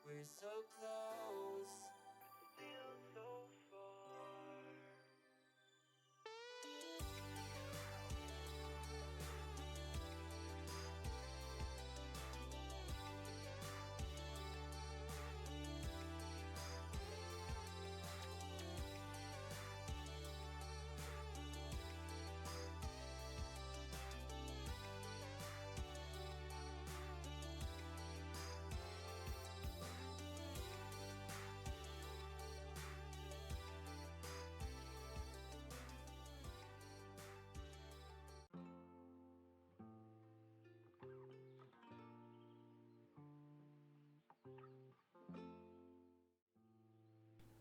we're so close, feel so far.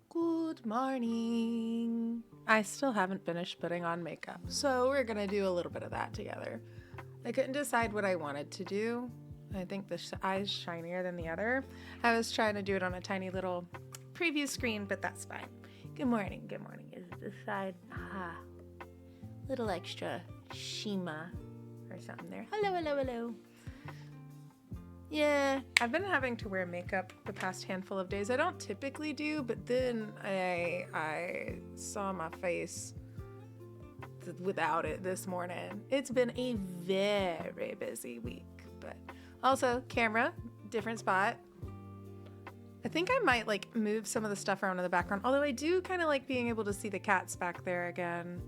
Good morning. I still haven't finished putting on makeup, so we're gonna do a little bit of that together. I couldn't decide what I wanted to do. I think the eye's shinier than the other. I was trying to do it on a tiny little preview screen, but that's fine. Good morning, good morning. Is this side? Little extra shima or something there. Hello, hello, hello. Yeah, I've been having to wear makeup the past handful of days. I don't typically do, but then I saw my face without it this morning. It's been a very busy week, but also camera, different spot. I think I might like move some of the stuff around in the background, although I do kind of like being able to see the cats back there again.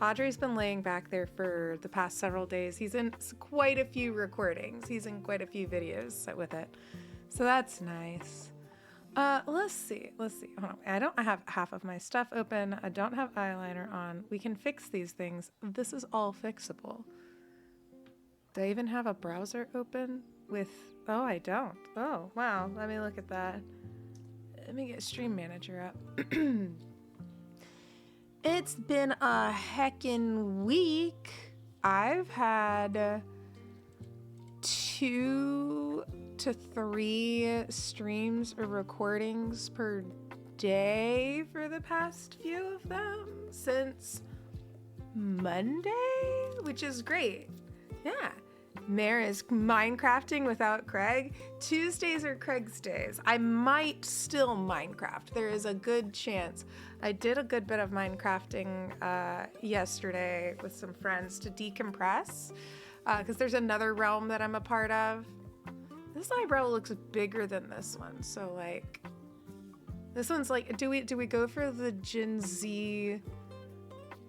Padre's been laying back there for the past several days. He's in quite a few recordings. He's in quite a few videos with it. So that's nice. Let's see. Hold on. I have half of my stuff open. I don't have eyeliner on. We can fix these things. This is all fixable. Do I even have a browser open with... Oh, I don't. Oh, wow. Let me look at that. Let me get Stream Manager up. It's been a heckin' week. I've had 2 to 3 streams or recordings per day for the past few of them since Monday, which is great. Yeah. Mare is Minecrafting without Craig. Tuesdays are Craig's days. I might still Minecraft. There is a good chance. I did a good bit of Minecrafting yesterday with some friends to decompress because there's another realm that I'm a part of. This eyebrow looks bigger than this one. So like, this one's like, do we go for the Gen Z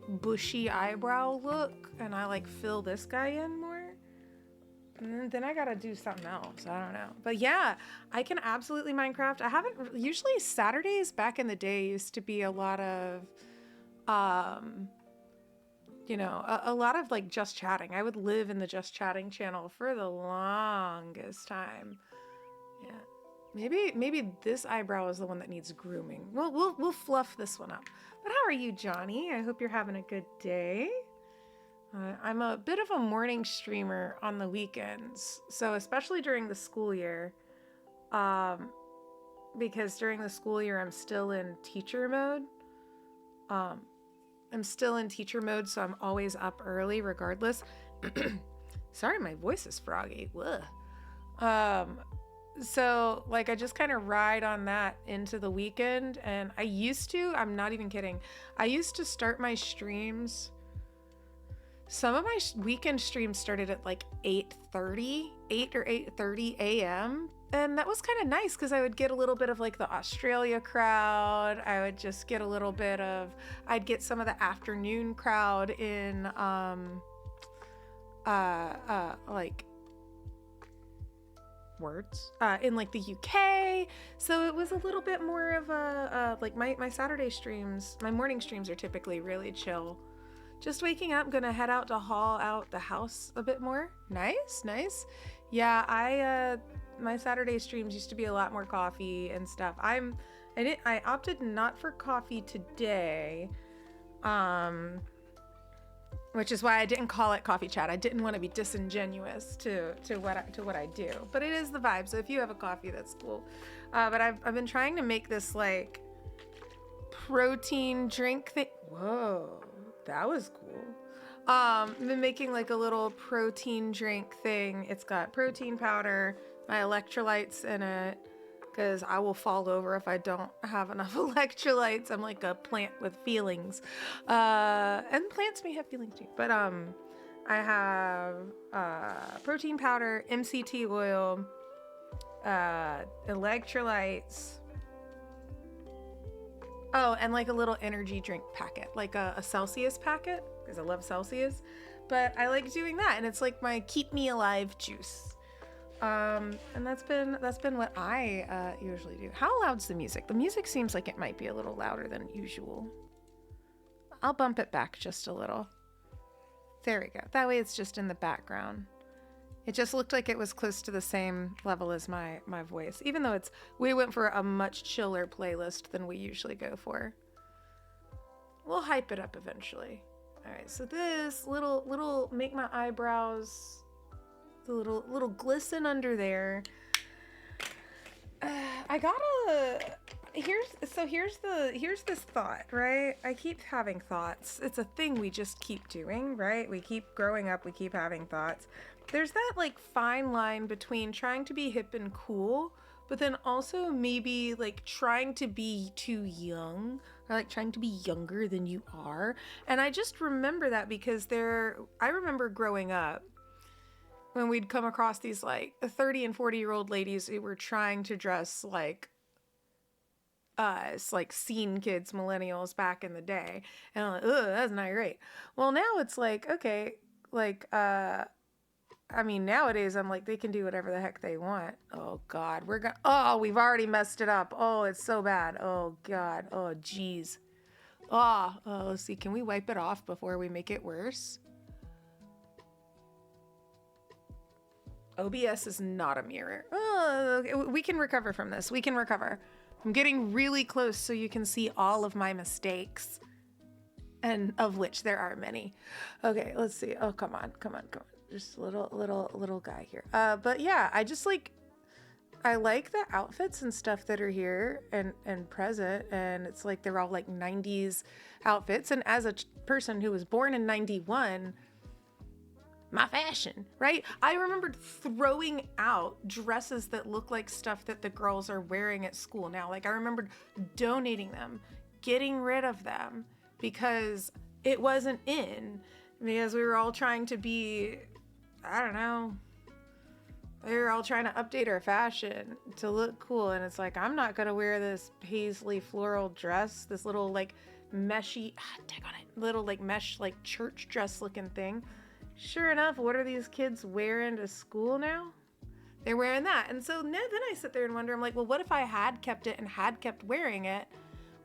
bushy eyebrow look and I like fill this guy in more? And then I gotta do something else. I don't know. But yeah, I can absolutely Minecraft. I haven't, usually Saturdays back in the day used to be a lot of, you know, a lot of like just chatting. I would live in the just chatting channel for the longest time. Yeah. Maybe this eyebrow is the one that needs grooming. We'll fluff this one up. But how are you, Johnny? I hope you're having a good day. I'm a bit of a morning streamer on the weekends, so especially during the school year, because during the school year I'm still in teacher mode. So I'm always up early regardless. Sorry, my voice is froggy. So like I just kind of ride on that into the weekend, and I'm not even kidding, I used to start my streams. Some of my weekend streams started at like 8 or 8:30 a.m. And that was kind of nice because I would get a little bit of like the Australia crowd. I would just get a little bit of, I'd get some of the afternoon crowd in like words in like the UK. So it was a little bit more of a like my Saturday streams, my morning streams are typically really chill. Just waking up, gonna head out to haul out the house a bit more. Nice. Yeah, my Saturday streams used to be a lot more coffee and stuff. I opted not for coffee today, which is why I didn't call it coffee chat. I didn't want to be disingenuous to what I do, but it is the vibe. So if you have a coffee, that's cool. But I've been trying to make this like protein drink thing. Whoa. That was cool. Been making like a little protein drink thing. It's got protein powder, my electrolytes in it, because I will fall over if I don't have enough electrolytes. I'm like a plant with feelings. And plants may have feelings too. But I have protein powder, MCT oil, electrolytes. Oh, and like a little energy drink packet, like a Celsius packet, because I love Celsius. But I like doing that, and it's like my keep me alive juice. And that's been what I usually do. How loud's the music? The music seems like it might be a little louder than usual. I'll bump it back just a little. There we go. That way it's just in the background. It just looked like it was close to the same level as my voice, even though we went for a much chiller playlist than we usually go for. We'll hype it up eventually. All right, so this little make my eyebrows the little glisten under there. I gotta here's this thought, right? I keep having thoughts. It's a thing we just keep doing, right? We keep growing up, we keep having thoughts. There's that like fine line between trying to be hip and cool, but then also maybe like trying to be too young, or like trying to be younger than you are. And I just remember that because I remember growing up when we'd come across these like 30 and 40-year-old ladies who were trying to dress like us, like scene kids, millennials back in the day. And I'm like, ugh, that's not great. Well, now it's like, okay, like, I mean, nowadays I'm like, they can do whatever the heck they want. Oh God, we've already messed it up. Oh, it's so bad. Oh God. Oh geez. Let's see. Can we wipe it off before we make it worse? OBS is not a mirror. Oh, okay. We can recover from this. We can recover. I'm getting really close so you can see all of my mistakes, and of which there are many. Okay, let's see. Oh, come on. Just a little guy here. But yeah, I like the outfits and stuff that are here and present, and it's like they're all like 90s outfits. And as a person who was born in 91, my fashion, right? I remembered throwing out dresses that look like stuff that the girls are wearing at school now. Like I remembered donating them, getting rid of them because it wasn't in, because we were all trying to be, I don't know, we were all trying to update our fashion to look cool. And it's like, I'm not going to wear this paisley floral dress, this little like meshy, take on it, little like mesh, like church dress looking thing. Sure enough, what are these kids wearing to school now? They're wearing that. And so then I sit there and wonder, I'm like, well, what if I had kept it and had kept wearing it?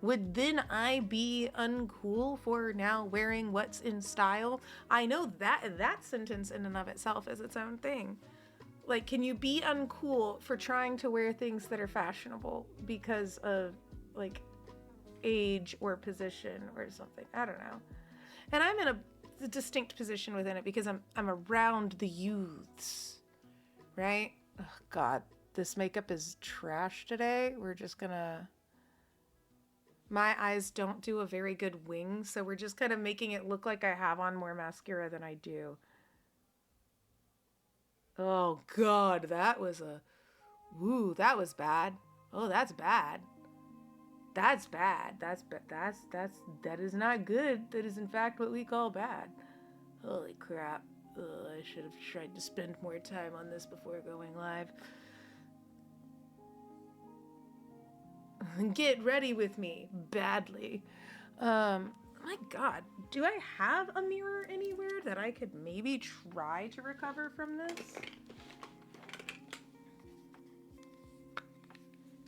Would then I be uncool for now wearing what's in style? I know that sentence in and of itself is its own thing. Like, can you be uncool for trying to wear things that are fashionable because of like age or position or something? I don't know. And I'm in a distinct position within it because I'm around the youths, right? Oh God, this makeup is trash today. My eyes don't do a very good wing, so we're just kind of making it look like I have on more mascara than I do. Oh God, that was bad. Oh, that's bad. That's bad. That is not good. That is in fact what we call bad. Holy crap. Ugh, I should have tried to spend more time on this before going live. Get ready with me. Badly. My God. Do I have a mirror anywhere that I could maybe try to recover from this?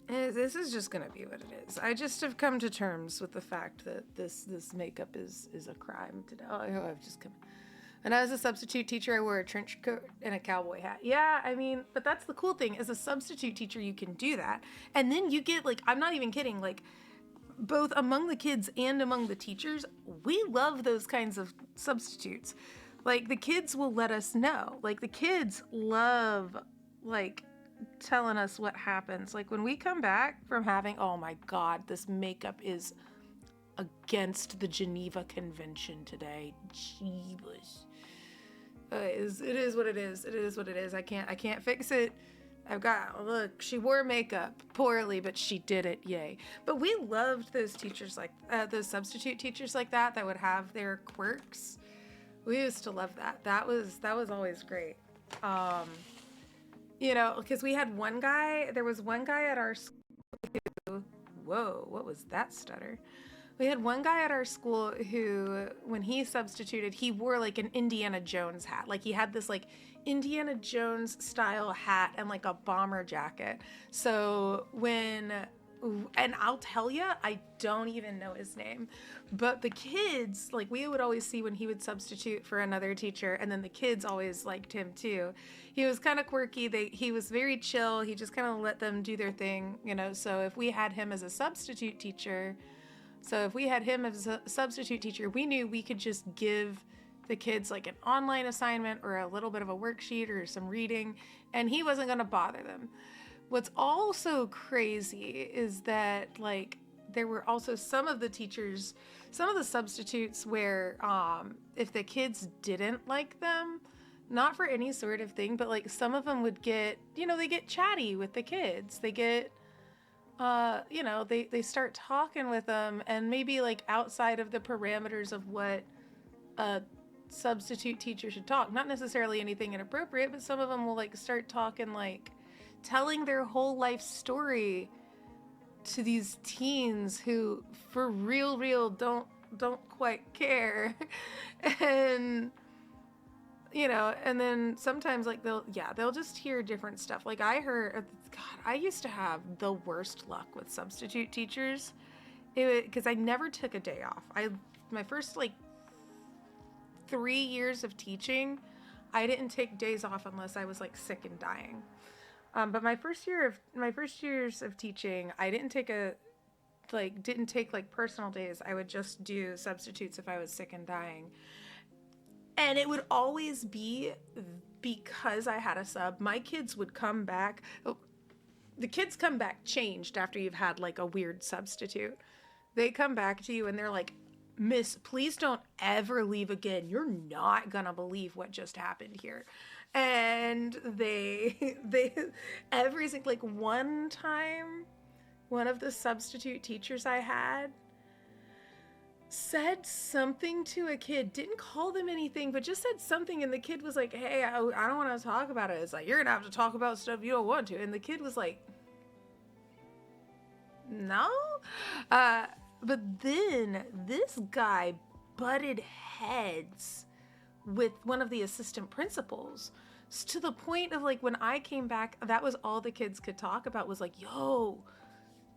This is just gonna be what it is. I just have come to terms with the fact that this makeup is a crime today. Oh, I've just come. And as a substitute teacher, I wore a trench coat and a cowboy hat. Yeah, I mean, but that's the cool thing. As a substitute teacher, you can do that. And then you get, like, I'm not even kidding, like, both among the kids and among the teachers, we love those kinds of substitutes. Like, the kids will let us know. Like, the kids love, like, telling us what happens. Like, when we come back from having, oh my God, this makeup is against the Geneva Convention today. Jeebus. It is what it is. It is what it is. I can't fix it. Look, she wore makeup poorly, but she did it, yay. But we loved those teachers like, those substitute teachers like that would have their quirks. We used to love that. That was always great. You know, because there was one guy at our school who, whoa, what was that stutter? We had one guy at our school who, when he substituted, he wore like an Indiana Jones hat. Like he had this like Indiana Jones style hat and like a bomber jacket. So and I'll tell you, I don't even know his name, but the kids, like we would always see when he would substitute for another teacher, and then the kids always liked him too. He was kind of quirky. He was very chill. He just kind of let them do their thing, you know. So if we had him as a substitute teacher, we knew we could just give the kids like an online assignment or a little bit of a worksheet or some reading, and he wasn't going to bother them. What's also crazy is that like there were also some of the substitutes where if the kids didn't like them, not for any sort of thing, but like some of them would get, they get chatty with the kids. They get they start talking with them, and maybe like outside of the parameters of what a substitute teacher should talk, not necessarily anything inappropriate, but some of them will like start talking, like telling their whole life story to these teens who for real don't quite care. And and then sometimes like they'll just hear different stuff. Like I used to have the worst luck with substitute teachers, because I never took a day off. My first like 3 years of teaching, I didn't take days off unless I was like sick and dying. But my first years of teaching, I didn't take like personal days. I would just do substitutes if I was sick and dying. And it would always be because I had a sub. My kids would come back. The kids come back changed after you've had like a weird substitute. They come back to you and they're like, "Miss, please don't ever leave again. You're not gonna believe what just happened here." And they like one time, one of the substitute teachers I had said something to a kid, didn't call them anything, but just said something, and the kid was like, "Hey, I don't want to talk about it." It's like, "You're gonna have to talk about stuff you don't want to." And the kid was like, "No." But then this guy butted heads with one of the assistant principals, to the point of like when I came back, that was all the kids could talk about, was like, "Yo,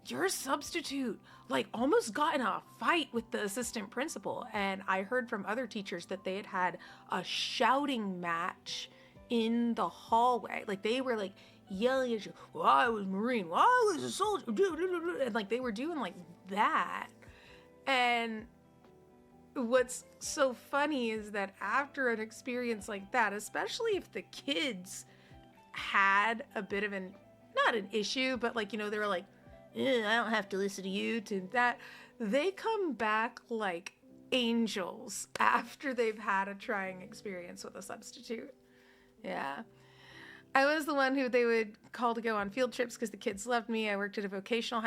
your substitute like almost got in a fight with the assistant principal." And I heard from other teachers that they had a shouting match in the hallway. Like they were like yelling at you, "Well, I was Marine, well, I was a soldier," and like they were doing like that. And what's so funny is that after an experience like that, especially if the kids had a bit of not an issue, but like, they were like, "I don't have to listen to you," to that, they come back like angels after they've had a trying experience with a substitute. Yeah. I was the one who they would call to go on field trips because the kids loved me. I worked at a vocational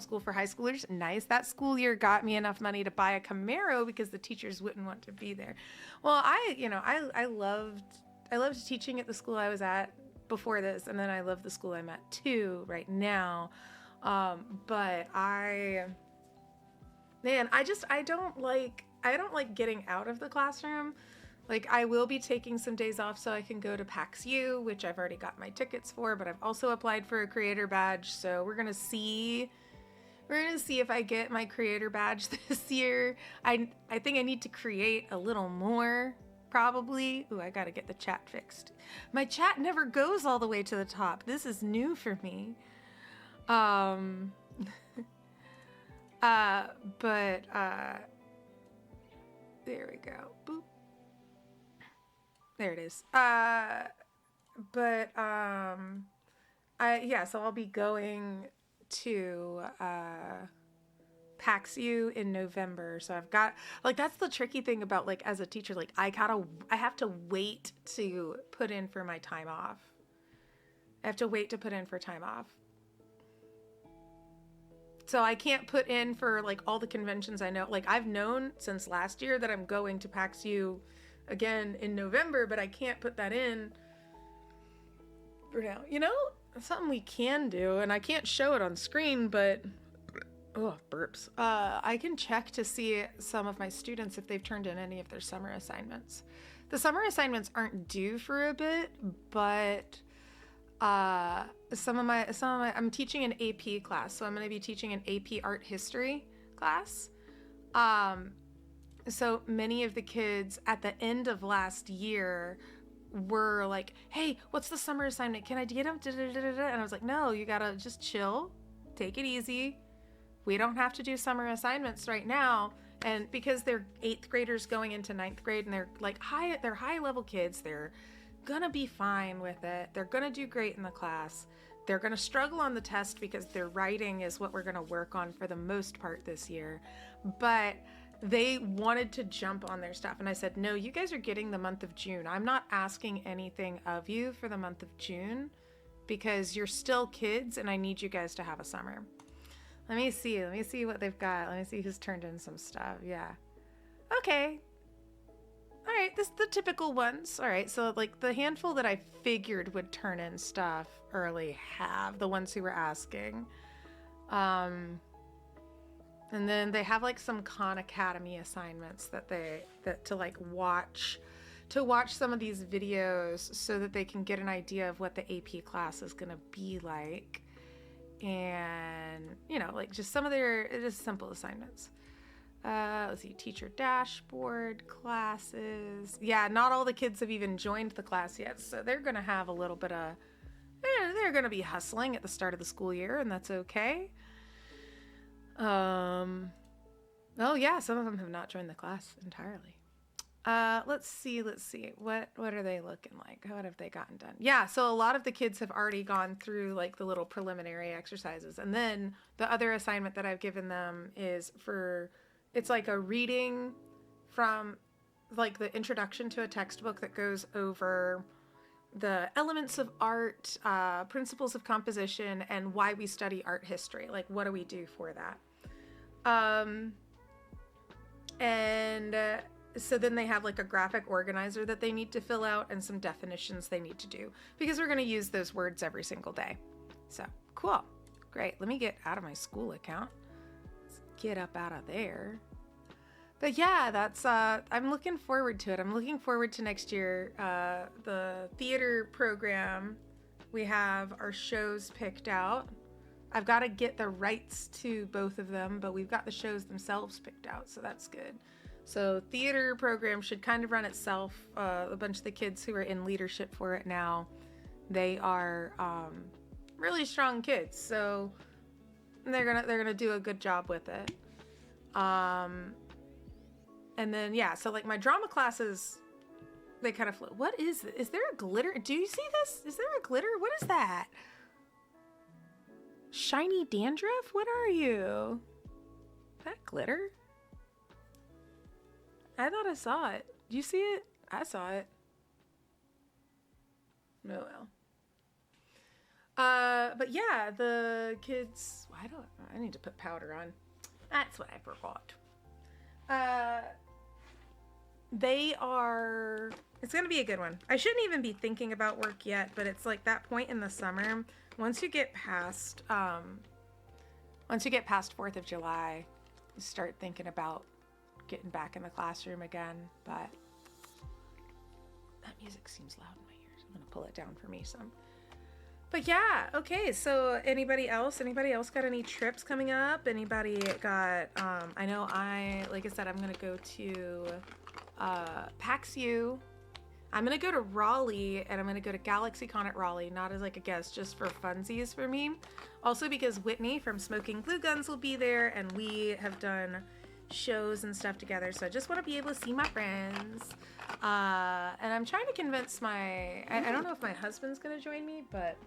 school for high schoolers. Nice. That school year got me enough money to buy a Camaro because the teachers wouldn't want to be there. Well, I loved teaching at the school I was at before this, and then I love the school I'm at too right now. But I don't like getting out of the classroom. Like, I will be taking some days off so I can go to PAX U, which I've already got my tickets for, but I've also applied for a creator badge. So we're going to see if I get my creator badge this year. I think I need to create a little more, probably. Ooh, I got to get the chat fixed. My chat never goes all the way to the top. This is new for me. But there we go. Boop. There it is. So I'll be going to PAX U in November. So I've got, like, that's the tricky thing about, like, as a teacher, like, I have to wait to put in for my time off. I have to wait to put in for time off. So I can't put in for like all the conventions I know. Like I've known since last year that I'm going to PAX U again in November, but I can't put that in for now. You know, something we can do, and I can't show it on screen, but burps. I can check to see some of my students if they've turned in any of their summer assignments. The summer assignments aren't due for a bit, but some of my I'm teaching an AP class, so I'm going to be teaching an AP art history class. So many of the kids at the end of last year were like, hey, what's the summer assignment? Can I get them? And I was like, no, you got to just chill, take it easy. We don't have to do summer assignments right now. And because they're 8th graders going into 9th grade and they're like they're high level kids, they're gonna be fine with it. They're gonna do great in the class. They're gonna struggle on the test because their writing is what we're gonna work on for the most part this year. But they wanted to jump on their stuff. And I said, no, you guys are getting the month of June. I'm not asking anything of you for the month of June because you're still kids and I need you guys to have a summer. Let me see what they've got. Let me see who's turned in some stuff. Yeah. Okay. All right, this is the typical ones. All right, so like the handful that I figured would turn in stuff early have the ones who were asking. And then they have like some Khan Academy assignments to watch some of these videos so that they can get an idea of what the AP class is going to be like. And, you know, like just some of their just simple assignments. Let's see, teacher dashboard, classes. Yeah, not all the kids have even joined the class yet, so they're going to have a little bit of, they're going to be hustling at the start of the school year, and that's okay. Oh yeah, some of them have not joined the class entirely. Let's see. What are they looking like? What have they gotten done? Yeah, so a lot of the kids have already gone through like the little preliminary exercises. And then the other assignment that I've given them is it's like a reading from like the introduction to a textbook that goes over the elements of art, principles of composition, and why we study art history. Like, what do we do for that? So then they have like a graphic organizer that they need to fill out and some definitions they need to do because we're going to use those words every single day. So cool. Great. Let me get out of my school account. Let's get up out of there. But yeah, that's, I'm looking forward to it. I'm looking forward to next year. The theater program, we have our shows picked out. I've got to get the rights to both of them, but we've got the shows themselves picked out. So that's good. So theater program should kind of run itself. A bunch of the kids who are in leadership for it now, they are really strong kids. So they're gonna do a good job with it. And then yeah, so like my drama classes, they kind of flow. What is this? Is there a glitter? Do you see this? Is there a glitter? What is that? Shiny dandruff? What are you? Is that glitter? I thought I saw it. Did you see it? I saw it. Oh well. But yeah, the kids. I need to put powder on. That's what I forgot. They are. It's gonna be a good one. I shouldn't even be thinking about work yet, but it's like that point in the summer. Once you get past 4th of July, you start thinking about getting back in the classroom again. But that music seems loud in my ears. I'm gonna pull it down for me some. But yeah, okay, so anybody else got any trips coming up? Anybody got I know like I said, I'm gonna go to PAX U. I'm gonna go to Raleigh, and I'm gonna go to GalaxyCon at Raleigh, not as like a guest, just for funsies for me. Also because Whitney from Smoking Glue Guns will be there, and we have done shows and stuff together, so I just want to be able to see my friends. And I'm trying to convince I don't know if my husband's gonna join me, but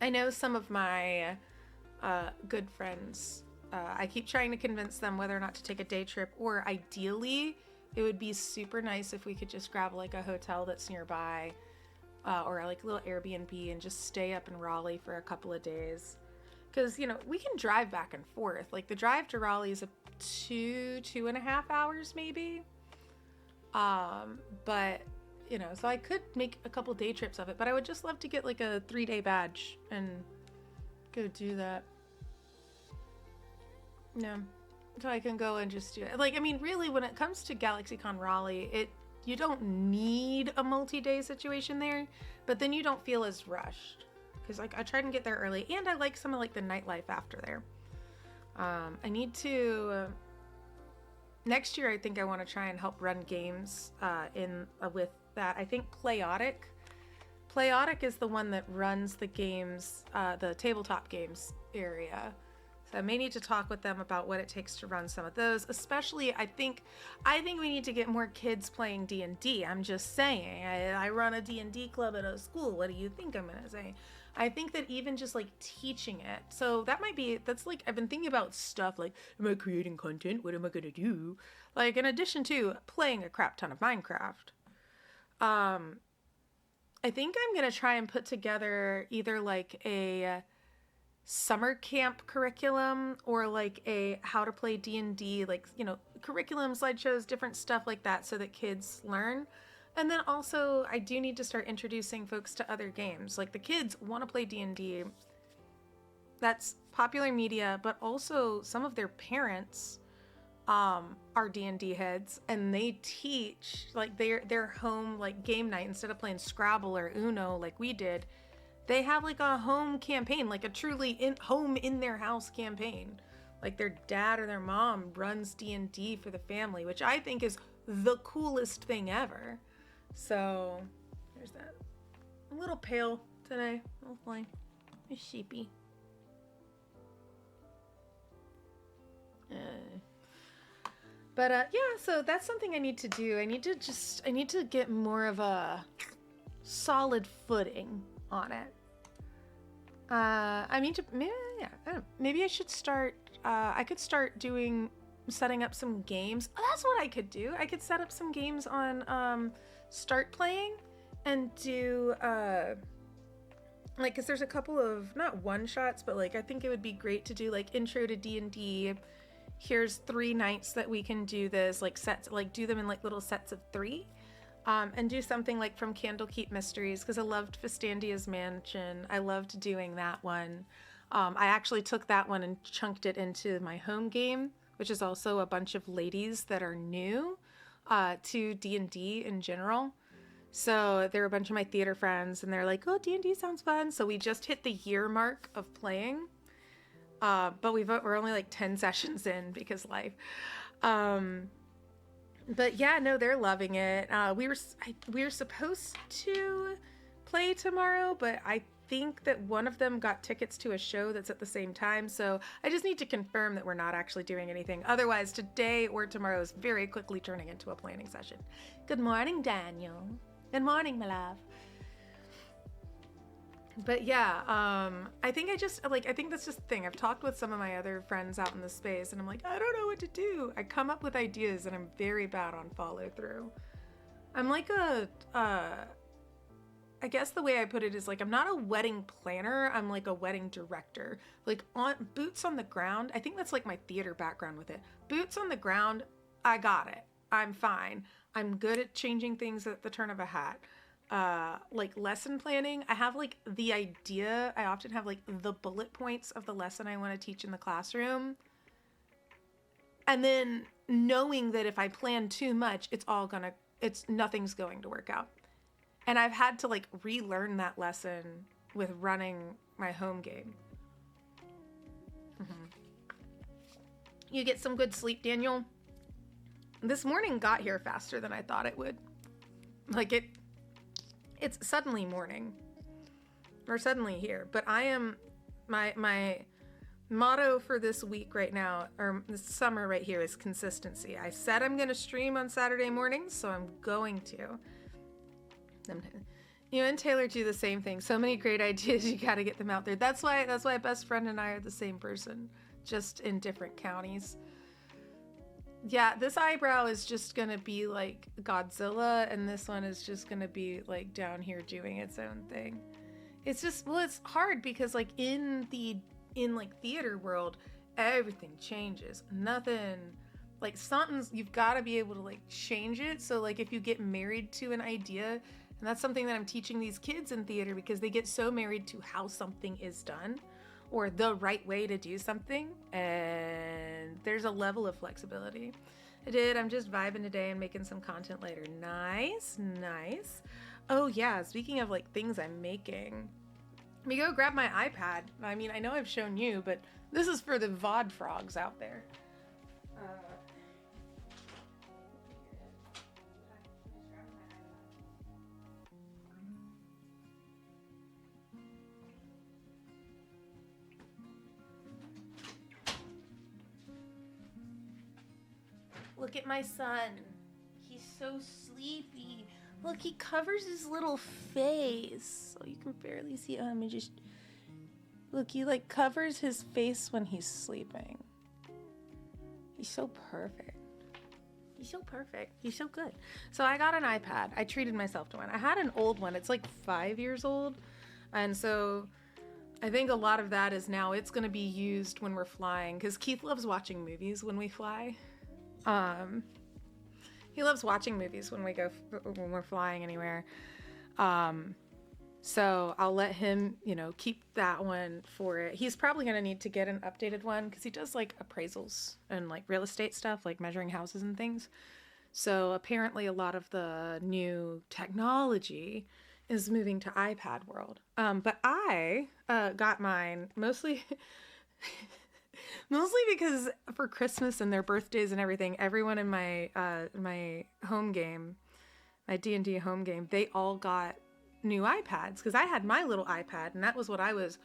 I know some of my good friends. I keep trying to convince them whether or not to take a day trip, or ideally it would be super nice if we could just grab like a hotel that's nearby or like a little Airbnb and just stay up in Raleigh for a couple of days. Because, you know, we can drive back and forth. Like the drive to Raleigh is 2.5 hours maybe. But, you know, so I could make a couple day trips of it, but I would just love to get like a 3-day badge and go do that. Yeah. So I can go and just do it. Like, I mean, really, when it comes to GalaxyCon Raleigh, you don't need a multi-day situation there, but then you don't feel as rushed. Because, like, I tried and get there early, and I like some of, like, the nightlife after there. I need to... next year, I think I want to try and help run games with that. I think Playotic is the one that runs the games, the tabletop games area. So I may need to talk with them about what it takes to run some of those. Especially, I think we need to get more kids playing D&D. I'm just saying. I run a D&D club at a school. What do you think I'm gonna say? I think that even just like teaching it. So that's like, I've been thinking about stuff like, am I creating content? What am I gonna do? Like, in addition to playing a crap ton of Minecraft. I think I'm gonna try and put together either like a summer camp curriculum or like a how to play D&D, like, you know, curriculum, slideshows, different stuff like that so that kids learn. And then also I do need to start introducing folks to other games. Like the kids want to play D&D. That's popular media, but also some of their parents are D&D heads, and they teach like their home like game night. Instead of playing Scrabble or Uno like we did, they have like a home campaign, like a truly home in their house campaign. Like their dad or their mom runs D&D for the family, which I think is the coolest thing ever. So there's that. I'm a little pale today, hopefully. I'm sheepy. But yeah, so that's something I need to do. I need to get more of a solid footing on it. I need to, yeah, I don't know, maybe I should start, I could start setting up some games. Oh, that's what I could do. I could set up some games on, Start Playing and do, like, cause there's a couple of, not one shots, but like, I think it would be great to do like intro to D&D. Here's 3 nights that we can do this, like sets, like do them in like little sets of 3. And do something like from Candlekeep Mysteries, because I loved Festandia's Mansion. I loved doing that one. I actually took that one and chunked it into my home game, which is also a bunch of ladies that are new to D&D in general. So they're a bunch of my theater friends, and they're like, oh, D&D sounds fun. So we just hit the year mark of playing. But we're only like 10 sessions in because life. But yeah, no, they're loving it. We were supposed to play tomorrow, but I think that one of them got tickets to a show that's at the same time. So I just need to confirm that we're not actually doing anything. Otherwise, today or tomorrow is very quickly turning into a planning session. Good morning, Daniel. Good morning, my love. But yeah, I think that's just the thing. I've talked with some of my other friends out in the space, and I'm like, I don't know what to do. I come up with ideas, and I'm very bad on follow through. I'm like I guess the way I put it is like, I'm not a wedding planner. I'm like a wedding director. Like boots on the ground. I think that's like my theater background with it. Boots on the ground. I got it. I'm fine. I'm good at changing things at the turn of a hat. Like lesson planning, I have like the idea. I often have like the bullet points of the lesson I want to teach in the classroom. And then knowing that if I plan too much, nothing's going to work out. And I've had to like relearn that lesson with running my home game. Mm-hmm. You get some good sleep, Daniel? This morning got here faster than I thought it would. Like it's suddenly morning, or suddenly here, but I am, my motto for this week right now, or this summer right here, is consistency. I said I'm going to stream on Saturday mornings, so I'm going to. You and Taylor do the same thing. So many great ideas, you got to get them out there. That's why best friend and I are the same person, just in different counties. Yeah, this eyebrow is just gonna be like Godzilla, and this one is just gonna be like down here doing its own thing. It's just, well, it's hard because like in like theater world, everything changes. Nothing like something's, you've got to be able to like change it. So like if you get married to an idea, and that's something that I'm teaching these kids in theater, because they get so married to how something is done or the right way to do something, and there's a level of flexibility. I'm just vibing today and making some content later. Nice, nice. Oh yeah, speaking of like things I'm making, let me go grab my iPad. I mean, I know I've shown you, but this is for the VOD frogs out there. Look at my son. He's so sleepy. Look, he covers his little face. So you can barely see him. And just look, he like covers his face when he's sleeping. He's so perfect. He's so perfect. He's so good. So I got an iPad. I treated myself to one. I had an old one. It's like 5 years old. And so I think a lot of that is now it's going to be used when we're flying, because Keith loves watching movies when we fly. He loves watching movies when we're flying anywhere. So I'll let him, keep that one for it. He's probably going to need to get an updated one because he does like appraisals and like real estate stuff, like measuring houses and things. So apparently a lot of the new technology is moving to iPad world. But I got mine mostly mostly because for Christmas and their birthdays and everything, everyone in my my home game, my D&D home game, they all got new iPads, because I had my little iPad, and that was what I was.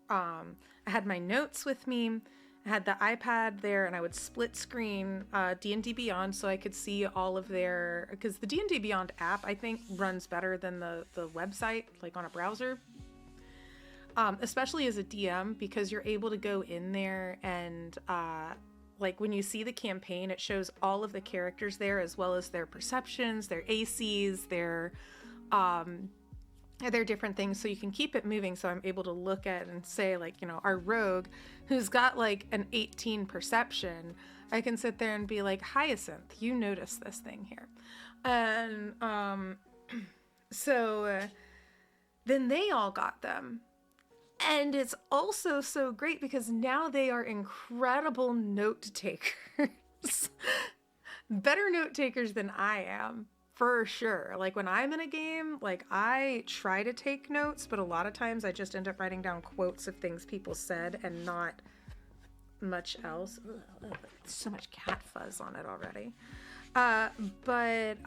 I had my notes with me. I had the iPad there, and I would split screen D&D Beyond so I could see all of their, because the D&D Beyond app I think runs better than the website, like on a browser. Especially as a DM, because you're able to go in there and like when you see the campaign, it shows all of the characters there, as well as their perceptions, their ACs, their different things, so you can keep it moving. So I'm able to look at and say, like, our rogue who's got like an 18 perception, I can sit there and be like, Hyacinth, you notice this thing here. And so then they all got them. And it's also so great because now they are incredible note takers. Better note takers than I am, for sure. Like when I'm in a game, like I try to take notes, but a lot of times I just end up writing down quotes of things people said and not much else. Ugh, so much cat fuzz on it already. But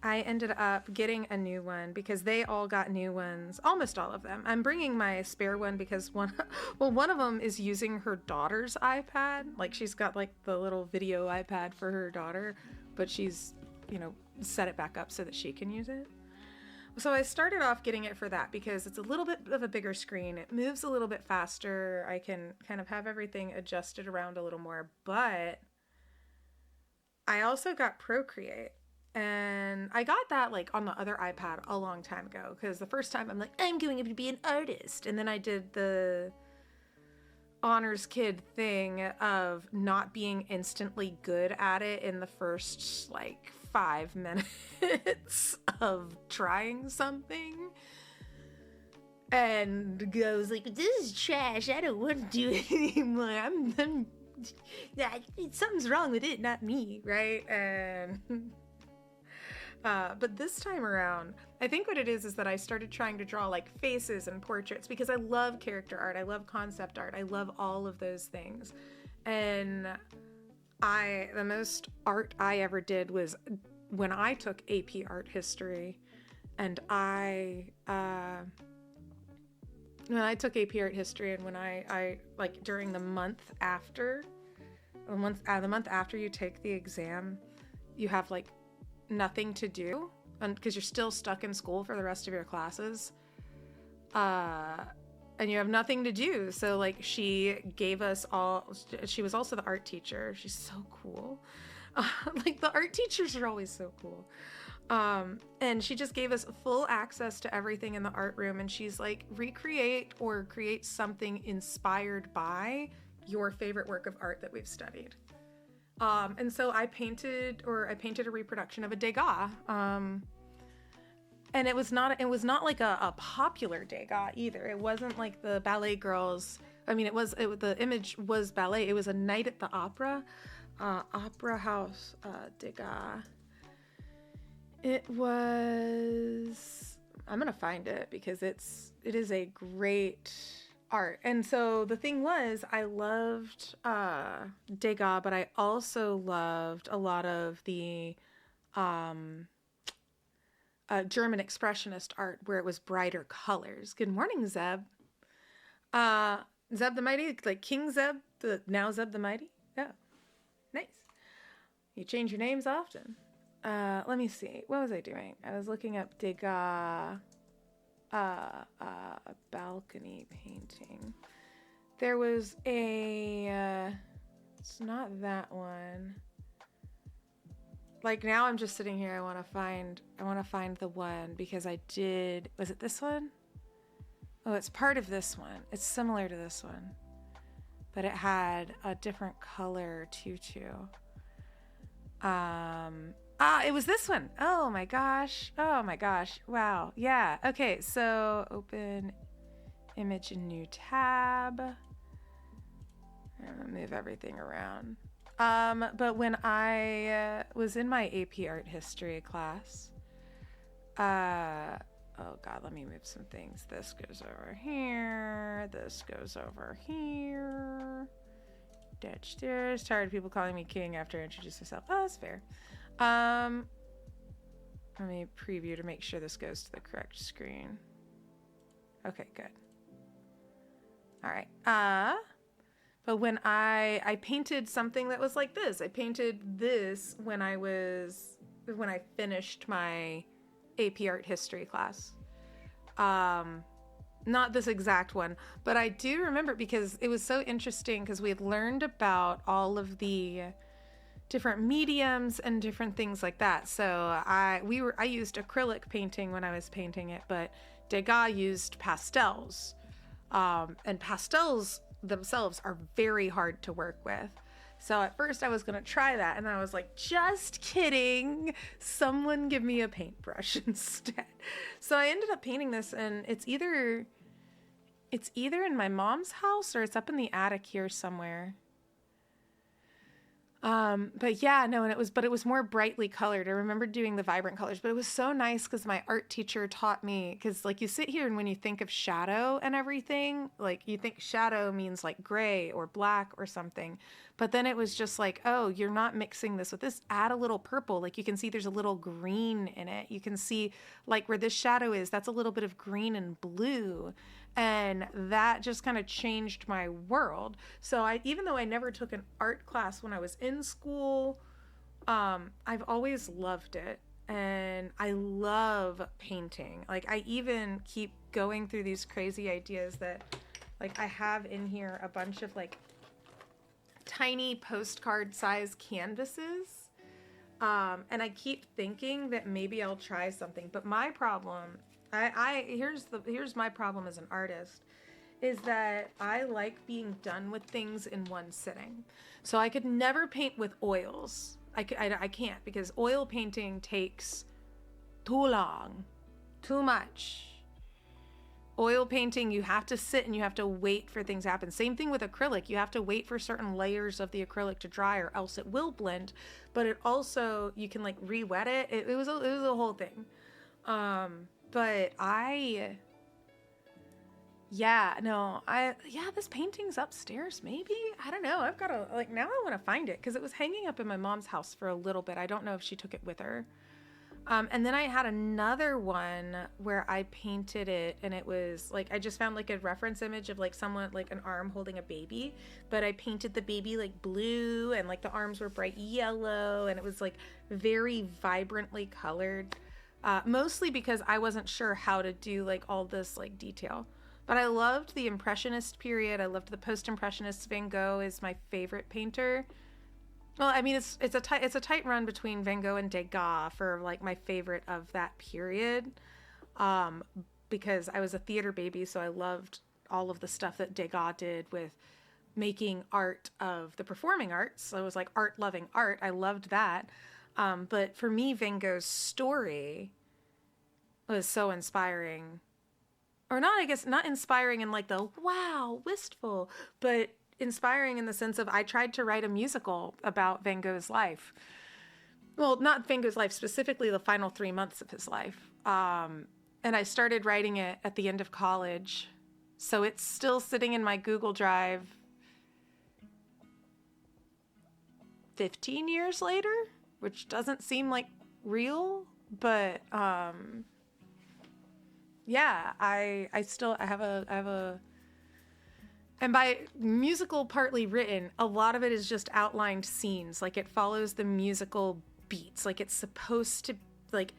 I ended up getting a new one because they all got new ones, almost all of them. I'm bringing my spare one because one of them is using her daughter's iPad. Like she's got like the little video iPad for her daughter, but she's, set it back up so that she can use it. So I started off getting it for that because it's a little bit of a bigger screen. It moves a little bit faster. I can kind of have everything adjusted around a little more, but I also got Procreate. And I got that like on the other iPad a long time ago, because the first time I'm like, I'm going to be an artist. And then I did the honors kid thing of not being instantly good at it in the first like 5 minutes of trying something. And goes like, this is trash. I don't want to do it anymore. Something's wrong with it, not me, right? And but this time around, I think what it is that I started trying to draw like faces and portraits, because I love character art, I love concept art, I love all of those things. And the most art I ever did was when I took AP Art History, and when I took AP Art History, and when I like during the month after you take the exam, you have like nothing to do, and because you're still stuck in school for the rest of your classes, and you have nothing to do. So like she gave us all, she was also the art teacher. She's so cool. Like the art teachers are always so cool. And she just gave us full access to everything in the art room. And she's like, recreate or create something inspired by your favorite work of art that we've studied. And so I painted a reproduction of a Degas. And it was not like a popular Degas either. It wasn't like the ballet girls. I mean, the image was ballet. It was a night at the opera house, Degas. It was, I'm going to find it because it is a great art. And so the thing was, I loved Degas, but I also loved a lot of the German expressionist art where it was brighter colors. Good morning, Zeb. Zeb the Mighty, like King Zeb, now Zeb the Mighty. Yeah, nice. You change your names often. Let me see. What was I doing? I was looking up Degas, a balcony painting. There was it's not that one. Like now I'm just sitting here. I want to find the one because was it this one? Oh, it's part of this one. It's similar to this one, but it had a different color tutu. It was this one. Oh my gosh. Wow. Yeah. Okay. So open image in new tab. I'm gonna move everything around. But when I was in my AP Art History class, oh God, let me move some things. This goes over here. This goes over here. Ditch stairs. Tired of people calling me king after I introduce myself. Oh, that's fair. Let me preview to make sure this goes to the correct screen. Okay, good. All right. But when I painted something that was like this. I painted this when I finished my AP Art History class. Not this exact one, but I do remember because it was so interesting because we had learned about all of the different mediums and different things like that. So I used acrylic painting when I was painting it, but Degas used pastels. And pastels themselves are very hard to work with. So at first I was going to try that and I was like, just kidding. Someone give me a paintbrush instead. So I ended up painting this and it's either in my mom's house or it's up in the attic here somewhere. But yeah, no, and it was more brightly colored. I remember doing the vibrant colors, but it was so nice because my art teacher taught me, because like you sit here and when you think of shadow and everything, like you think shadow means like gray or black or something, but then it was just like, oh, you're not mixing this with this, add a little purple. Like you can see there's a little green in it. You can see like where this shadow is, that's a little bit of green and blue. And that just kind of changed my world. So even though I never took an art class when I was in school, I've always loved it. And I love painting. Like I even keep going through these crazy ideas that like I have in here a bunch of like tiny postcard size canvases. And I keep thinking that maybe I'll try something, but my problem, here's my problem as an artist, is that I like being done with things in one sitting. So I could never paint with oils. I can't, because oil painting takes too long, too much. Oil painting, you have to sit and you have to wait for things to happen. Same thing with acrylic. You have to wait for certain layers of the acrylic to dry or else it will blend. But it also, you can like re-wet it. It was a whole thing. But this painting's upstairs, maybe? I don't know. I've got to, like, now I want to find it because it was hanging up in my mom's house for a little bit. I don't know if she took it with her. And then I had another one where I painted it and it was like, I just found like a reference image of like someone, like an arm holding a baby, but I painted the baby like blue and like the arms were bright yellow and it was like very vibrantly colored. Mostly because I wasn't sure how to do like all this like detail. But I loved the Impressionist period. I loved the Post-Impressionists. Van Gogh is my favorite painter. Well, I mean, it's a tight run between Van Gogh and Degas for like my favorite of that period, because I was a theater baby, so I loved all of the stuff that Degas did with making art of the performing arts. So it was like art loving art. I loved that. But for me, Van Gogh's story was so inspiring. Or not, I guess, not inspiring in like the wow, wistful, but inspiring in the sense of I tried to write a musical about Van Gogh's life. Well, not Van Gogh's life, specifically the final 3 months of his life. And I started writing it at the end of college. So it's still sitting in my Google Drive 15 years later, which doesn't seem like real, but yeah, I have a and by musical partly written, a lot of it is just outlined scenes. Like it follows the musical beats. Like it's supposed to, like,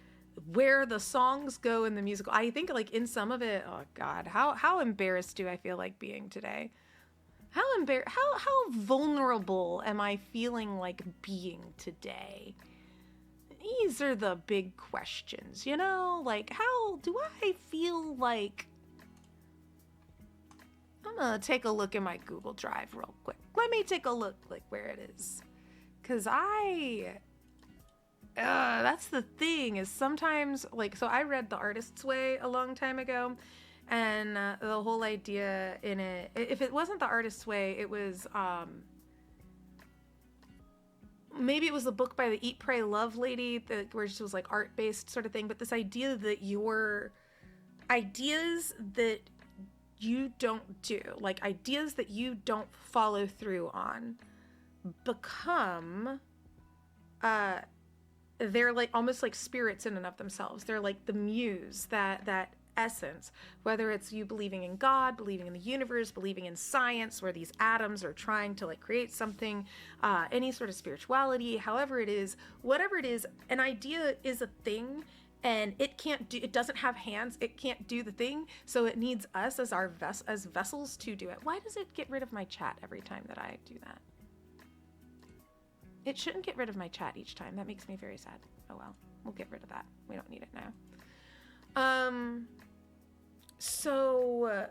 where the songs go in the musical. I think like in some of it, oh God, how embarrassed do I feel like being today? How vulnerable am I feeling like being today? These are the big questions, you know? Like, how do I feel like... I'm gonna take a look at my Google Drive real quick. Let me take a look, like, where it is. Because that's the thing, is sometimes, like, so I read The Artist's Way a long time ago, and the whole idea in it, if it wasn't The Artist's Way, it was, maybe it was a book by the Eat, Pray, Love lady, where it was like art-based sort of thing, but this idea that your ideas that you don't do, like ideas that you don't follow through on, become, they're like almost like spirits in and of themselves. They're like the muse, that essence, whether it's you believing in God, believing in the universe, believing in science, where these atoms are trying to like create something, any sort of spirituality, however it is, whatever it is, an idea is a thing, and it doesn't have hands, it can't do the thing, so it needs us as as vessels to do it. Why does it get rid of my chat every time that I do that? It shouldn't get rid of my chat each time. That makes me very sad. Oh well, we'll get rid of that. We don't need it now. So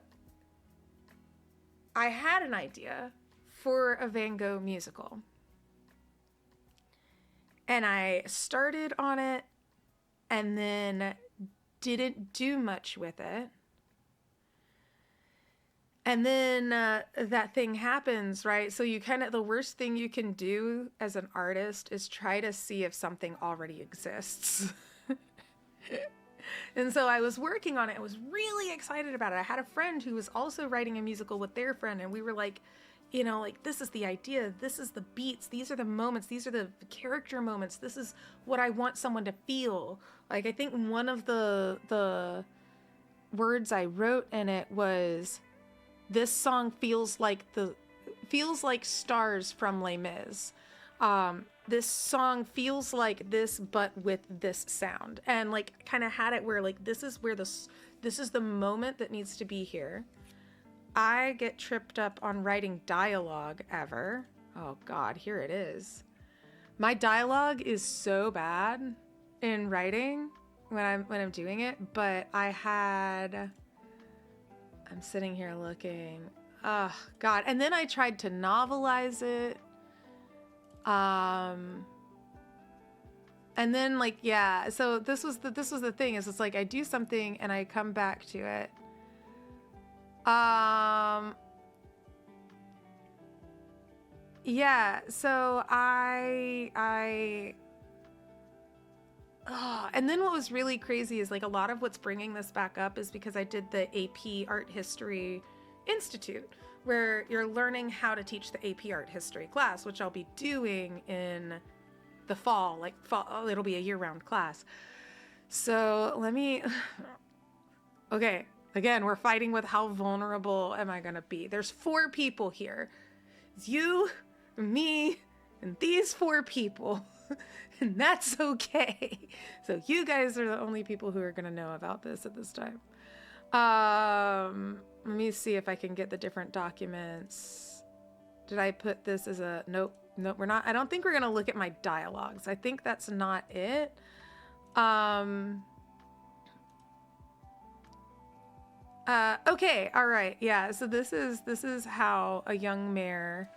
I had an idea for a Van Gogh musical, and I started on it and then didn't do much with it. And then that thing happens, right? So you the worst thing you can do as an artist is try to see if something already exists. And so I was working on it. I was really excited about it. I had a friend who was also writing a musical with their friend, and we were like, you know, like, this is the idea, this is the beats, these are the moments, these are the character moments, this is what I want someone to feel. Like, I think one of the words I wrote in it was, this song feels like stars from Les Mis. This song feels like this, but with this sound, and like kind of had it where like this is the moment that needs to be here. I get tripped up on writing dialogue ever. Oh God, here it is. My dialogue is so bad in writing when I'm doing it, but I'm sitting here looking. Oh God. And then I tried to novelize it. And then like, yeah, so this was the thing, is it's like I do something and I come back to it. Yeah, so and then what was really crazy is like a lot of what's bringing this back up is because I did the AP Art History Institute, where you're learning how to teach the AP Art History class, which I'll be doing in the fall, it'll be a year-round class. So okay, again, we're fighting with how vulnerable am I gonna be. There's 4 people here. It's you, me, and these 4 people. And that's okay. So you guys are the only people who are gonna know about this at this time. Let me see if I can get the different documents. Did I put this as a... Nope, we're not. I don't think we're going to look at my dialogues. I think that's not it. Okay, all right, yeah. So this is how a young mayor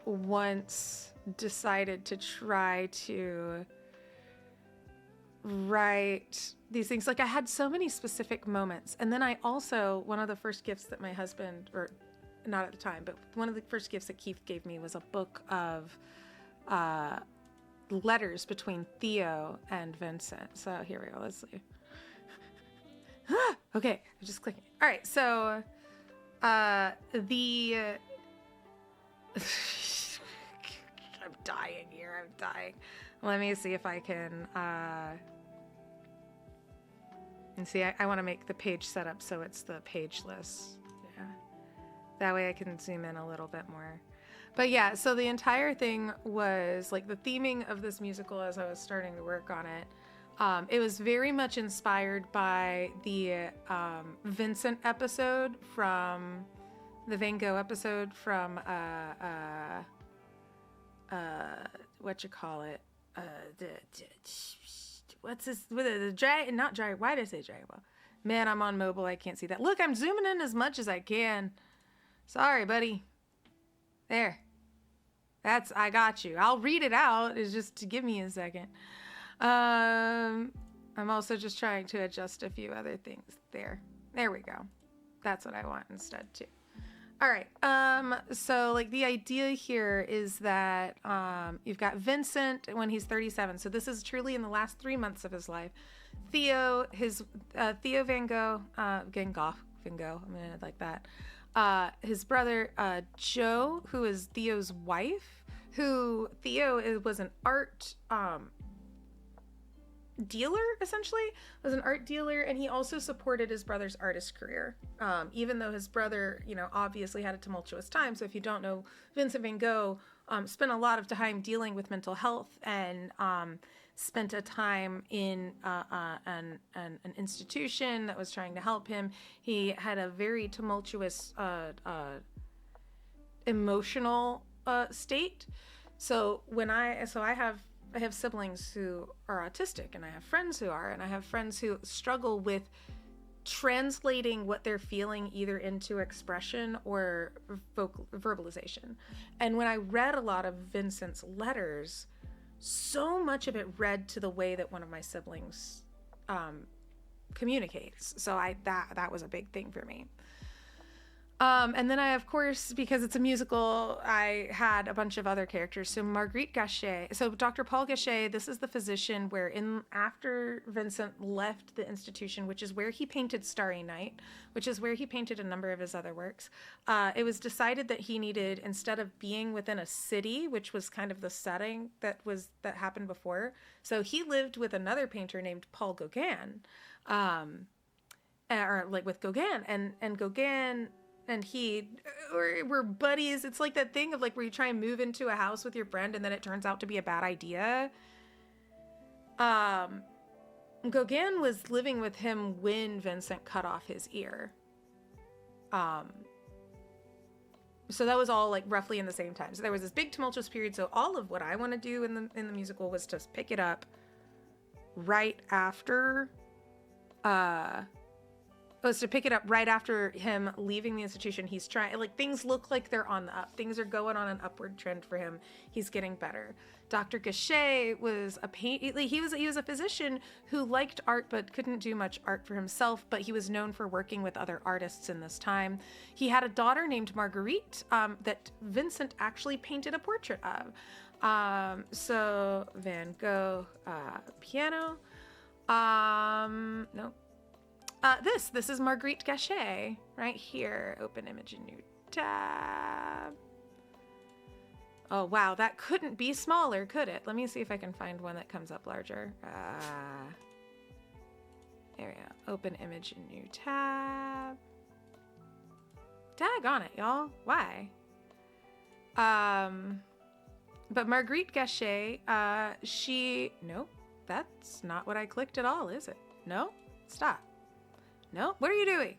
once decided to try to write these things. Like, I had so many specific moments, and then I also, one of the first gifts that my husband, or not at the time, but one of the first gifts that Keith gave me was a book of letters between Theo and Vincent. So here we go. Let's see. Okay, I'm just clicking. All right, so the I'm dying here. I'm dying. Let me see if I can. And see, I want to make the page setup so it's the page list. Yeah, that way I can zoom in a little bit more. But yeah, so the entire thing was like the theming of this musical as I was starting to work on it. It was very much inspired by the Vincent episode from the Van Gogh episode from what you call it? What's this? The dragon? Not dragon. Why did I say Dragon Ball? Man, I'm on mobile. I can't see that. Look, I'm zooming in as much as I can. Sorry, buddy. There. I got you. I'll read it out. It's just to give me a second. I'm also just trying to adjust a few other things. There we go. That's what I want instead too. All right. So like the idea here is that, you've got Vincent when he's 37. So this is truly in the last 3 months of his life. Theo Van Gogh, I'm gonna like that. His brother, Joe, who is Theo's wife, who Theo was an art, dealer, essentially, was an art dealer, and he also supported his brother's artist career, even though his brother, obviously had a tumultuous time. So if you don't know, Vincent van Gogh spent a lot of time dealing with mental health and spent a time in an institution that was trying to help him. He had a very tumultuous emotional state. So I have siblings who are autistic, and I have friends who are, and I have friends who struggle with translating what they're feeling either into expression or verbalization. And when I read a lot of Vincent's letters, so much of it read to the way that one of my siblings communicates. So that was a big thing for me. And then I, of course, because it's a musical, I had a bunch of other characters. So Marguerite Gachet, so Dr. Paul Gachet, this is the physician where after Vincent left the institution, which is where he painted Starry Night, which is where he painted a number of his other works, it was decided that he needed, instead of being within a city, which was kind of the setting that happened before, so he lived with another painter named Paul Gauguin, or like with Gauguin, and Gauguin and he were buddies. It's like that thing of like where you try and move into a house with your friend and then it turns out to be a bad idea. Gauguin was living with him when Vincent cut off his ear. So that was all like roughly in the same time. So there was this big tumultuous period. So all of what I want to do in the musical was to pick it up right after him leaving the institution. He's trying, like, things look like they're on the up. Things are going on an upward trend for him. He's getting better. Dr. Gachet was he was a physician who liked art but couldn't do much art for himself, but he was known for working with other artists in this time. He had a daughter named Marguerite that Vincent actually painted a portrait of. So Van Gogh, piano. Nope. This is Marguerite Gachet right here. Open image in new tab. Oh, wow. That couldn't be smaller, could it? Let me see if I can find one that comes up larger. There we go. Open image in new tab. Daggone it, y'all. Why? But Marguerite Gachet, nope, that's not what I clicked at all, is it? No? Stop. No? What are you doing?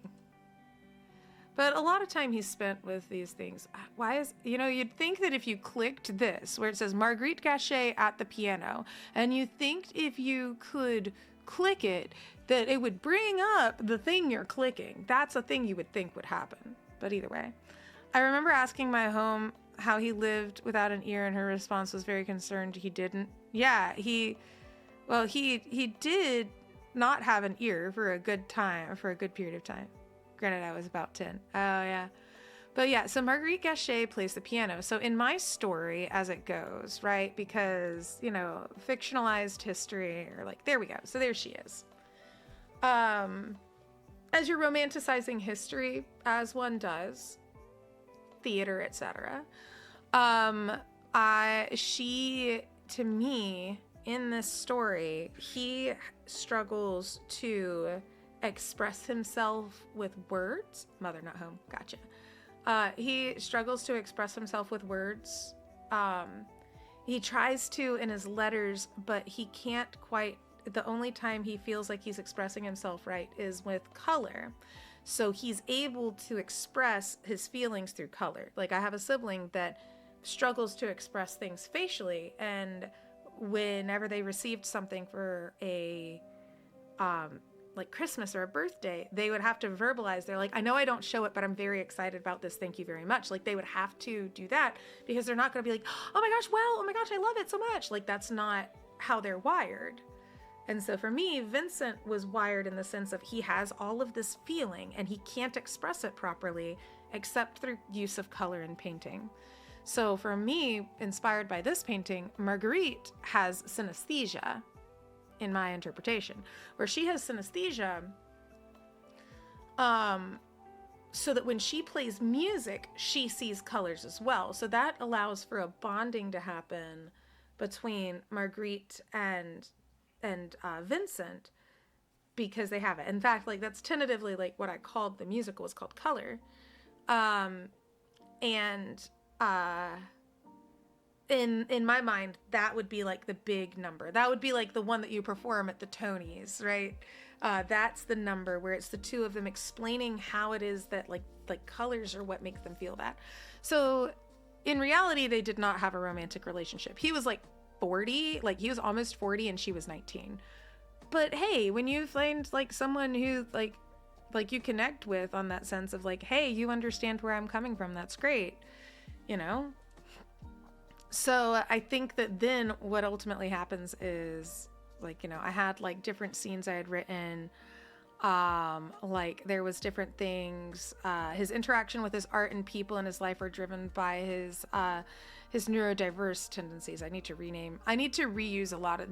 But a lot of time he's spent with these things. Why is, you'd think that if you clicked this, where it says Marguerite Gachet at the piano, and you think if you could click it, that it would bring up the thing you're clicking. That's a thing you would think would happen. But either way. I remember asking my home how he lived without an ear, and her response was very concerned he didn't. Yeah, he did not have an ear for a good period of time. Granted, I was about 10. Oh, yeah. But yeah, so Marguerite Gachet plays the piano. So in my story, as it goes, right, because, fictionalized history, or like, there we go. So there she is. As you're romanticizing history, as one does, theater, etc. To me, in this story, he struggles to express himself with words. Mother not home. Gotcha. He struggles to express himself with words. He tries to in his letters, but he can't quite. The only time he feels like he's expressing himself right is with color. So he's able to express his feelings through color. Like, I have a sibling that struggles to express things facially, and whenever they received something for a like Christmas or a birthday, they would have to verbalize. They're like, I know I don't show it, but I'm very excited about this. Thank you very much. Like, they would have to do that because they're not going to be like, oh my gosh, wow, oh my gosh, I love it so much. Like, that's not how they're wired. And so for me, Vincent was wired in the sense of he has all of this feeling and he can't express it properly except through use of color and painting. So for me, inspired by this painting, Marguerite has synesthesia in my interpretation, where she has synesthesia so that when she plays music, she sees colors as well. So that allows for a bonding to happen between Marguerite and Vincent, because they have it. In fact, like, that's tentatively like what I called the musical was called Color. In my mind, that would be like the big number. That would be like the one that you perform at the Tonys, right? That's the number where it's the two of them explaining how it is that like colors are what make them feel that. So in reality, they did not have a romantic relationship. He was like 40, like he was almost 40 and she was 19. But hey, when you find like someone who like you connect with on that sense of like, hey, you understand where I'm coming from, that's great, So I think that then what ultimately happens is like, I had like different scenes I had written. Like there was different things. His interaction with his art and people in his life are driven by his neurodiverse tendencies. I need to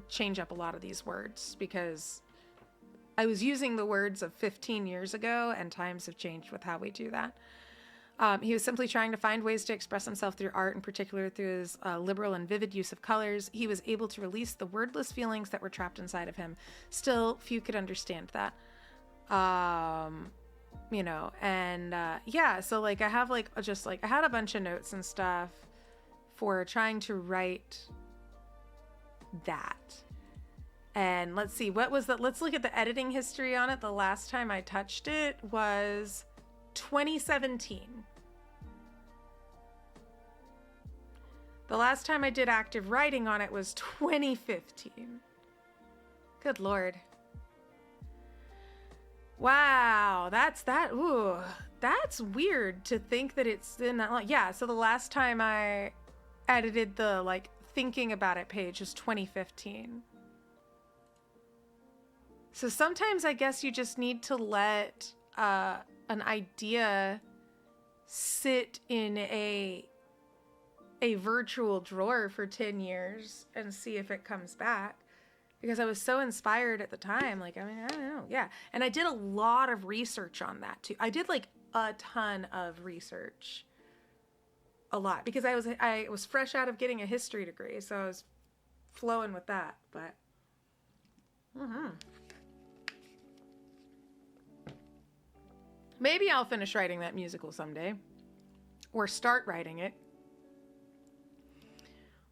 change up a lot of these words because I was using the words of 15 years ago and times have changed with how we do that. He was simply trying to find ways to express himself through art, in particular through his liberal and vivid use of colors. He was able to release the wordless feelings that were trapped inside of him. Still, few could understand that. So like I have like just like I had a bunch of notes and stuff for trying to write that. And let's see, what was that? Let's look at the editing history on it. The last time I touched it was 2017. The last time I did active writing on it was 2015. Good Lord. Wow, that's weird to think that it's in that long. Yeah, so the last time I edited the like thinking about it page was 2015. So sometimes I guess you just need to let an idea sit in a virtual drawer for 10 years and see if it comes back. Because I was so inspired at the time. Like, I mean, I don't know. Yeah. And I did a lot of research on that too. I did like a ton of research. A lot. Because I was fresh out of getting a history degree. So I was flowing with that. But. Maybe I'll finish writing that musical someday. Or start writing it.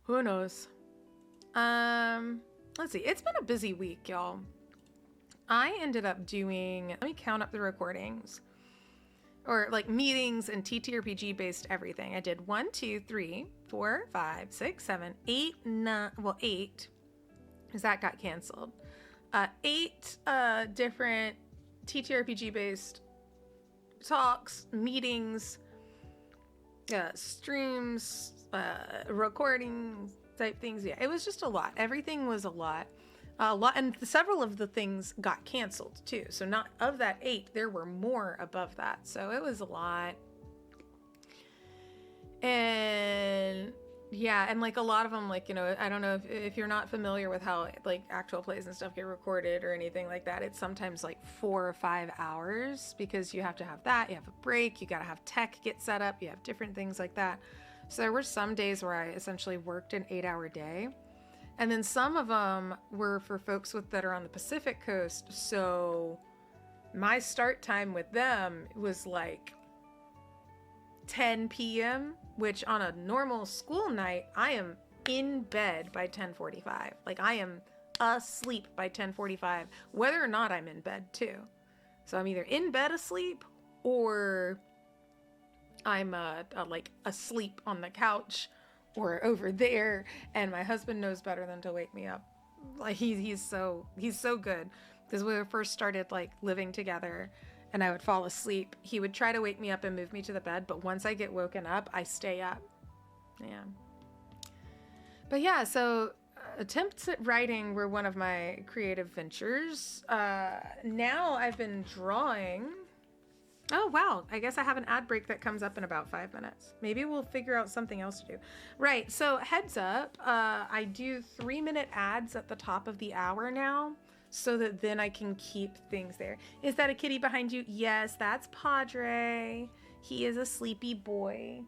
Who knows? Let's see. It's been a busy week, y'all. I ended up doing, let me count up the recordings. or like meetings and TTRPG based everything. I did 1, 2, 3, 4, 5, 6, 7, 8, 9, well, 8, because that got canceled. 8 different TTRPG based talks, meetings, streams, recordings type things. Yeah, it was just a lot. Everything was a lot. And several of the things got canceled too. So not of that 8, there were more above that. So it was a lot. And yeah, and like a lot of them, like, you know, I don't know if you're not familiar with how like actual plays and stuff get recorded or anything like that. It's sometimes like 4 or 5 hours because you have to have that, you have a break, you got to have tech get set up, you have different things like that. So there were some days where I essentially worked an 8-hour day. And then some of them were for folks that are on the Pacific Coast. So my start time with them was like 10 p.m., which on a normal school night, I am in bed by 10:45. Like I am asleep by 10:45, whether or not I'm in bed too. So I'm either in bed asleep or I'm like asleep on the couch or over there, and my husband knows better than to wake me up. Like he's so good, because when we first started like living together and I would fall asleep, he would try to wake me up and move me to the bed, but once I get woken up, I stay up. Yeah. But yeah, so attempts at writing were one of my creative ventures. Now I've been drawing. Oh, wow. I guess I have an ad break that comes up in about 5 minutes. Maybe we'll figure out something else to do. Right. So heads up, I do 3-minute ads at the top of the hour now, so that then I can keep things there. Is that a kitty behind you? Yes, that's Padre. He is a sleepy boy.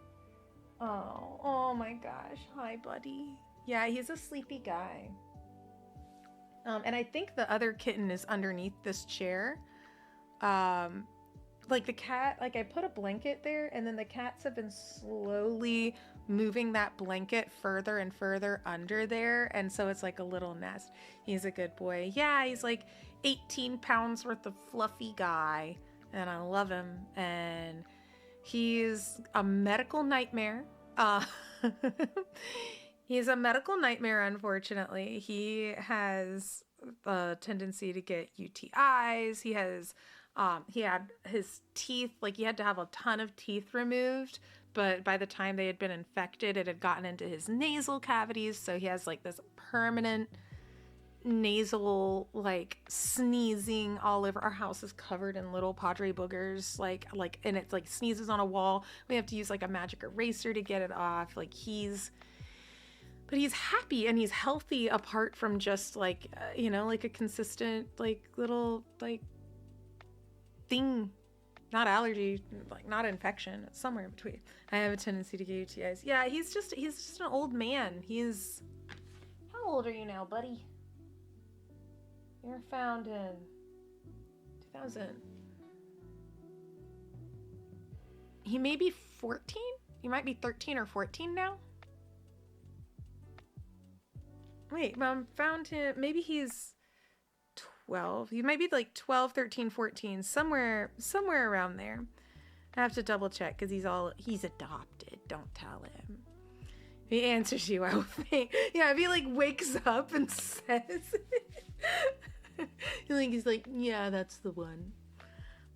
Oh my gosh. Hi, buddy. Yeah, he's a sleepy guy. And I think the other kitten is underneath this chair. Like the cat, like I put a blanket there, and then the cats have been slowly moving that blanket further and further under there, and so it's like a little nest. He's a good boy. Yeah, he's like 18 pounds worth of fluffy guy, and I love him. And he's a medical nightmare. He's a medical nightmare, unfortunately. He has a tendency to get UTIs. He had his teeth, like he had to have a ton of teeth removed, but by the time they had been infected, it had gotten into his nasal cavities. So he has like this permanent nasal, like sneezing all over. Our house is covered in little Padre boogers, like, and it's like sneezes on a wall. We have to use like a magic eraser to get it off. Like but he's happy and he's healthy, apart from just like, you know, like a consistent, like little, like thing, not allergy, like not infection. It's somewhere in between. I have a tendency to get UTIs. Yeah, he's just an old man. How old are you now, buddy? You were found in 2000. He may be 14. He might be 13 or 14 now. Wait, Mom found him. Maybe he's 12. He might be like 12, 13, 14, somewhere around there. I have to double check because he's adopted. Don't tell him. If he answers you, I will think. Yeah, if he like wakes up and says he's like, yeah, that's the one.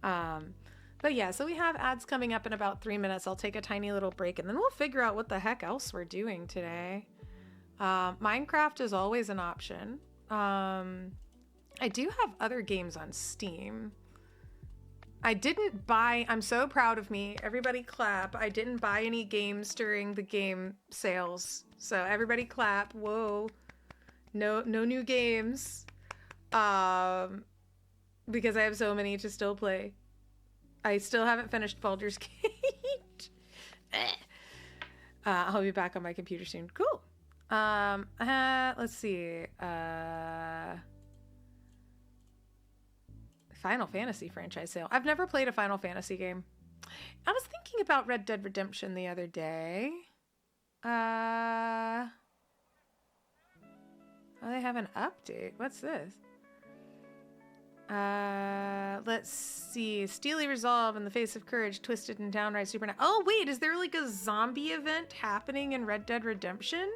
But yeah, so we have ads coming up in about 3 minutes. I'll take a tiny little break, and then we'll figure out what the heck else we're doing today. Minecraft is always an option. I do have other games on Steam. I didn't buy, I'm so proud of me. Everybody clap. I didn't buy any games during the game sales. So everybody clap. Whoa. No new games. Because I have so many to still play. I still haven't finished Baldur's Gate. I'll be back on my computer soon. Cool. Let's see. Final Fantasy franchise sale. I've never played a Final Fantasy game. I was thinking about Red Dead Redemption the other day. Oh, they have an update. What's this? Let's see. Steely resolve in the face of courage, twisted and downright supernatural. Oh, wait, is there like a zombie event happening in Red Dead Redemption?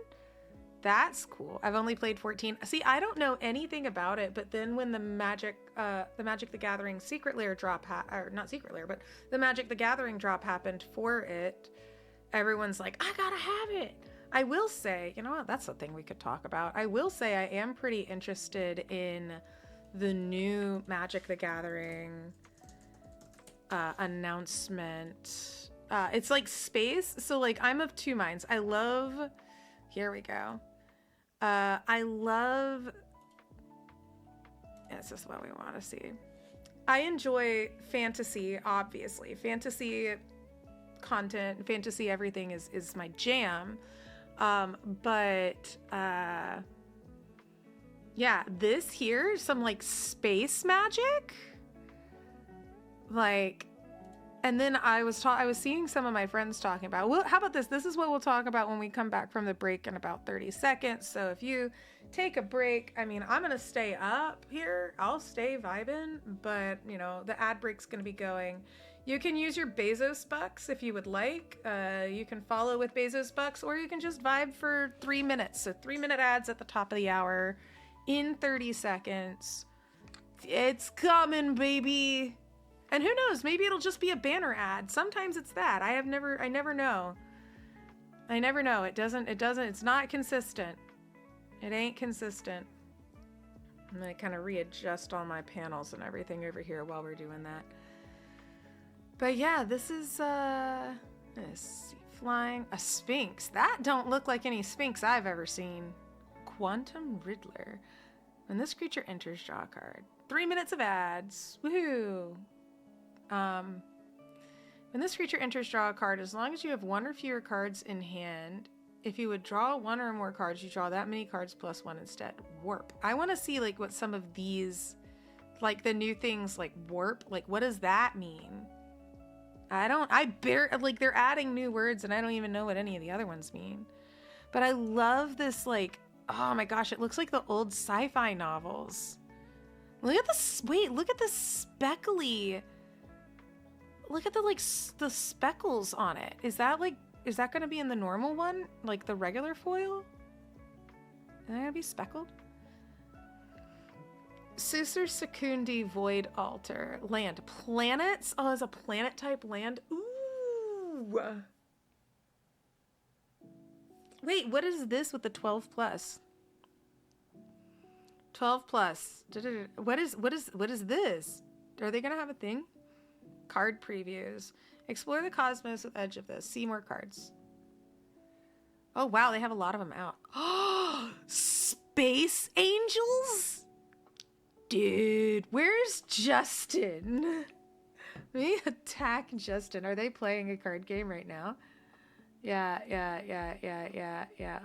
That's cool. I've only played 14. See, I don't know anything about it, but then when the Magic the Gathering Secret Lair drop, or not Secret Lair, but the Magic the Gathering drop happened for it, everyone's like, I gotta have it. I will say, you know what? That's the thing we could talk about. I will say I am pretty interested in the new Magic the Gathering announcement. It's like space. So like I'm of two minds. I love, here we go. I love, this is what we want to see. I enjoy fantasy, obviously. Fantasy content, fantasy everything is my jam. But yeah, this here, some like space magic, like, and then I was seeing some of my friends talking about, well, how about this? This is what we'll talk about when we come back from the break in about 30 seconds. So if you take a break, I mean, I'm going to stay up here. I'll stay vibing, but you know, the ad break's going to be going. You can use your Bezos bucks if you would like. You can follow with Bezos bucks, or you can just vibe for 3 minutes. So 3-minute ads at the top of the hour in 30 seconds. It's coming, baby. And who knows, maybe it'll just be a banner ad. Sometimes it's that. I never know. I never know. It's not consistent. It ain't consistent. I'm gonna kind of readjust all my panels and everything over here while we're doing that. But yeah, this is, let's see, flying, a Sphinx. That don't look like any Sphinx I've ever seen. Quantum Riddler. When this creature enters, draw a card. 3 minutes of ads. Woohoo! When this creature enters, draw a card. As long as you have one or fewer cards in hand, if you would draw one or more cards, you draw that many cards plus one instead. Warp. I want to see like what some of these, like the new things like warp, like what does that mean? Like they're adding new words and I don't even know what any of the other ones mean. But I love this, like, oh my gosh, it looks like the old sci-fi novels. Look at this, wait, look at this speckly. Look at the, like, the speckles on it. Is that going to be in the normal one? Like the regular foil? Is that going to be speckled? Susur Secundi Void Altar. Land. Planets? Oh, it's a planet type land? Ooh! Wait, what is this with the 12 plus? 12 plus. What is this? Are they going to have a thing? Card previews. Explore the cosmos with Edge of this. See more cards. Oh, wow. They have a lot of them out. Oh, Space Angels? Dude, where's Justin? Let me attack Justin. Are they playing a card game right now? Yeah.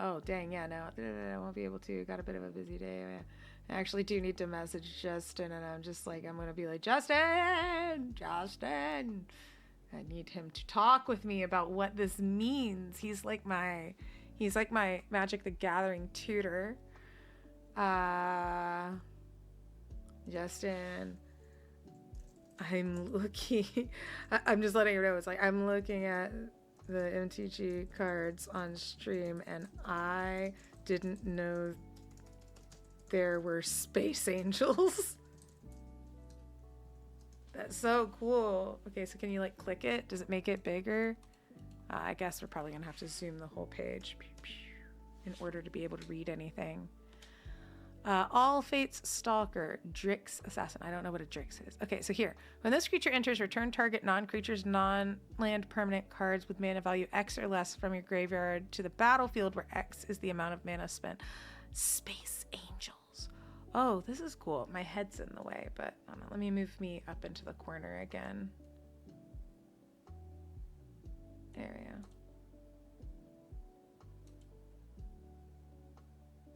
Oh, dang. Yeah, no. I won't be able to. Got a bit of a busy day. I actually do need to message Justin, and I'm just like, I'm going to be like, Justin! I need him to talk with me about what this means. He's like my Magic the Gathering tutor. Justin, I'm just letting you know, it's like, I'm looking at the MTG cards on stream, and I didn't know there were Space Angels. That's so cool. Okay, so can you like click it? Does it make it bigger? I guess we're probably gonna have to zoom the whole page in order to be able to read anything. All Fates Stalker, Drix Assassin. I don't know what a Drix is. Okay, so here. When this creature enters, return target non-creatures, non-land permanent cards with mana value X or less from your graveyard to the battlefield, where X is the amount of mana spent. Space Angels. Oh, this is cool. My head's in the way, but let me move me up into the corner again. There we go.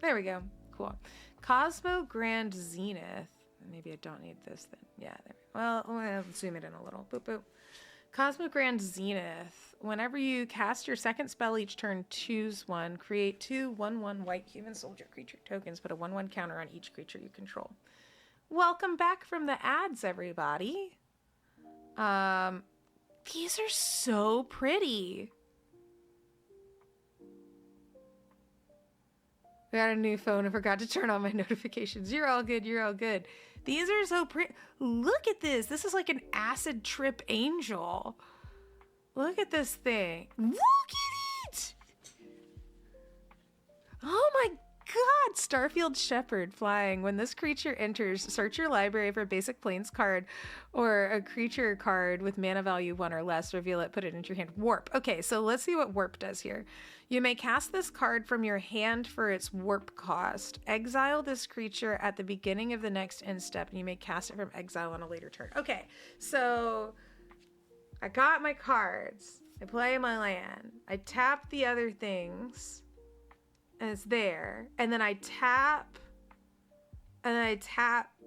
There we go. Cool. Cosmo Grand Zenith. Maybe I don't need this then. Yeah, there we go. Well, I'll zoom it in a little. Boop, boop. Cosmo Grand Zenith. Whenever you cast your second spell each turn, choose one. Create 2 1/1 white human soldier creature tokens. Put a 1/1 counter on each creature you control. welcome back from the ads, everybody. These are so pretty. I got a new phone and forgot to turn on my notifications. You're all good. You're all good. These are so pretty. Look at this. This is like an acid trip angel. Look at this thing. Look at it. Oh my God. Starfield Shepherd flying. When this creature enters, search your library for a basic plains card or a creature card with mana value 1 or less. Reveal it, put it into your hand. Warp. Okay, so let's see what Warp does here. You may cast this card from your hand for its warp cost. Exile this creature at the beginning of the next end step, and you may cast it from exile on a later turn. Okay, so I got my cards. I play my land. I tap the other things, and it's there. And then I tap, and then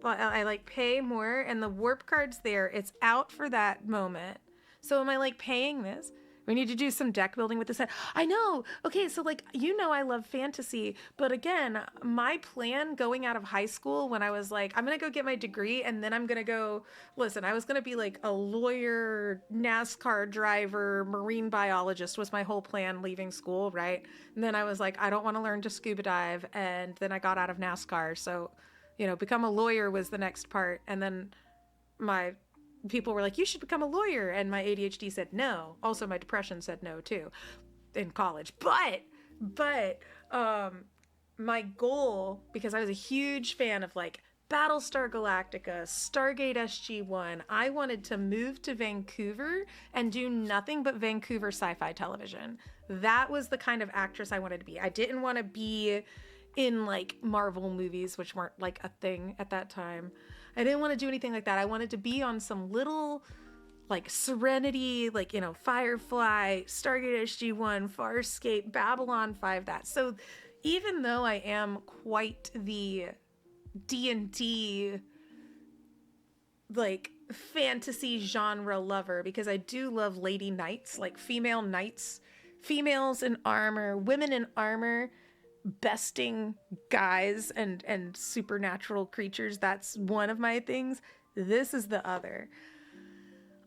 I like pay more, and the warp card's there. It's out for that moment. So am I like paying this? We need to do some deck building with this set. I know. Okay, so like, you know I love fantasy, but again, my plan going out of high school when I was like, I'm going to go get my degree and then I'm going to go, listen, I was going to be like a lawyer, NASCAR driver, marine biologist was my whole plan leaving school, right? And then I was like, I don't want to learn to scuba dive. And then I got out of NASCAR. So, you know, become a lawyer was the next part. And then my people were like, you should become a lawyer. And my ADHD said no. Also, my depression said no too in college. But my goal, because I was a huge fan of like Battlestar Galactica, Stargate SG-1, I wanted to move to Vancouver and do nothing but Vancouver sci-fi television. That was the kind of actress I wanted to be. I didn't want to be in like Marvel movies, which weren't like a thing at that time. I didn't want to do anything like that. I wanted to be on some little like Serenity, like, you know, Firefly, Stargate SG-1, Farscape, Babylon 5, that. So even though I am quite the D&D like fantasy genre lover, because I do love lady knights, like female knights, females in armor, women in armor, besting guys and supernatural creatures. That's one of my things. This is the other.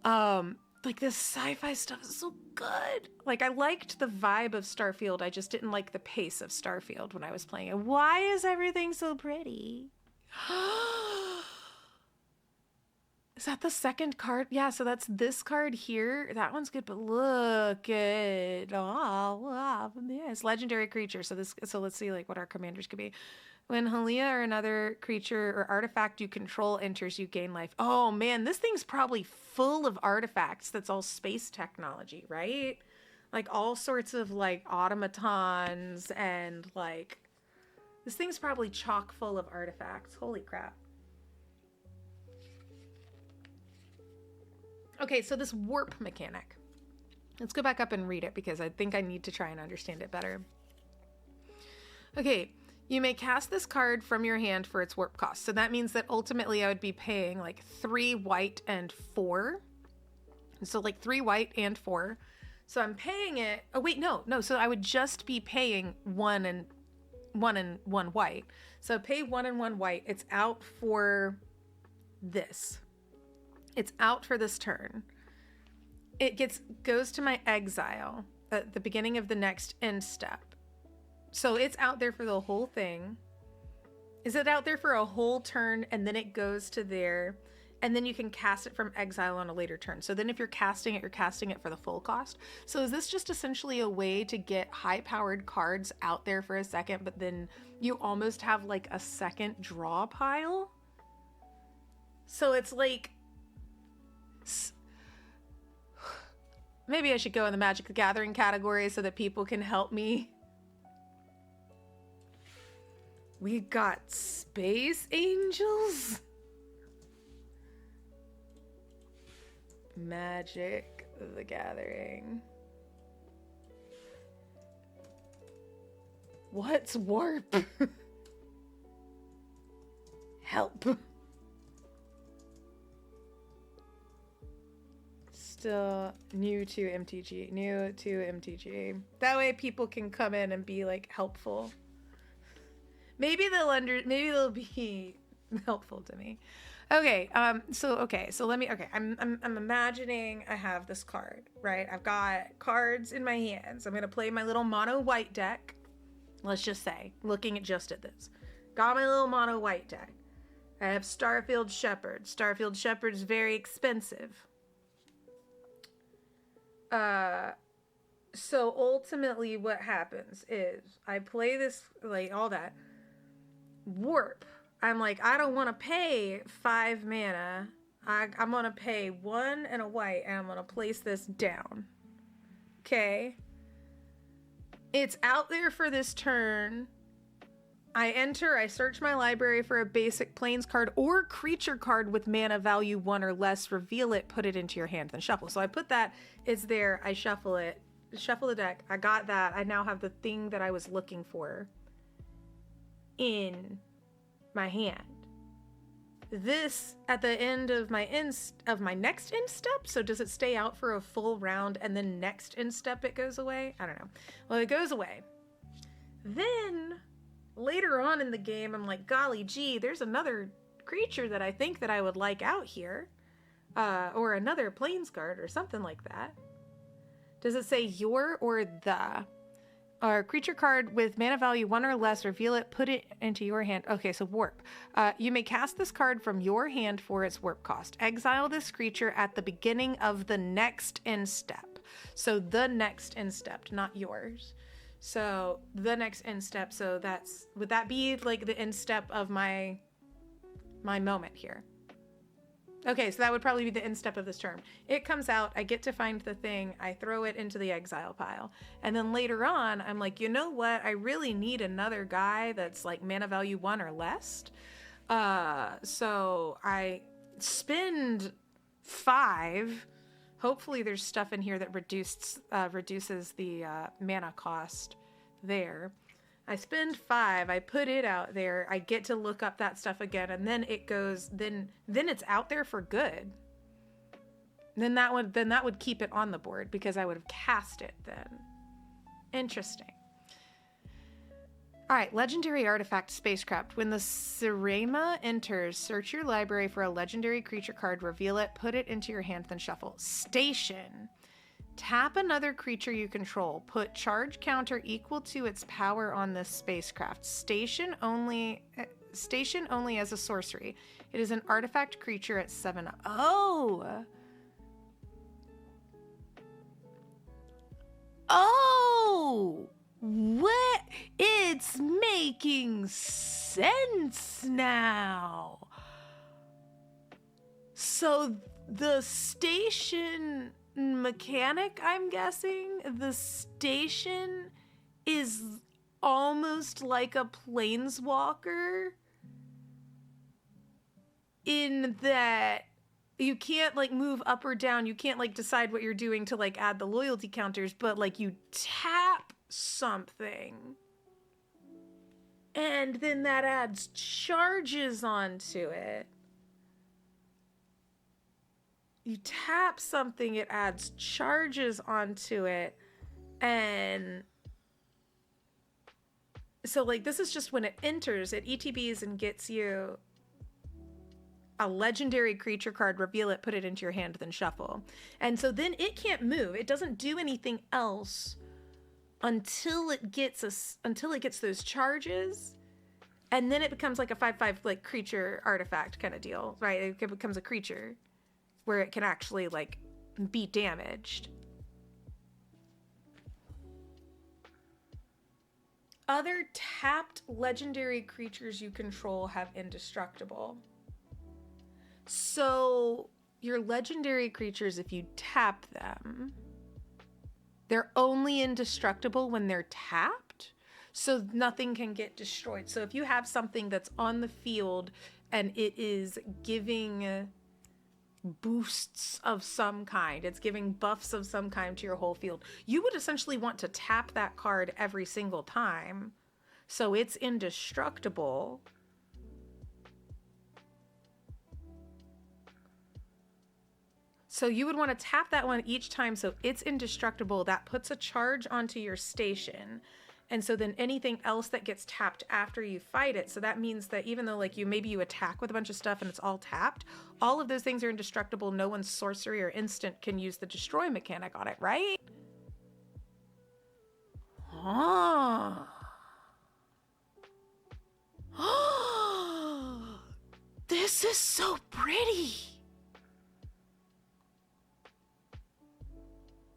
Like this sci-fi stuff is so good. Like I liked the vibe of Starfield. I just didn't like the pace of Starfield when I was playing it. Why is everything so pretty? Is that the second card? Yeah, so that's this card here. That one's good, but look at wow, yes, legendary creature. So let's see like what our commanders could be. When Halia or another creature or artifact you control enters, you gain life. Oh man, this thing's probably full of artifacts. That's all space technology, right? Like all sorts of like automatons and like this thing's probably chock full of artifacts. Holy crap. Okay, so this warp mechanic. Let's go back up and read it because I think I need to try and understand it better. Okay, you may cast this card from your hand for its warp cost. So that means that ultimately I would be paying like 3 white and 4. So like 3 white and 4. So I'm paying it. Oh wait, no. So I would just be paying 1 and 1 white. So pay 1 and 1 white. It's out for this. It's out for this turn. It goes to my exile at the beginning of the next end step. So it's out there for the whole thing. Is it out there for a whole turn and then it goes to there and then you can cast it from exile on a later turn. So then if you're casting it for the full cost. So is this just essentially a way to get high-powered cards out there for a second, but then you almost have like a second draw pile? So it's like... Maybe I should go in the Magic the Gathering category so that people can help me. We got Space Angels? Magic the Gathering. What's warp? Help. Still new to MTG. That way people can come in and be like helpful. Maybe they'll be helpful to me. Okay, so let me. Okay, I'm imagining I have this card, right? I've got cards in my hands. I'm gonna play my little mono white deck. Let's just say, looking at just at this, got my little mono white deck. I have Starfield Shepherd. Starfield Shepherd is very expensive. So ultimately, what happens is I play this, like all that warp. I'm like, I don't want to pay 5 mana. I'm going to pay 1 and a white, and I'm going to place this down. Okay. It's out there for this turn. I search my library for a basic plains card or creature card with mana value 1 or less, reveal it, put it into your hand, then shuffle. So I put that, it's there, I shuffle it, shuffle the deck, I got that, I now have the thing that I was looking for in my hand. This at the end of my next instep, so does it stay out for a full round and then next instep it goes away? I don't know. Well, it goes away. Then later on in the game, I'm like, golly gee, there's another creature that I think that I would like out here, or another plains card or something like that. Does it say your or the? Or creature card with mana value 1 or less, reveal it, put it into your hand. Okay, so warp. You may cast this card from your hand for its warp cost. Exile this creature at the beginning of the next instep. So the next instep, not yours. So the next instep. So would that be like the instep of my moment here? Okay, so that would probably be the instep of this turn. It comes out, I get to find the thing, I throw it into the exile pile. And then later on, I'm like, you know what? I really need another guy that's like mana value 1 or less. So I spend 5. Hopefully there's stuff in here that reduces the mana cost there. I spend 5, I put it out there, I get to look up that stuff again, and then it goes, then it's out there for good. Then that would keep it on the board because I would have cast it then. Interesting. All right, legendary artifact spacecraft. When the Sirema enters, search your library for a legendary creature card, reveal it, put it into your hand, then shuffle. Station. Tap another creature you control. Put charge counter equal to its power on this spacecraft. Station only as a sorcery. It is an artifact creature at 7. Oh! Oh! What? It's making sense now. So the station mechanic, I'm guessing, the station is almost like a planeswalker in that you can't like move up or down, you can't like decide what you're doing to like add the loyalty counters, but like you tap something and then that adds charges onto it. You tap something, it adds charges onto it. And so like this is just when it enters, it ETBs and gets you a legendary creature card, reveal it, put it into your hand, then shuffle. And so then it can't move. It doesn't do anything else until it gets those charges. And then it becomes like a 5/5 like creature artifact kind of deal, right? It becomes a creature where it can actually like be damaged. Other tapped legendary creatures you control have indestructible. So your legendary creatures, if you tap them, they're only indestructible when they're tapped. So nothing can get destroyed. So if you have something that's on the field and it is giving boosts of some kind, it's giving buffs of some kind to your whole field, you would essentially want to tap that card every single time so it's indestructible. So you would want to tap that one each time so it's indestructible. That puts a charge onto your station. And so then anything else that gets tapped after you fight it. So that means that even though like maybe you attack with a bunch of stuff and it's all tapped, all of those things are indestructible. No one's sorcery or instant can use the destroy mechanic on it, right? Oh. This is so pretty.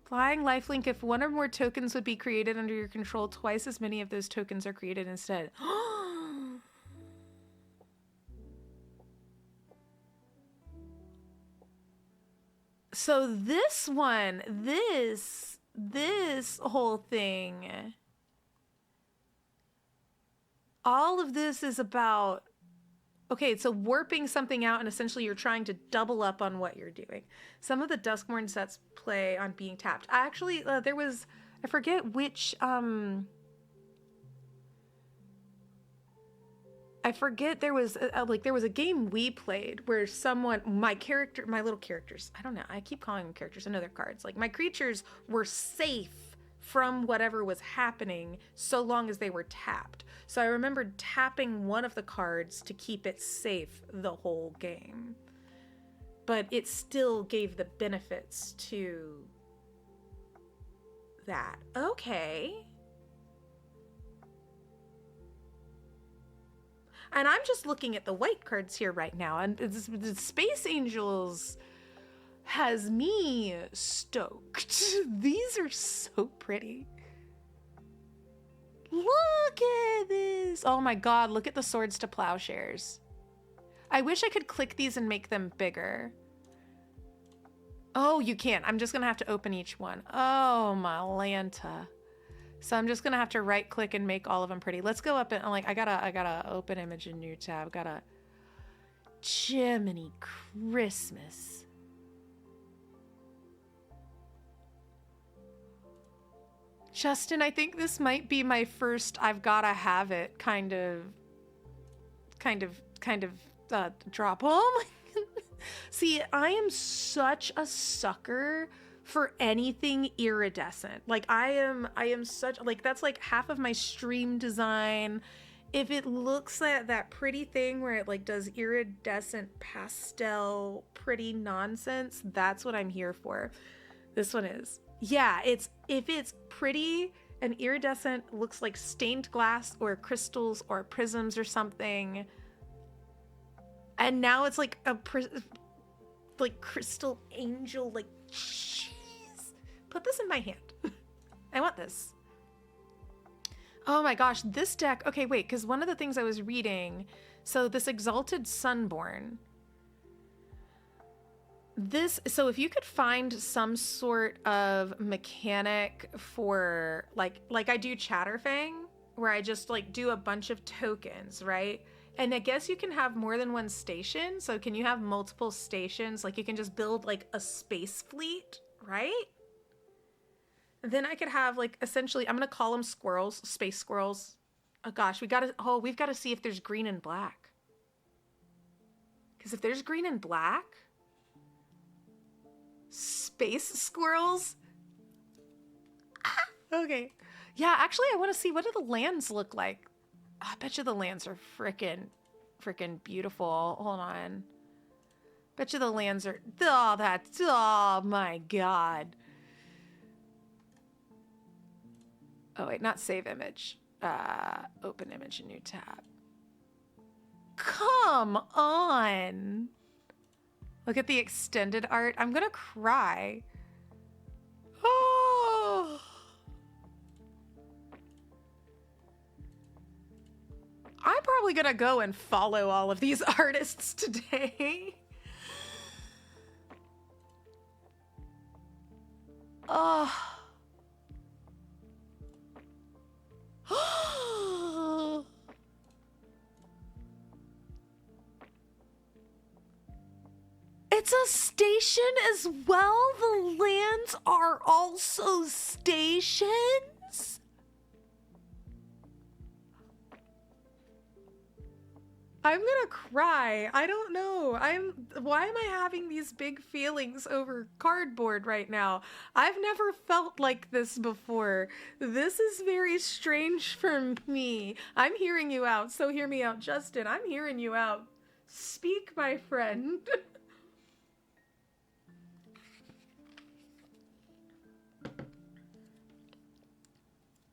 Flying lifelink, if one or more tokens would be created under your control, twice as many of those tokens are created instead. So this one, this whole thing, all of this is about, okay, so warping something out and essentially you're trying to double up on what you're doing. Some of the Duskmourn sets play on being tapped. I actually, there was, I forget which, there was a game we played where someone, my little characters, I don't know, I keep calling them characters, I know they're cards. Like my creatures were safe from whatever was happening so long as they were tapped. So I remembered tapping one of the cards to keep it safe the whole game. But it still gave the benefits to that. Okay. And I'm just looking at the white cards here right now, and the Space Angels has me stoked. These are so pretty. Look at this. Oh my god, look at the Swords to Plowshares. I wish I could click these and make them bigger. Oh, you can't. I'm just gonna have to open each one. Oh, my Lanta. So I'm just gonna have to right click and make all of them pretty. Let's go up and I gotta open image in new tab. Gotta Jiminy Christmas. Justin, I think this might be my first I've gotta have it kind of drop. Oh my See, I am such a sucker for anything iridescent. Like I am such, like that's like half of my stream design. If it looks like that pretty thing where it like does iridescent pastel pretty nonsense, that's what I'm here for. This one is. Yeah, if it's pretty and iridescent, looks like stained glass or crystals or prisms or something. And now it's like a like crystal angel, like jeez. Put this in my hand. I want this. Oh my gosh, this deck. Okay, wait, because one of the things I was reading, so this Exalted Sunborn. So if you could find some sort of mechanic for like I do Chatterfang, where I just like do a bunch of tokens, right? And I guess you can have more than one station. So can you have multiple stations? Like you can just build like a space fleet, right? Then I could have like essentially, I'm gonna call them squirrels, space squirrels. Oh gosh, we've got to see if there's green and black. Because if there's green and black, space squirrels. Okay. Yeah, actually I want to see, what do the lands look like? I bet you the lands are freaking beautiful. Hold on. Bet you the lands are, oh my god. Oh wait, not save image. Open image in new tab. Come on. Look at the extended art. I'm gonna cry. Oh. I'm probably gonna go and follow all of these artists today. Oh. It's a station as well? The lands are also stations? I'm gonna cry. I don't know. Why am I having these big feelings over cardboard right now? I've never felt like this before. This is very strange for me. I'm hearing you out, so hear me out, Justin. I'm hearing you out. Speak, my friend.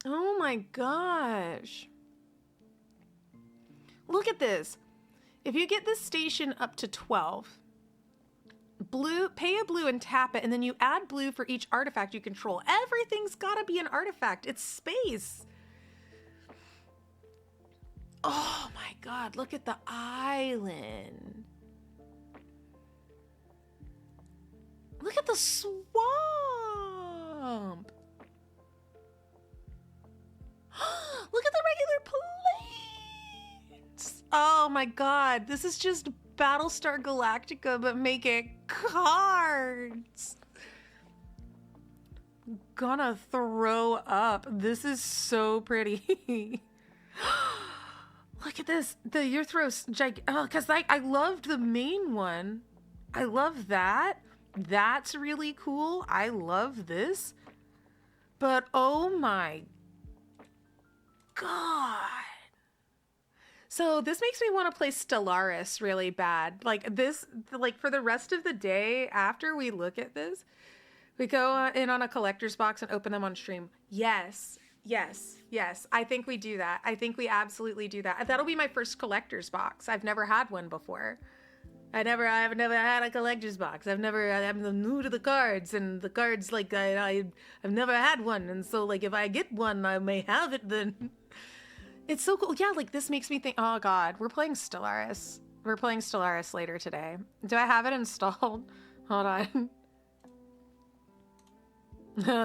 Oh my gosh. Look at this. If you get this station up to 12, blue, pay a blue and tap it, and then you add blue for each artifact you control. Everything's gotta be an artifact. It's space. Oh my god, look at the island. Look at the swamp. Look at the regular planes. Oh my god, this is just Battlestar Galactica, but make it cards. Gonna throw up. This is so pretty. Look at this. The Euthros because I loved the main one. I love that. That's really cool. I love this. But oh my god. So this makes me want to play Stellaris really bad. Like this, like for the rest of the day after we look at this, we go in on a collector's box and open them on stream. Yes. I think we do that. I think we absolutely do that. That'll be my first collector's box. I've never had one before. I've never had a collector's box. I'm new to the cards, and the cards, like, I've never had one. And so, like, if I get one, I may have it then. It's so cool. Yeah, like, this makes me think, oh god, we're playing Stellaris. We're playing Stellaris later today. Do I have it installed? Hold on.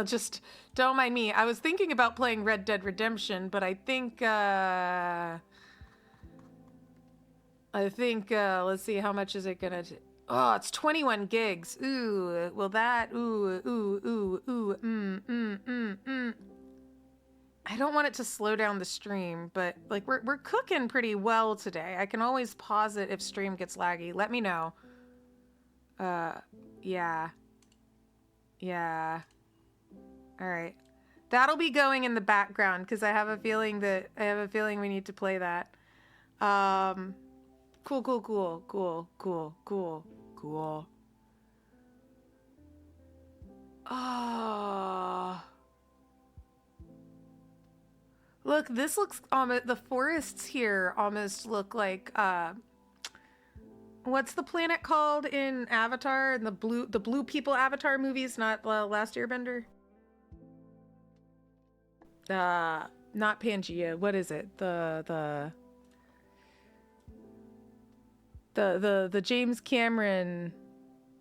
Just don't mind me. I was thinking about playing Red Dead Redemption, but I think, let's see, how much is it gonna oh, it's 21 gigs. Ooh, well that, I don't want it to slow down the stream, but like we're cooking pretty well today. I can always pause it if stream gets laggy. Let me know. Yeah. All right. That'll be going in the background because I have a feeling we need to play that. Cool. Oh. Look, this looks the forests here almost look like what's the planet called in Avatar, in the blue people Avatar movies, not Last Airbender? Not Pangea. What is it? The James Cameron.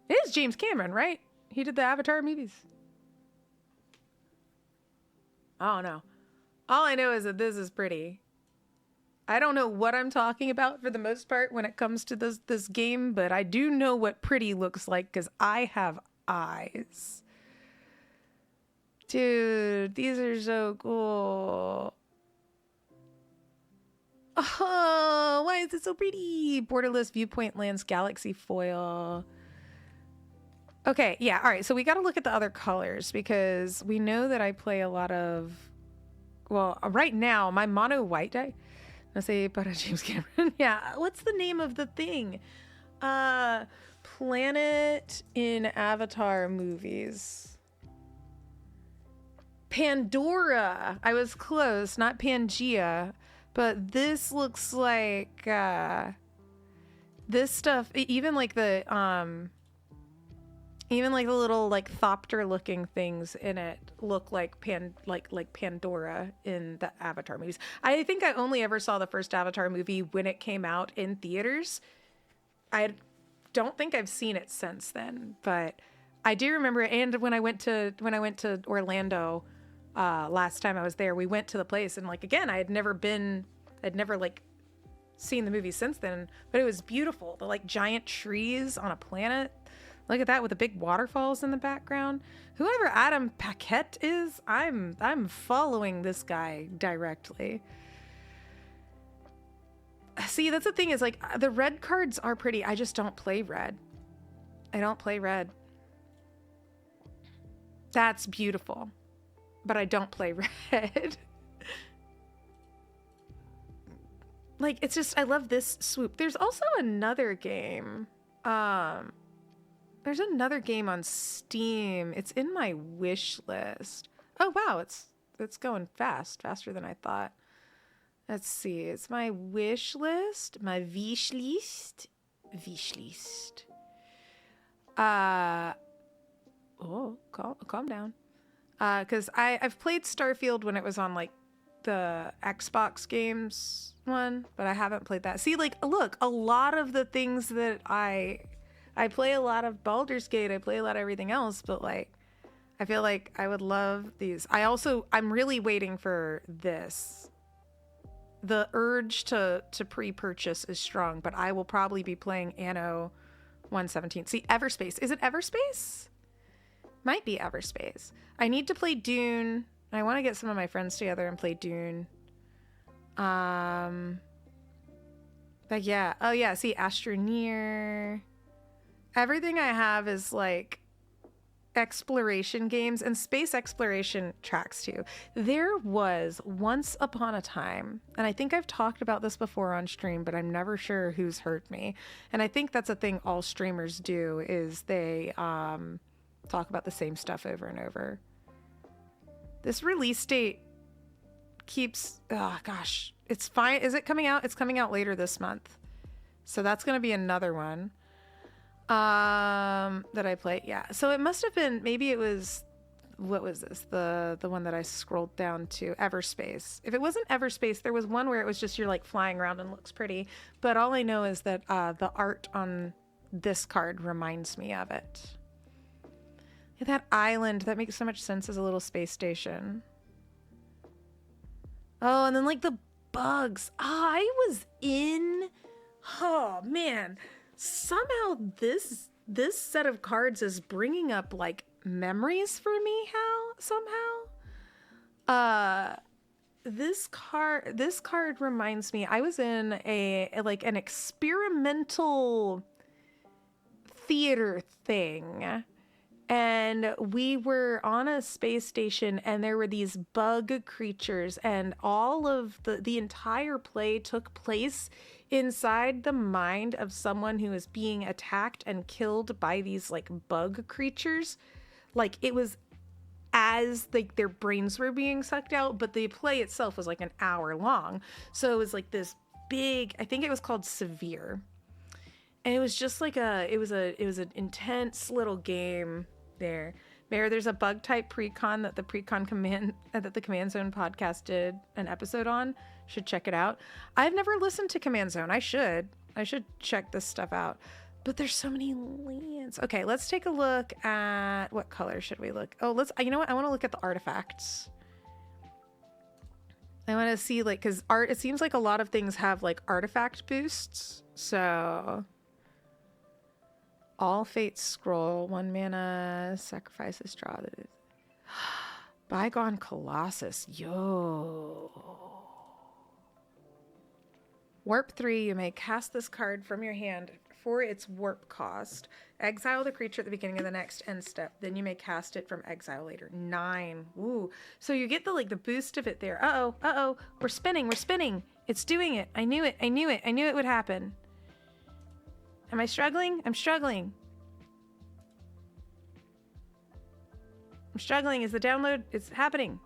It is James Cameron, right? He did the Avatar movies. I don't know. All I know is that this is pretty. I don't know what I'm talking about for the most part when it comes to this game, but I do know what pretty looks like because I have eyes. Dude, these are so cool. Oh, why is it so pretty? Borderless viewpoint lands galaxy foil. Okay, yeah, all right. So we got to look at the other colors because we know that I play a lot of. Well, right now my mono white deck. Let's say para James Cameron. Yeah, what's the name of the thing? Planet in Avatar movies. Pandora. I was close, not Pangea, but this looks like this stuff. Even like the little like thopter looking things in it look like Pandora in the Avatar movies. I think I only ever saw the first Avatar movie when it came out in theaters. I don't think I've seen it since then, but I do remember it. And when I went to Orlando last time I was there, we went to the place, and like again, I'd never like seen the movie since then, but it was beautiful. The like giant trees on a planet. Look at that with the big waterfalls in the background. Whoever Adam Paquette is, I'm following this guy directly. See, that's the thing is like the red cards are pretty. I just don't play red. I don't play red. That's beautiful. But I don't play red. Like, it's just, I love this swoop. There's also another game. There's another game on Steam. It's in my wish list. Oh, wow. It's going faster than I thought. Let's see. It's my wish list. My wish list. Wish list. Oh, calm down. Because I've played Starfield when it was on, like, the Xbox games one, but I haven't played that. See, like, look, a lot of the things that I play a lot of Baldur's Gate, I play a lot of everything else, but, like, I feel like I would love these. I'm really waiting for this. The urge to pre-purchase is strong, but I will probably be playing Anno 117. See, Everspace. Is it Everspace? Might be Everspace. I need to play Dune. I want to get some of my friends together and play Dune. But yeah. Oh yeah, see, Astroneer. Everything I have is like exploration games, and space exploration tracks too. There was once upon a time, and I think I've talked about this before on stream, but I'm never sure who's heard me. And I think that's a thing all streamers do, is they talk about the same stuff over and over. This release date keeps, oh gosh, it's fine. Is it coming out? It's coming out later this month. So that's going to be another one that I played. Yeah. So it must have been, maybe it was, what was this? The one that I scrolled down to, Everspace. If it wasn't Everspace, there was one where it was just you're like flying around and looks pretty. But all I know is that the art on this card reminds me of it. That island, that makes so much sense as a little space station. Oh, and then like the bugs. I was in, oh man, somehow this set of cards is bringing up like memories for me somehow. This card reminds me, I was in an experimental theater thing. And we were on a space station, and there were these bug creatures, and all of the entire play took place inside the mind of someone who is being attacked and killed by these like bug creatures. Like, it was as like their brains were being sucked out, but the play itself was like an hour long. So it was like this big, I think it was called Severe. And it was just like it was an intense little game there. There's a bug type precon that the Command Zone podcast did an episode on. Should check it out. I've never listened to Command Zone. I should check this stuff out. But there's so many lands. Okay, let's take a look at, what color should we look? Oh, you know what? I want to look at the artifacts. I want to see, like, because it seems like a lot of things have like artifact boosts. So All Fates Scroll, 1 mana, sacrifices, draw. Bygone Colossus. Yo. Warp 3, you may cast this card from your hand for its warp cost. Exile the creature at the beginning of the next end step. Then you may cast it from exile later. 9. Ooh. So you get the boost of it there. Uh-oh. We're spinning. It's doing it. I knew it would happen. Am I struggling? I'm struggling. Is the download? It's happening.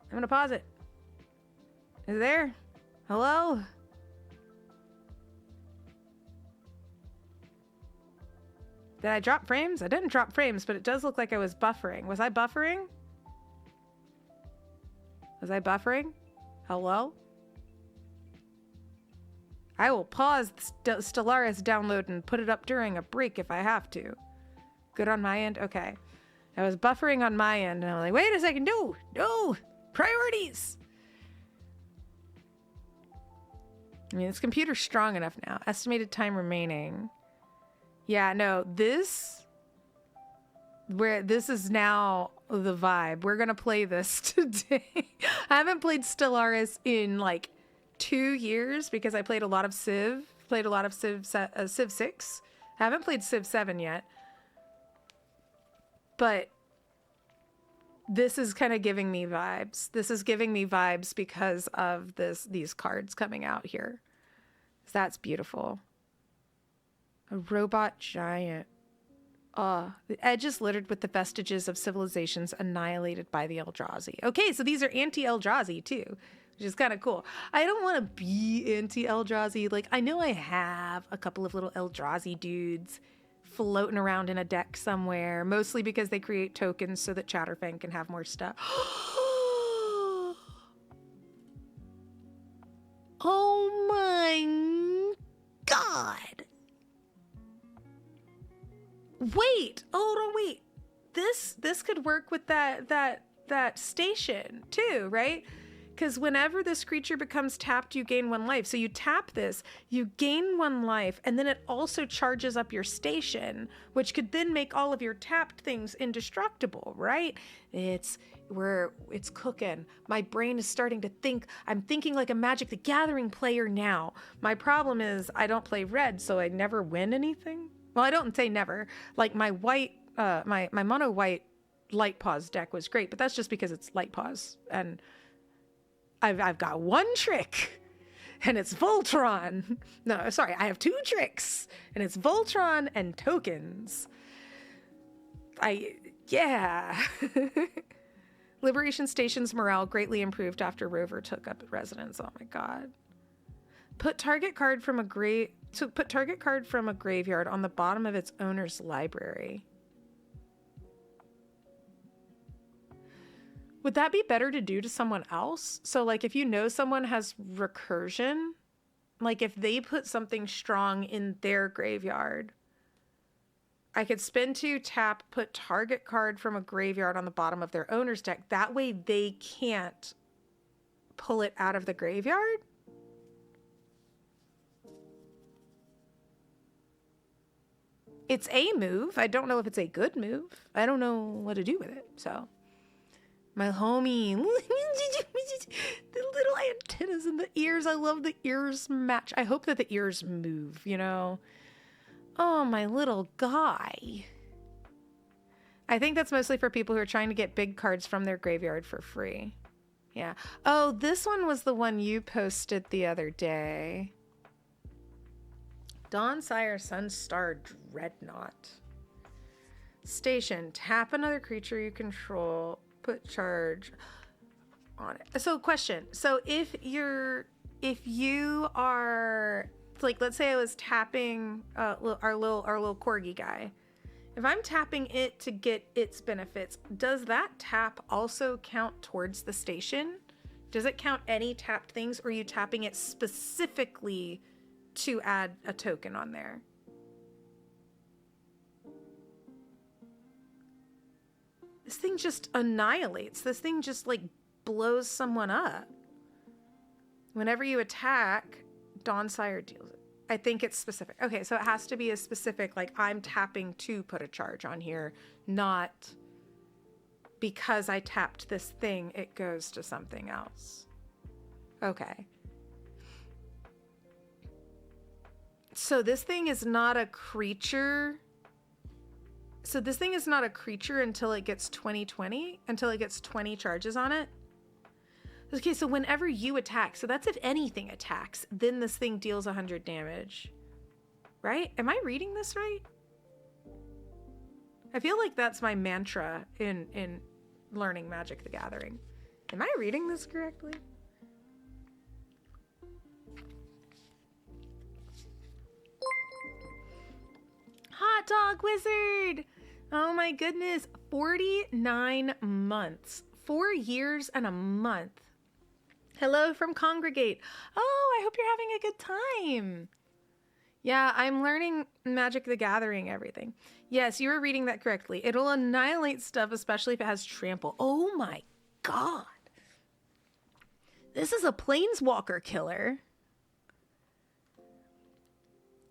I'm going to pause it. Is it there? Hello? Did I drop frames? I didn't drop frames, but it does look like I was buffering. Was I buffering? Hello? I will pause the Stellaris download and put it up during a break if I have to. Good on my end? Okay. I was buffering on my end, and I'm like, wait a second. No! Priorities! I mean, this computer's strong enough now. Estimated time remaining. Yeah, no, this is now the vibe. We're going to play this today. I haven't played Stellaris in like 2 years because I played a lot of Civ. Played a lot of Civ 6. Haven't played Civ 7 yet. But this is kind of giving me vibes. This is giving me vibes because of these cards coming out here. That's beautiful. A robot giant. The edge is littered with the vestiges of civilizations annihilated by the Eldrazi. Okay, so these are anti-Eldrazi too, which is kind of cool. I don't want to be anti-Eldrazi. Like, I know I have a couple of little Eldrazi dudes floating around in a deck somewhere, mostly because they create tokens so that Chatterfang can have more stuff. Oh my god. Wait, hold on, wait. This could work with that station too, right? Because whenever this creature becomes tapped, you gain 1 life. So you tap this, you gain 1 life, and then it also charges up your station, which could then make all of your tapped things indestructible, right? It's cooking. My brain is starting to think. I'm thinking like a Magic the Gathering player now. My problem is I don't play red, so I never win anything. Well, I don't say never. Like my white, my mono white light pause deck was great, but that's just because it's light pause, and I've got 1 trick, and it's Voltron. No, sorry, I have 2 tricks, and it's Voltron and tokens. Yeah. Liberation Station's morale greatly improved after Rover took up residence. Oh my god. Put target card from a graveyard on the bottom of its owner's library. Would that be better to do to someone else? So, like, if you know someone has recursion, like if they put something strong in their graveyard, I could spend 2, tap, put target card from a graveyard on the bottom of their owner's deck. That way they can't pull it out of the graveyard. It's a move. I don't know if it's a good move. I don't know what to do with it, so... My homie. The little antennas and the ears. I love the ears match. I hope that the ears move, you know? Oh, my little guy. I think that's mostly for people who are trying to get big cards from their graveyard for free. Yeah. Oh, this one was the one you posted the other day. Dawnsire Sunstar Dreadnought. Station. Tap another creature you control. Put charge on it. So question. So if you are like, let's say I was tapping our little corgi guy. If I'm tapping it to get its benefits, does that tap also count towards the station? Does it count any tapped things, or are you tapping it specifically to add a token on there? This thing just annihilates. This thing just, like, blows someone up. Whenever you attack, Dawnsire deals it. I think it's specific. Okay, so it has to be a specific, like, I'm tapping to put a charge on here, not because I tapped this thing, it goes to something else. Okay. So this thing is not a creature... So this thing is not a creature until it gets 20/20, until it gets 20 charges on it. Okay, so whenever you attack, so that's if anything attacks, then this thing deals 100 damage. Right? Am I reading this right? I feel like that's my mantra in learning Magic the Gathering. Am I reading this correctly? Hot Dog Wizard! Oh my goodness, 49 months. 4 years and a month. Hello from Congregate. Oh, I hope you're having a good time. Yeah, I'm learning Magic the Gathering everything. Yes, you were reading that correctly. It'll annihilate stuff, especially if it has trample. Oh my god. This is a planeswalker killer.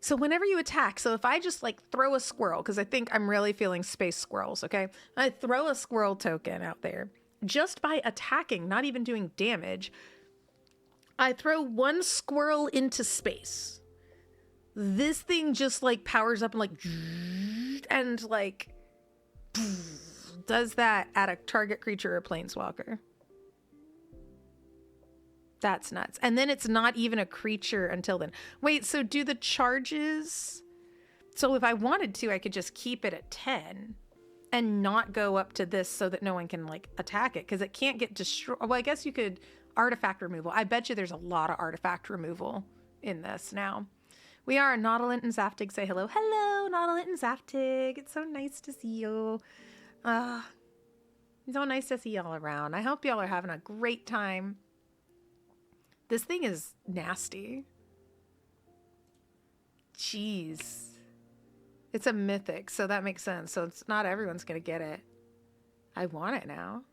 So whenever you attack, so if I just like throw a squirrel, because I think I'm really feeling space squirrels, okay? I throw a squirrel token out there. Just by attacking, not even doing damage, I throw one squirrel into space. This thing just like powers up and like, and like does that at a target creature or planeswalker. That's nuts. And then it's not even a creature until then. Wait, so do the charges... So if I wanted to, I could just keep it at 10 and not go up to this so that no one can like attack it, because it can't get destroyed. Well, I guess you could artifact removal. I bet you there's a lot of artifact removal in this now. We are Nautilint and Zaftig. Say hello. Hello, Nautilint and Zaftig. It's so nice to see you. So nice to see y'all around. I hope y'all are having a great time. This thing is nasty. Jeez. It's a mythic, so that makes sense. So it's not everyone's going to get it. I want it now.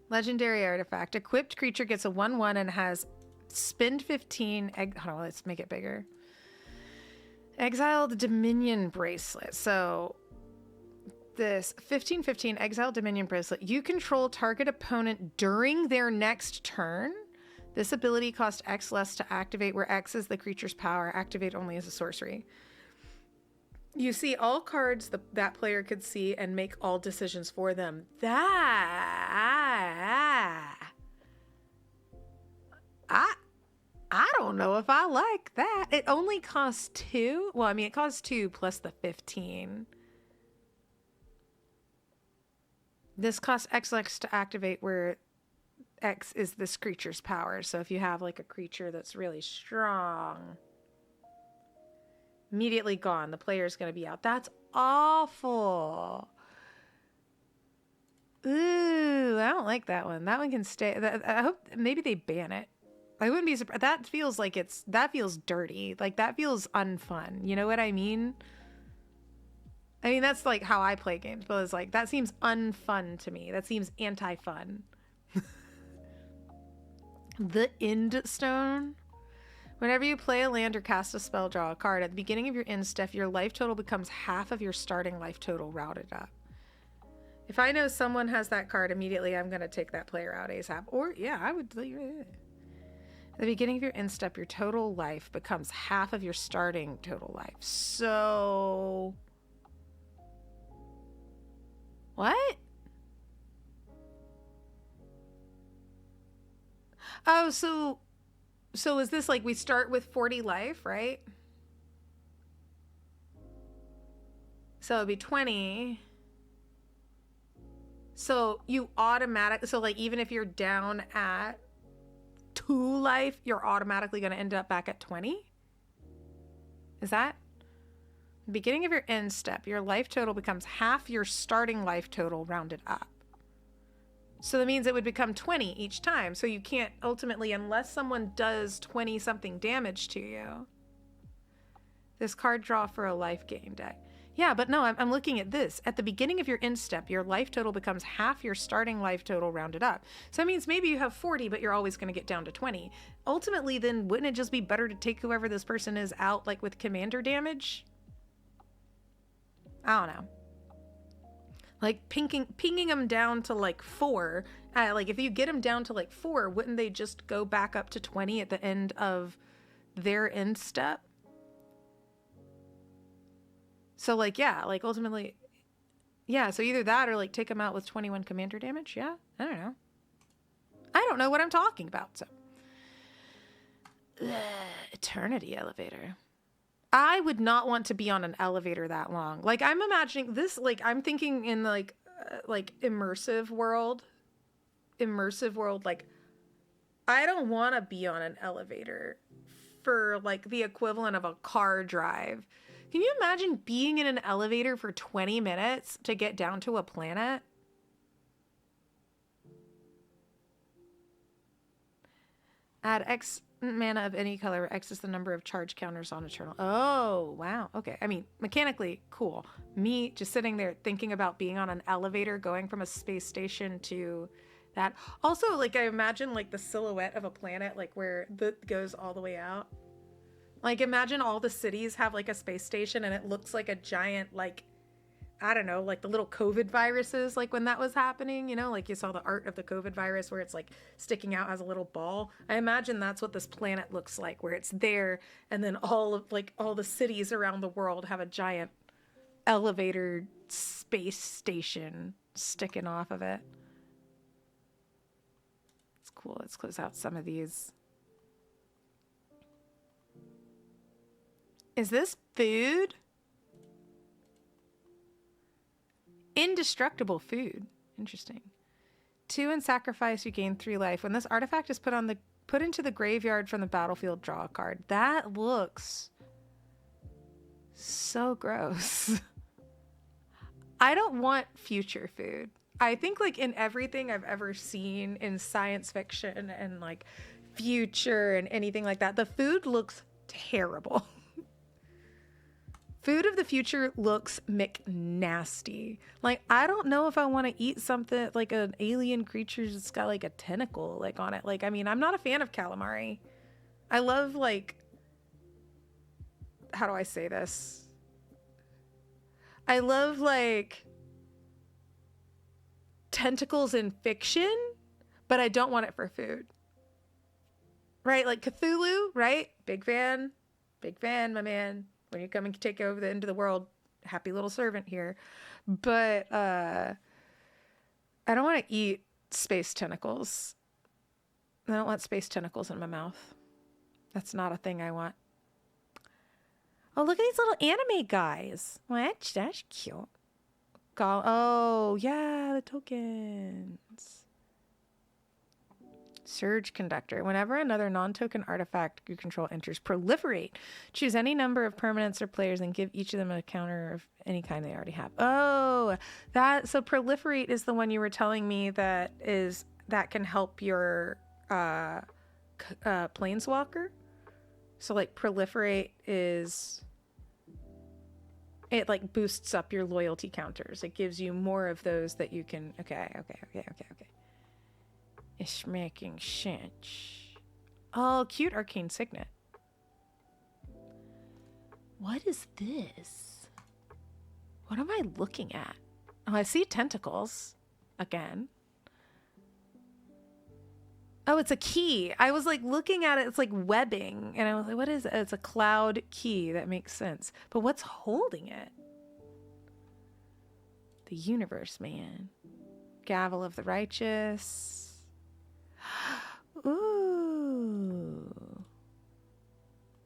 Legendary artifact. Equipped creature gets a 1/1 and has spend 15. Hold on, let's make it bigger. Exiled Dominion Bracelet. So this 15/15 Exiled Dominion Bracelet. You control target opponent during their next turn. This ability costs X less to activate, where X is the creature's power. Activate only as a sorcery. You see all cards that player could see and make all decisions for them. I don't know if I like that. It only costs 2. Well, I mean, it costs 2 plus the 15. This costs X to activate, where X is this creature's power. So if you have like a creature that's really strong, immediately gone. The player's going to be out. That's awful. Ooh, I don't like that one. That one can stay. I hope maybe they ban it. I wouldn't be surprised. That feels like that feels dirty. Like that feels unfun. You know what I mean? I mean, that's like how I play games, but it's like, that seems unfun to me. That seems anti-fun. The End Stone. Whenever you play a land or cast a spell, draw a card. At the beginning of your end step, your life total becomes half of your starting life total rounded up. If I know someone has that card, immediately I'm going to take that player out ASAP. Or, yeah, I would. At the beginning of your end step, your total life becomes half of your starting total life. So... What? Oh, so is this like we start with 40 life, right? So it'd be 20. So you so like even if you're down at 2 life, you're automatically going to end up back at 20? Is that? Beginning of your end step, your life total becomes half your starting life total rounded up. So that means it would become 20 each time. So you can't ultimately, unless someone does 20 something damage to you. This card draw for a life gain deck. Yeah, but no, I'm looking at this. At the beginning of your end step, your life total becomes half your starting life total rounded up. So that means maybe you have 40, but you're always going to get down to 20. Ultimately, then wouldn't it just be better to take whoever this person is out, like with commander damage? I don't know. Like pinging them down to like 4. Like if you get them down to like 4, wouldn't they just go back up to 20 at the end of their end step? So like, yeah, like ultimately, yeah. So either that or like take them out with 21 commander damage. Yeah. I don't know. I don't know what I'm talking about. So Eternity elevator. I would not want to be on an elevator that long. Like I'm imagining this, like I'm thinking in like immersive world, like I don't want to be on an elevator for like the equivalent of a car drive. Can you imagine being in an elevator for 20 minutes to get down to a planet? Add X mana of any color. X is the number of charge counters on Eternal. Oh, wow. Okay. I mean, mechanically, cool. Me just sitting there thinking about being on an elevator, going from a space station to that. Also, like, I imagine, like, the silhouette of a planet, like, where that goes all the way out. Like, imagine all the cities have, like, a space station, and it looks like a giant, like I don't know, like the little COVID viruses, like when that was happening, you know, like you saw the art of the COVID virus where it's like sticking out as a little ball. I imagine that's what this planet looks like, where it's there, and then all the cities around the world have a giant elevator space station sticking off of it. It's cool. Let's close out some of these. Is this food? Indestructible food. Interesting. 2 in sacrifice, you gain 3 life. When this artifact is put into the graveyard from the battlefield, draw a card. That looks so gross. I don't want future food. I think like in everything I've ever seen in science fiction and like future and anything like that, the food looks terrible. Food of the future looks McNasty. Like, I don't know if I want to eat something like an alien creature that's got like a tentacle like on it. Like, I mean, I'm not a fan of calamari. I love like, how do I say this? I love like tentacles in fiction, but I don't want it for food. Right? Like Cthulhu, right? Big fan, my man. When you come and take over the end of the world, happy little servant here. But I don't want to eat space tentacles. I don't want space tentacles in my mouth. That's not a thing I want. Oh, look at these little anime guys. Well, that's cute. Oh, yeah, the tokens. Surge Conductor. Whenever another non-token artifact you control enters, proliferate. Choose any number of permanents or players and give each of them a counter of any kind they already have. Oh, so proliferate is the one you were telling me that can help your planeswalker. So like proliferate it like boosts up your loyalty counters. It gives you more of those that you can. Okay. It's making sense. Oh, cute arcane signet. What is this? What am I looking at? Oh, I see tentacles again. Oh, it's a key. I was like looking at it. It's like webbing. And I was like, what is it? It's a cloud key. That makes sense. But what's holding it? The universe, man. Gavel of the righteous. Ooh.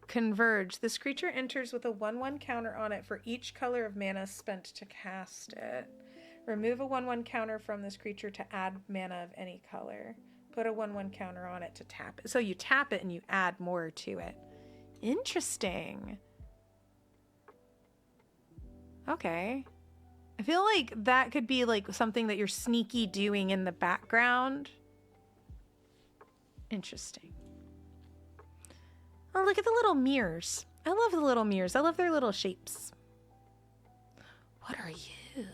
Converge. This creature enters with a 1/1 counter on it for each color of mana spent to cast it. Remove a 1/1 counter from this creature to add mana of any color. Put a 1/1 counter on it to tap it. So you tap it and you add more to it. Interesting. Okay. I feel like that could be like something that you're sneaky doing in the background. Interesting. Oh, look at the little mirrors. I love the little mirrors. I love their little shapes. What are you?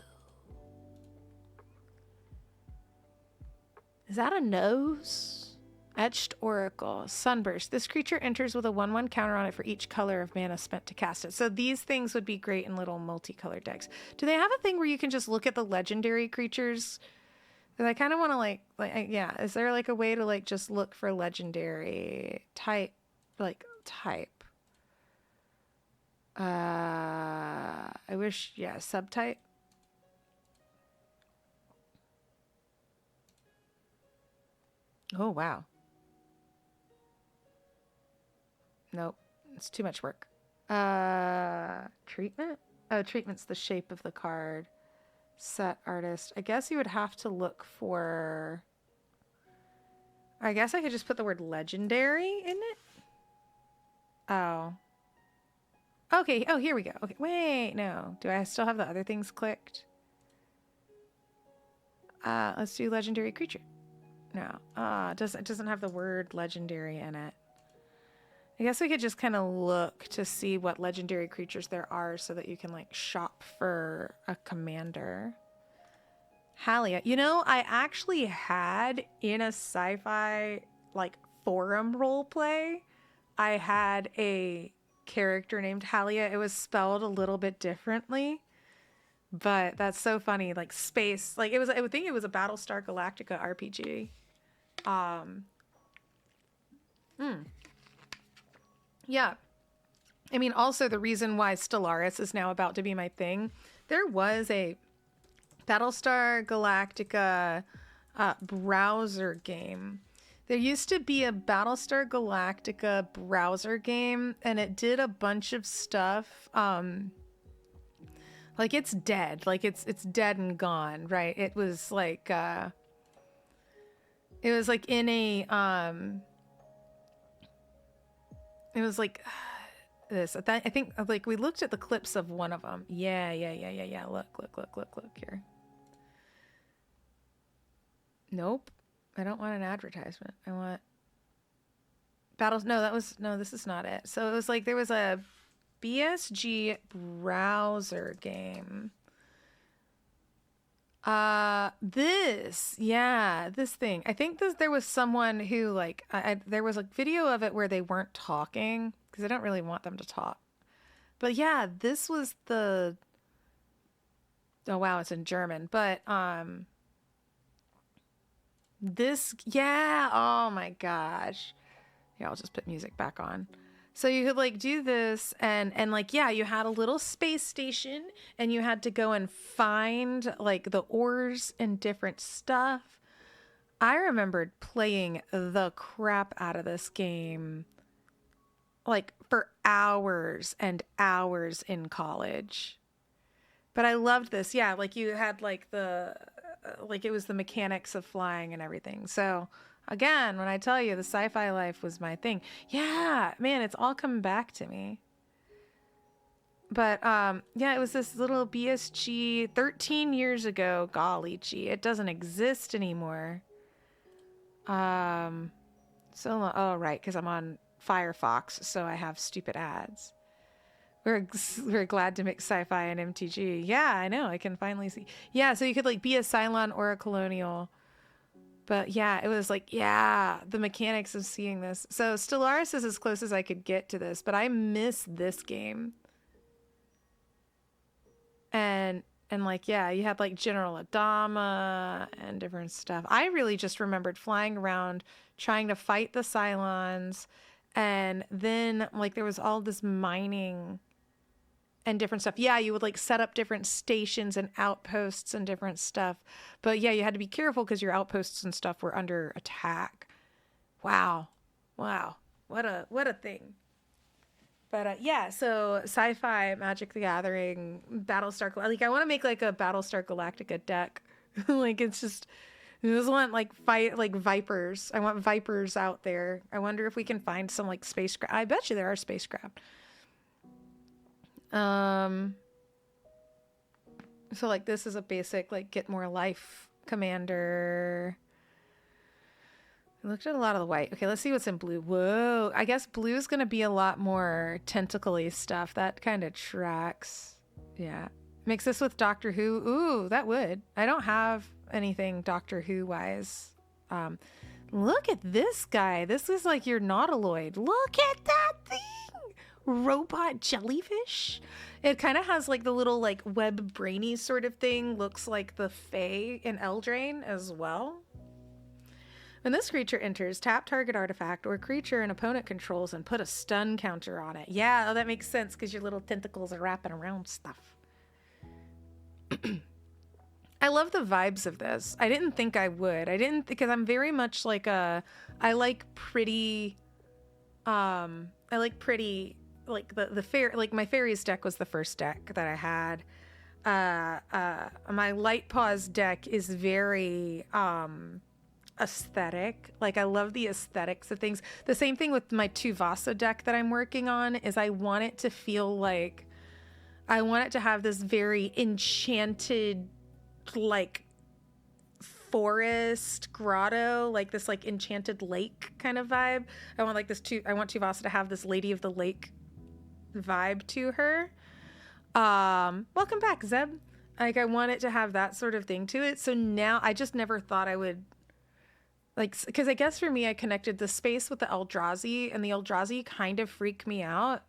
Is that a nose? Etched Oracle. Sunburst. This creature enters with a 1/1 counter on it for each color of mana spent to cast it. So these things would be great in little multicolored decks. Do they have a thing where you can just look at the legendary creatures? Because I kind of want to yeah. Is there like a way to like just look for legendary type? I wish, yeah, subtype. Oh, wow. Nope. It's too much work. Treatment? Oh, treatment's the shape of the card. Set artist. I guess you would have to look for... I guess I could just put the word legendary in it. Oh. Okay. Oh, here we go. Okay. Wait, no. Do I still have the other things clicked? Let's do legendary creature. No. It doesn't have the word legendary in it. I guess we could just kind of look to see what legendary creatures there are so that you can like shop for a commander. Halia. You know, I actually had in a sci-fi like forum roleplay, I had a character named Halia. It was spelled a little bit differently, But that's so funny. Like space, like it was. I would think it was a Battlestar Galactica RPG. Yeah. I mean, also the reason why Stellaris is now about to be my thing. There was a Battlestar Galactica browser game. There used to be a Battlestar Galactica browser game, and it did a bunch of stuff. Like it's dead. Like it's dead and gone, right? It was like in a it was like this. I think like we looked at the clips of one of them. Yeah. Look here. Nope. I don't want an advertisement. I want battles. No, this is not it. So it was like there was a BSG browser game. This thing. I think there was someone who like there was a video of it where they weren't talking because I don't really want them to talk. But yeah, this was the. Oh wow, it's in German. But oh my gosh. Yeah, I'll just put music back on. So you could like do this and like, yeah, you had a little space station and you had to go and find like the ores and different stuff. I remembered playing the crap out of this game like for hours and hours in college. But I loved this. Yeah, like you had like it was the mechanics of flying and everything. So again, when I tell you the sci-fi life was my thing, yeah, man, it's all coming back to me. But yeah, it was this little BSG 13 years ago. Golly gee, it doesn't exist anymore. Oh right, because I'm on Firefox, so I have stupid ads. We're glad to mix sci-fi and MTG. Yeah, I know. I can finally see. Yeah, so you could like be a Cylon or a Colonial. But yeah, it was like, yeah, the mechanics of seeing this. So Stellaris is as close as I could get to this, but I miss this game. And like, yeah, you had like General Adama and different stuff. I really just remembered flying around trying to fight the Cylons. And then like there was all this mining and different stuff. Yeah, you would like set up different stations and outposts and different stuff. But yeah, you had to be careful because your outposts and stuff were under attack. Wow. What a thing. But yeah, so sci-fi, Magic the Gathering, Battlestar. Like I want to make like a Battlestar Galactica deck. Like it's just. I just want like fight like vipers. I want vipers out there. I wonder if we can find some like spacecraft. I bet you there are spacecraft. So like this is a basic like get more life commander. I looked at a lot of the white. Okay, let's see what's in blue. Whoa, I guess blue is gonna be a lot more tentacle-y stuff. That kind of tracks. Yeah, mix this with Doctor Who. Ooh, that would. I don't have anything Doctor Who wise. Look at this guy. This is like your Nautiloid. Look at that thing. Robot jellyfish. It kind of has like the little like web brainy sort of thing. Looks like the Fae in Eldraine as well. When this creature enters, tap target artifact or creature an opponent controls and put a stun counter on it. Yeah, that makes sense because your little tentacles are wrapping around stuff. I love the vibes of this. I didn't think I would. I didn't because I'm very much like I like pretty like the fair like my fairies deck was the first deck that I had. My light paws deck is very aesthetic. Like I love the aesthetics of things. The same thing with my Tuvasa deck that I'm working on is I want it to feel like I want it to have this very enchanted like forest grotto, like this like enchanted lake kind of vibe. I want like I want Tuvasa to have this Lady of the Lake vibe to her. Welcome back, Zeb. Like I want it to have that sort of thing to it. So now I just never thought I would like, because I guess for me I connected the space with the Eldrazi, and the Eldrazi kind of freak me out.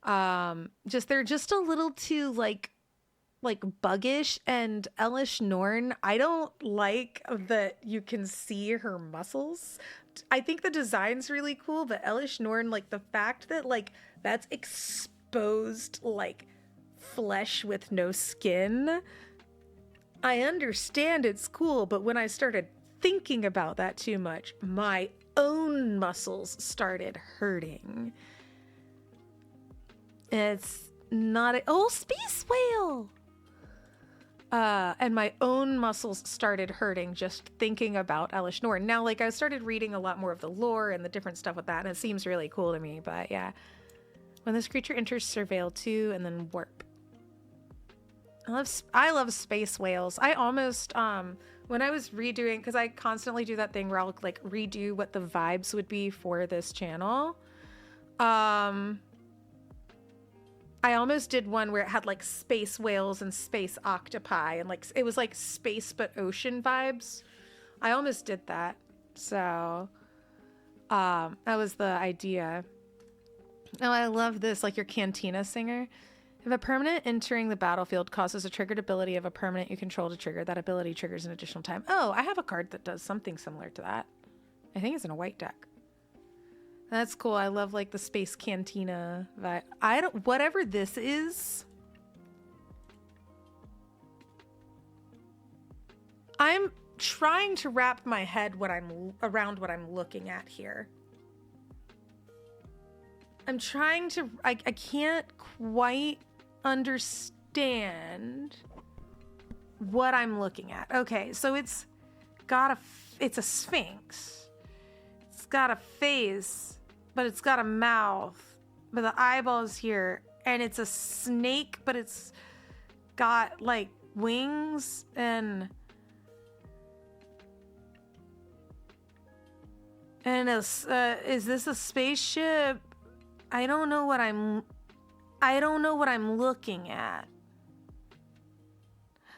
They're just a little too like like buggish, and Elish Norn, I don't like that you can see her muscles. I think the design's really cool, but Elish Norn, like the fact that like that's exposed like flesh with no skin, I understand it's cool, but when I started thinking about that too much, my own muscles started hurting. It's not a... Oh, space whale! And my own muscles started hurting just thinking about Elish Norn. Now, like, I started reading a lot more of the lore and the different stuff with that, and it seems really cool to me, but yeah. When this creature enters Surveil 2 and then Warp. I love space whales. I almost, when I was redoing, because I constantly do that thing where I'll, like, redo what the vibes would be for this channel. I almost did one where it had like space whales and space octopi and like it was like space but ocean vibes. I almost did that. So that was the idea. Oh, I love this, like your Cantina singer. If a permanent entering the battlefield causes a triggered ability of a permanent you control to trigger, that ability triggers an additional time. Oh, I have a card that does something similar to that. I think it's in a white deck. That's cool. I love like the space cantina vibe. Whatever this is. I'm trying to wrap my head around what I'm looking at here. I'm trying to, I can't quite understand what I'm looking at. Okay, so it's a sphinx. It's got a face, but it's got a mouth, but the eyeballs here, and it's a snake, but it's got like wings and is this a spaceship? I don't know what I'm looking at.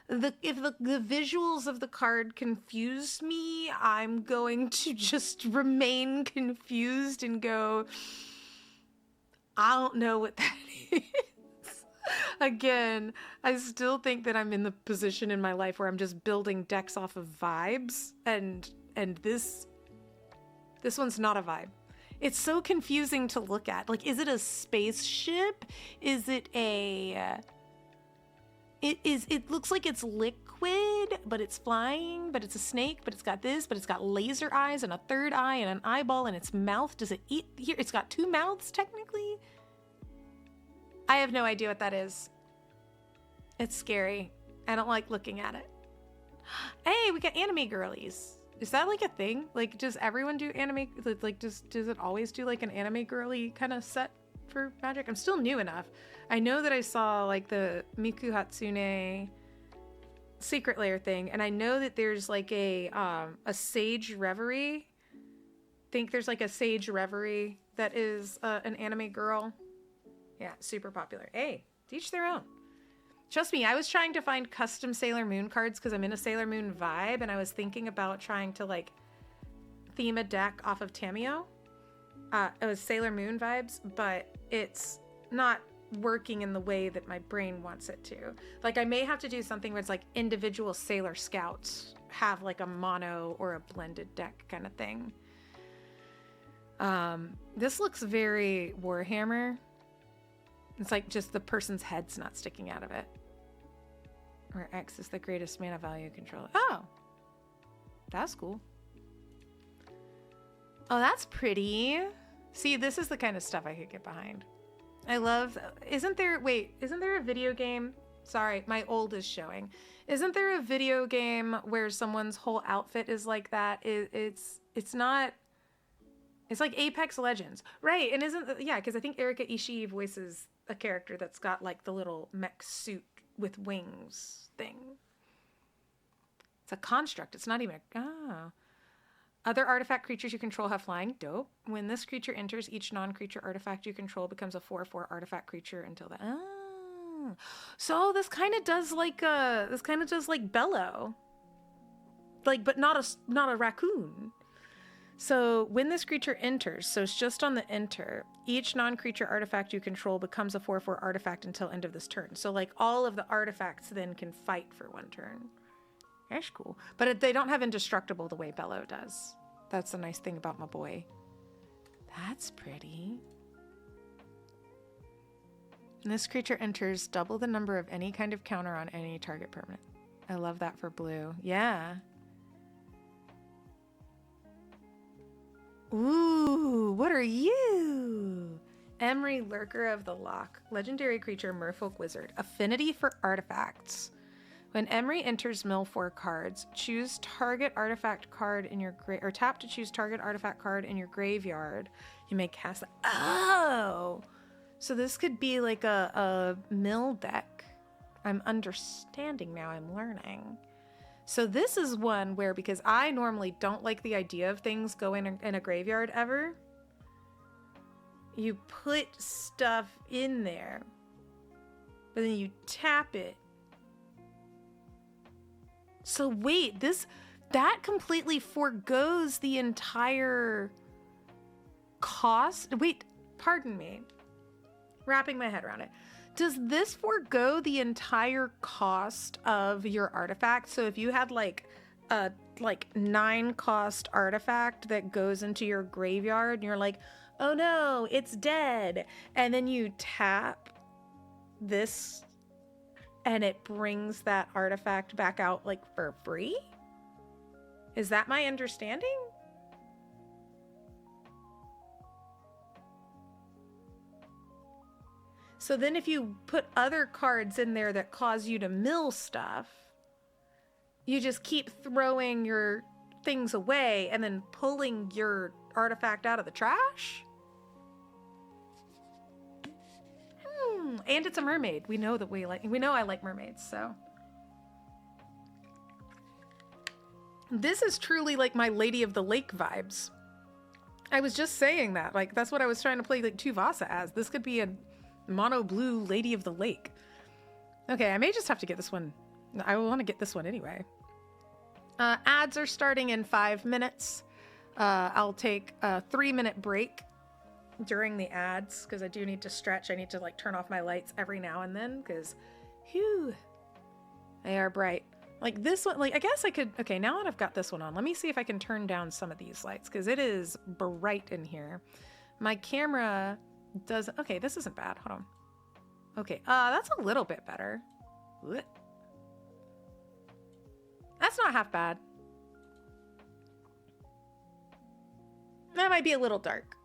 If the visuals of the card confuse me, I'm going to just remain confused and go, I don't know what that is. Again, I still think that I'm in the position in my life where I'm just building decks off of vibes, and this one's not a vibe. It's so confusing to look at. Like, is it a spaceship? Is it a... It looks like it's liquid, but it's flying, but it's a snake, but it's got this, but it's got laser eyes and a third eye and an eyeball in its mouth. Does it eat here? It's got two mouths, technically. I have no idea what that is. It's scary. I don't like looking at it. Hey, we got anime girlies. Is that like a thing? Like, does everyone do anime? Like, does it always do like an anime girly kind of set for Magic? I'm still new enough. I know that I saw like the Miku Hatsune Secret Lair thing, and I know that there's like a Sage Reverie. I think there's like a Sage Reverie that is an anime girl. Yeah, super popular. Hey, teach their own. Trust me, I was trying to find custom Sailor Moon cards because I'm in a Sailor Moon vibe, and I was thinking about trying to like theme a deck off of Tameo. It was Sailor Moon vibes, but it's not working in the way that my brain wants it to. Like, I may have to do something where it's like individual Sailor Scouts have like a mono or a blended deck kind of thing. This looks very Warhammer. It's like just the person's head's not sticking out of it. Where X is the greatest mana value controller. Oh, that's cool. Oh, that's pretty. See, this is the kind of stuff I could get behind. I love, isn't there a video game? Sorry, my old is showing. Isn't there a video game where someone's whole outfit is like that? It's like Apex Legends. Right, and because I think Erika Ishii voices a character that's got like the little mech suit with wings thing. It's a construct. It's not even Other artifact creatures you control have flying. Dope. When this creature enters, each non-creature artifact you control becomes a 4/4 artifact creature until the... So this kind of does like Bello. Like, but not a raccoon. So when this creature enters, so it's just on the enter, each non-creature artifact you control becomes a 4/4 artifact until end of this turn. So like all of the artifacts then can fight for one turn. That's cool. But they don't have indestructible the way Bellow does. That's the nice thing about my boy. That's pretty. When this creature enters, double the number of any kind of counter on any target permanent. I love that for blue. Yeah. Ooh, what are you? Emery, Lurker of the Loch. Legendary creature, Merfolk Wizard. Affinity for artifacts. When Emery enters mill 4 cards, choose target artifact card in your or tap to choose target artifact card in your graveyard. You may cast it. Oh! So this could be like a mill deck. I'm understanding now, I'm learning. So this is one where, because I normally don't like the idea of things going in a graveyard ever, you put stuff in there, but then you tap it. So wait, that completely forgoes the entire cost. Wait, pardon me. Wrapping my head around it. Does this forego the entire cost of your artifact? So if you had like a 9 cost artifact that goes into your graveyard and you're like, oh no, it's dead. And then you tap this and it brings that artifact back out like for free? Is that my understanding? So then if you put other cards in there that cause you to mill stuff, you just keep throwing your things away and then pulling your artifact out of the trash? And it's a mermaid. We know I like mermaids, so. This is truly like my Lady of the Lake vibes. I was just saying that. Like, that's what I was trying to play like Tuvasa as. This could be a mono blue Lady of the Lake. Okay, I may just have to get this one. I want to get this one anyway. Ads are starting in 5 minutes. I'll take a 3-minute break during the ads because I do need to stretch. I need to like turn off my lights every now and then because, whew, they are bright. Like this one, like I guess I could. Okay, now that I've got this one on, let me see if I can turn down some of these lights because it is bright in here. My camera does. Okay, this isn't bad. Hold on. Okay, that's a little bit better. What? That's not half bad. That might be a little dark.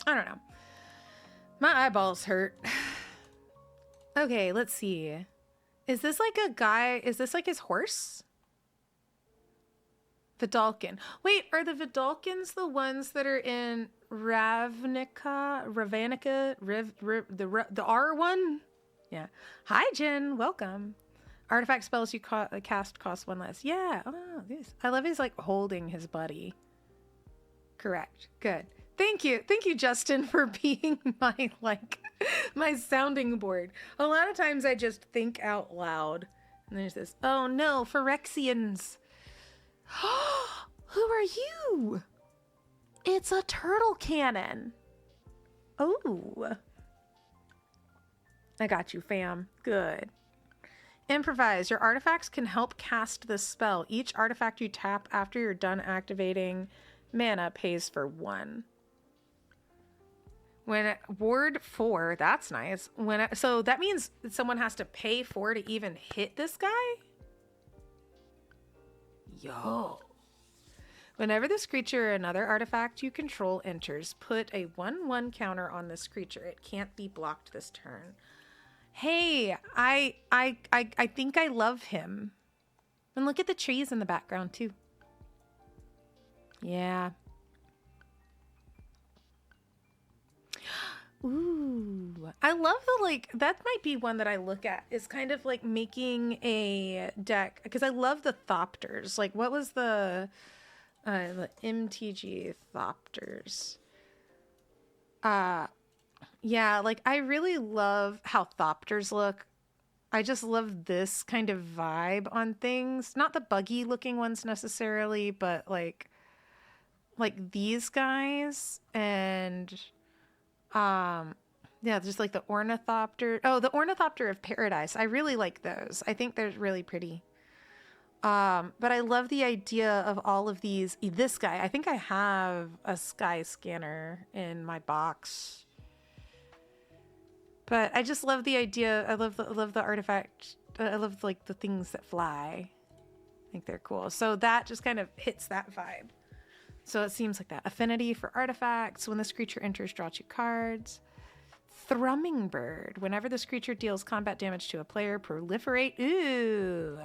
I don't know. My eyeballs hurt. Okay, let's see. Is this like a guy? Is this like his horse? Vidalkin. Wait, are the Vidalkins the ones that are in Ravnica, the R one? Yeah. Hi, Jen. Welcome. Artifact spells you cast cost 1 less. Yeah. Oh, this. I love his like holding his buddy. Correct. Good. Thank you, Justin, for being my my sounding board. A lot of times I just think out loud, and there's this. Oh no, Phyrexians. Who are you? It's a turtle cannon. Oh, I got you, fam. Good. Improvise. Your artifacts can help cast this spell. Each artifact you tap after you're done activating mana pays for 1. When ward 4, that's nice. So that means someone has to pay 4 to even hit this guy? Yo. Whenever this creature or another artifact you control enters, put a 1/1 counter on this creature. It can't be blocked this turn. Hey, I think I love him. And look at the trees in the background too. Yeah. Ooh, I love that might be one that I look at is kind of like making a deck because I love the Thopters. Like, what was the MTG Thopters? Yeah, like I really love how Thopters look. I just love this kind of vibe on things. Not the buggy looking ones necessarily, but like these guys and yeah, just like the ornithopter. Oh, the ornithopter of paradise. I really like those. I think they're really pretty. But I love the idea of all of these. This guy, I think I have a sky scanner in my box. But I just love the idea. I love the artifact. I love like the things that fly. I think they're cool. So that just kind of hits that vibe. So it seems like that. Affinity for artifacts. When this creature enters, draw 2 cards. Thrumming Bird. Whenever this creature deals combat damage to a player, proliferate. Ooh.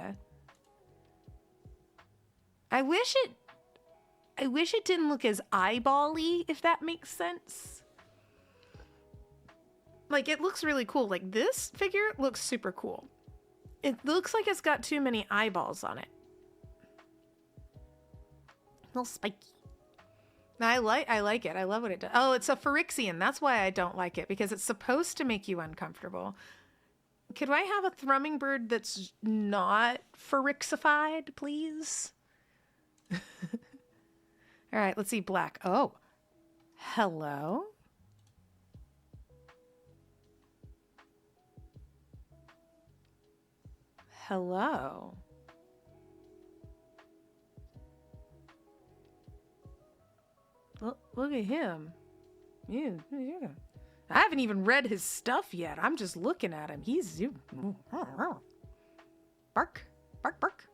I wish it didn't look as eyeball-y, if that makes sense. Like, it looks really cool. Like, this figure looks super cool. It looks like it's got too many eyeballs on it. A little spiky. I like it. I love what it does. Oh, it's a Phyrexian. That's why I don't like it, because it's supposed to make you uncomfortable. Could I have a Thrumming Bird that's not Phyrexified, please? All right, let's see. Black. Oh, hello. Hello. Look at him. Yeah. I haven't even read his stuff yet. I'm just looking at him. He's bark, bark, bark.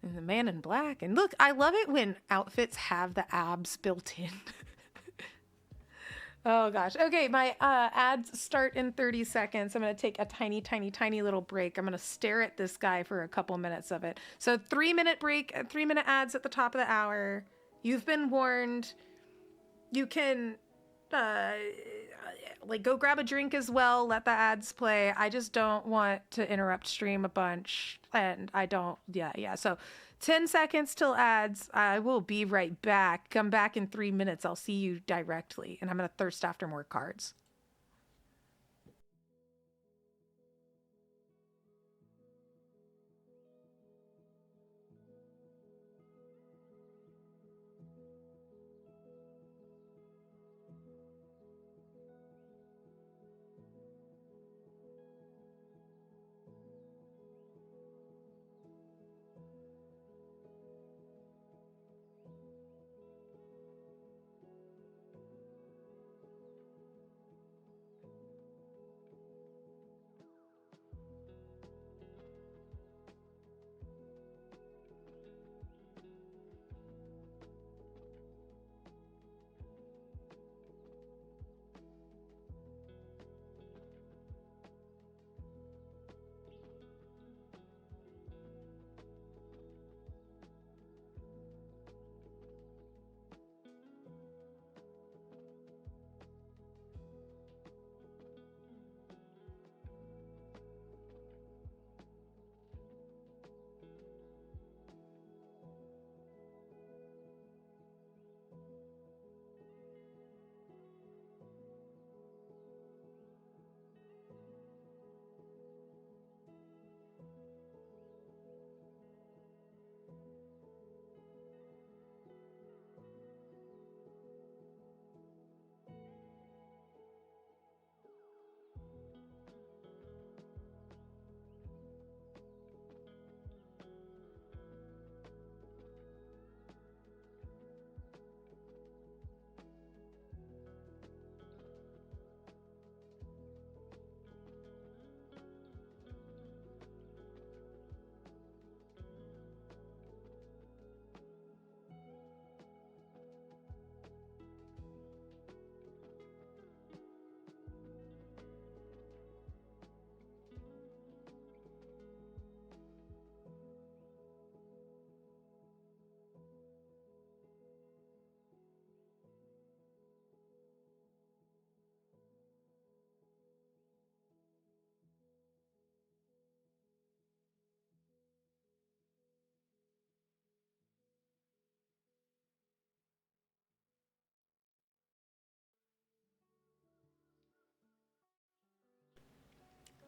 And the man in black. And look, I love it when outfits have the abs built in. Oh gosh. Okay, my ads start in 30 seconds. I'm going to take a tiny, tiny, tiny little break. I'm going to stare at this guy for a couple minutes of it. So 3-minute break, 3-minute ads at the top of the hour. You've been warned. You can like go grab a drink as well. Let the ads play. I just don't want to interrupt stream a bunch. And I don't, yeah. So 10 seconds till ads. I will be right back. Come back in 3 minutes. I'll see you directly. And I'm going to thirst after more cards.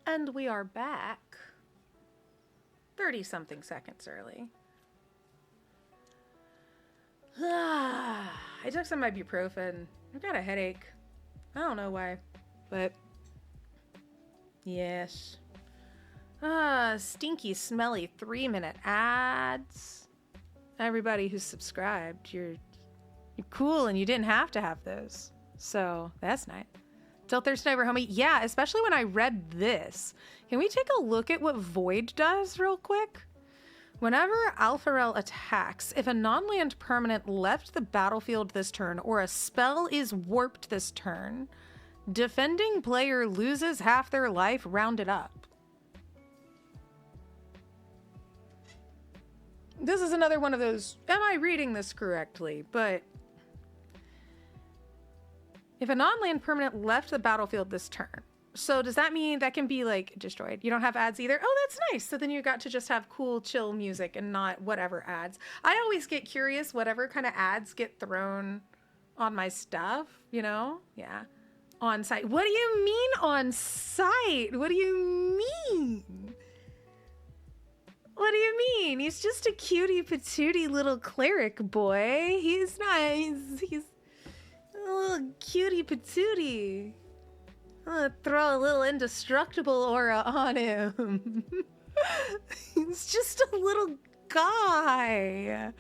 And we are back 30-something seconds early. I took some ibuprofen. I've got a headache. I don't know why, but yes. Stinky, smelly 3-minute ads. Everybody who's subscribed, you're cool and you didn't have to have those. So that's nice. Till Thursday over, homie. Yeah, especially when I read this. Can we take a look at what Void does real quick? Whenever Alpharel attacks, if a non-land permanent left the battlefield this turn or a spell is warped this turn, defending player loses half their life, rounded up. This is another one of those, am I reading this correctly? But if a non-land permanent left the battlefield this turn, so does that mean that can be like destroyed? You don't have ads either? Oh, that's nice. So then you got to just have cool, chill music and not whatever ads. I always get curious, whatever kind of ads get thrown on my stuff, you know? Yeah. On site. What do you mean on site? What do you mean? What do you mean? He's just a cutie patootie little cleric boy. He's nice. He's a little cutie patootie. I'm gonna throw a little indestructible aura on him. He's just a little guy.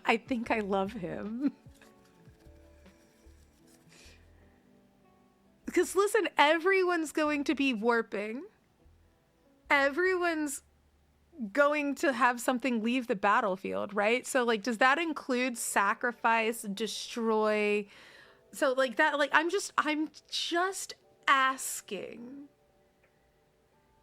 I think I love him. Because listen, everyone's going to be warping. Everyone's going to have something leave the battlefield, right? So like, does that include sacrifice, destroy? So like that, like I'm just asking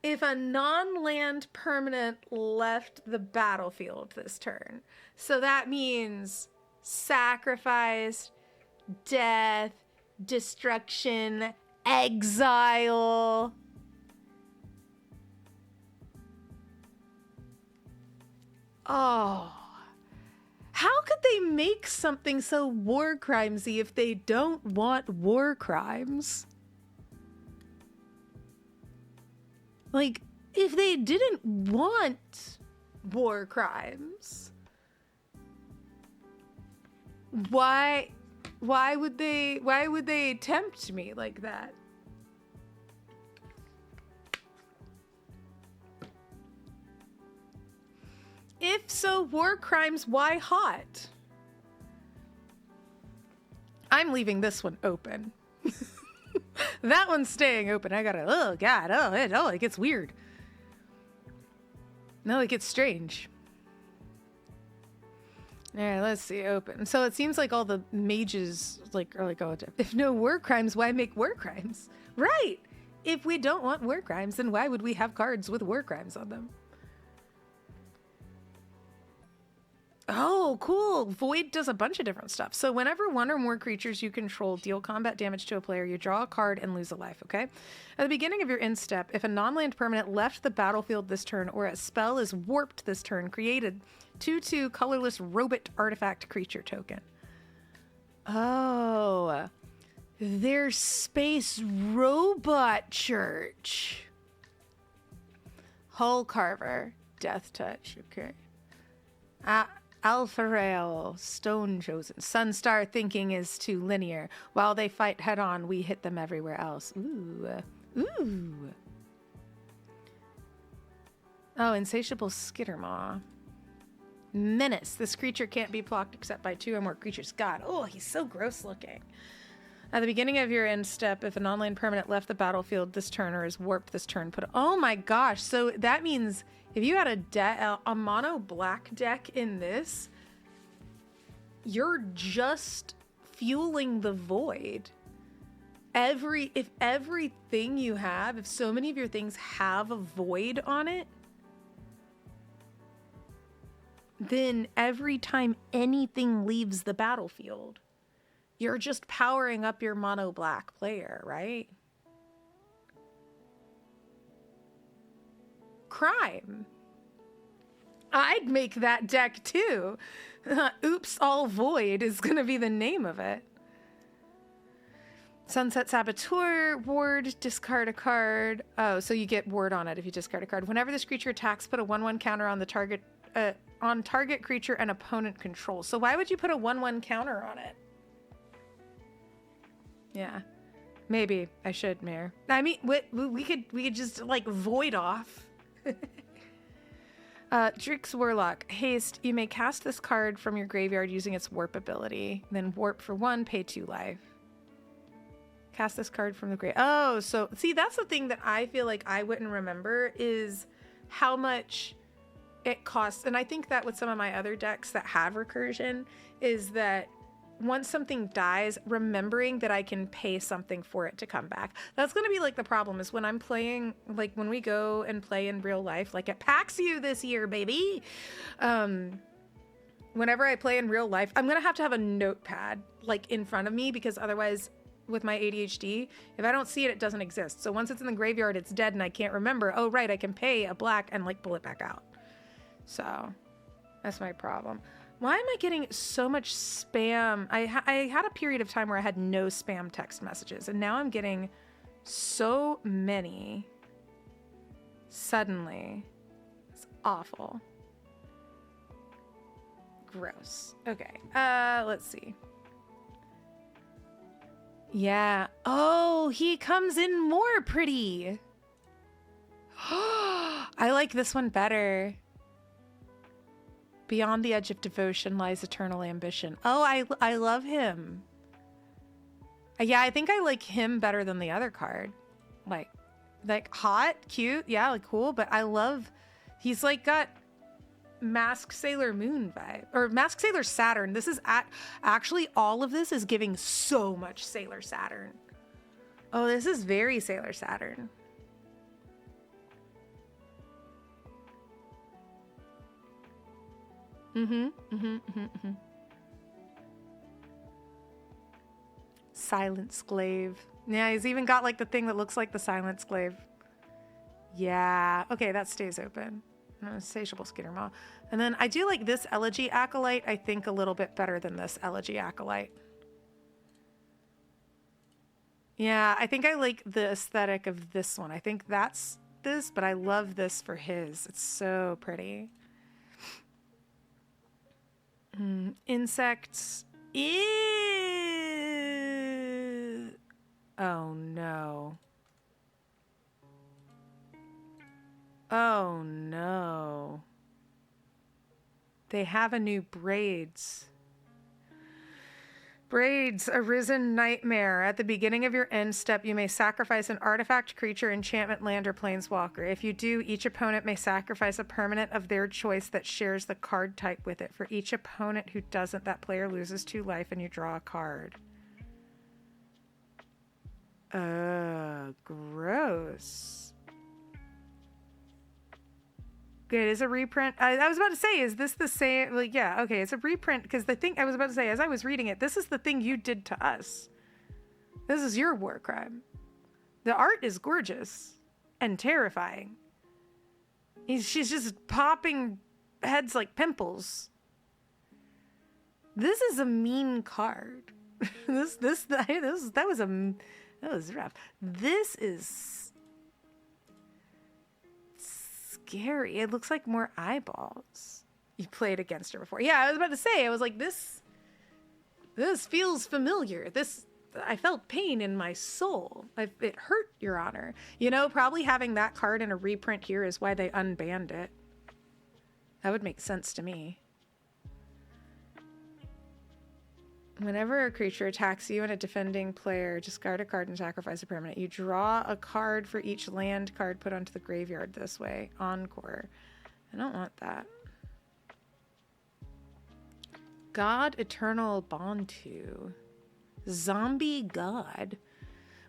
if a non-land permanent left the battlefield this turn. So that means sacrifice, death, destruction, exile. Oh, how could they make something so war crimesy if they don't want war crimes? Like, if they didn't want war crimes, why would they tempt me like that? If so, war crimes, why hot? I'm leaving this one open. That one's staying open. I gotta, oh God, it gets weird. No, it gets strange. All right, let's see, open. So it seems like all the mages are like, oh, if no war crimes, why make war crimes? Right. If we don't want war crimes, then why would we have cards with war crimes on them? Oh, cool. Void does a bunch of different stuff. So whenever one or more creatures you control deal combat damage to a player, you draw a card and lose a life, okay? At the beginning of your end step, if a non-land permanent left the battlefield this turn or a spell is warped this turn, created 2/2 colorless robot artifact creature token. Oh, there's Space Robot Church. Hull Carver, Death Touch, okay. Alpharel, Stone Chosen. Sunstar thinking is too linear. While they fight head on, we hit them everywhere else. Ooh. Ooh. Oh, Insatiable Skittermaw. Menace. This creature can't be blocked except by 2 or more creatures. God, oh, he's so gross looking. At the beginning of your end step, if a non-land permanent left the battlefield this turn or is warped this turn, oh my gosh. So that means if you had a mono black deck in this, you're just fueling the void. If everything you have, if so many of your things have a void on it, then every time anything leaves the battlefield, you're just powering up your mono black player, right? Crime. I'd make that deck too. Oops, all void is gonna be the name of it. Sunset Saboteur, ward, discard a card. Oh, so you get ward on it if you discard a card. Whenever this creature attacks, put a 1/1 counter on the target creature and opponent control. So why would you put a 1/1 counter on it? Yeah. Maybe I should, Mayor. I mean, we could just like void off. Drix Warlock. Haste. You may cast this card from your graveyard using its warp ability. Then warp for 1, pay 2 life. Cast this card from the grave. Oh, so see, that's the thing that I feel like I wouldn't remember is how much it costs. And I think that with some of my other decks that have recursion is that once something dies, remembering that I can pay something for it to come back. That's going to be like the problem is when I'm playing, like when we go and play in real life, like at PAX U this year, baby. Whenever I play in real life, I'm going to have a notepad like in front of me because otherwise with my ADHD, if I don't see it, it doesn't exist. So once it's in the graveyard, it's dead and I can't remember, oh, right, I can pay a black and like pull it back out. So that's my problem. Why am I getting so much spam? I had a period of time where I had no spam text messages, and now I'm getting so many suddenly. It's awful. Gross. Okay, let's see. Yeah. Oh, he comes in more pretty. I like this one better. Beyond the edge of devotion lies eternal ambition. Oh, I love him. Yeah, I think I like him better than the other card. Like hot, cute, yeah, like cool, but I love, he's like got Masked Sailor Moon vibe, or Masked Sailor Saturn. This is actually all of this is giving so much Sailor Saturn. Oh, this is very Sailor Saturn. Silent Glaive. Yeah, he's even got like the thing that looks like the Silent Glaive. Yeah. Okay, that stays open. Insatiable Skittermaw. And then I do like this Elegy Acolyte, I think, a little bit better than this Elegy Acolyte. Yeah, I think I like the aesthetic of this one. I think that's this, but I love this for his. It's so pretty. Insects. Ew. Oh no. Oh no. They have a new Braids. Braids, Arisen Nightmare. At the beginning of your end step, you may sacrifice an artifact, creature, enchantment, land, or planeswalker. If you do, each opponent may sacrifice a permanent of their choice that shares the card type with it. For each opponent who doesn't, that player loses 2 life and you draw a card. Gross. It is a reprint. I was about to say, is this the same? Like, yeah, okay, it's a reprint because the thing I was about to say, as I was reading it, this is the thing you did to us. This is your war crime. The art is gorgeous and terrifying. She's just popping heads like pimples. This is a mean card. That was rough. This is scary. It looks like more eyeballs. You played against her before. Yeah, I was about to say, I was like, this feels familiar. I felt pain in my soul. It hurt, Your Honor. You know, probably having that card in a reprint here is why they unbanned it. That would make sense to me. Whenever a creature attacks you and a defending player, discard a card and sacrifice a permanent. You draw a card for each land card put onto the graveyard this way. Encore. I don't want that. God Eternal Bontu. Zombie God.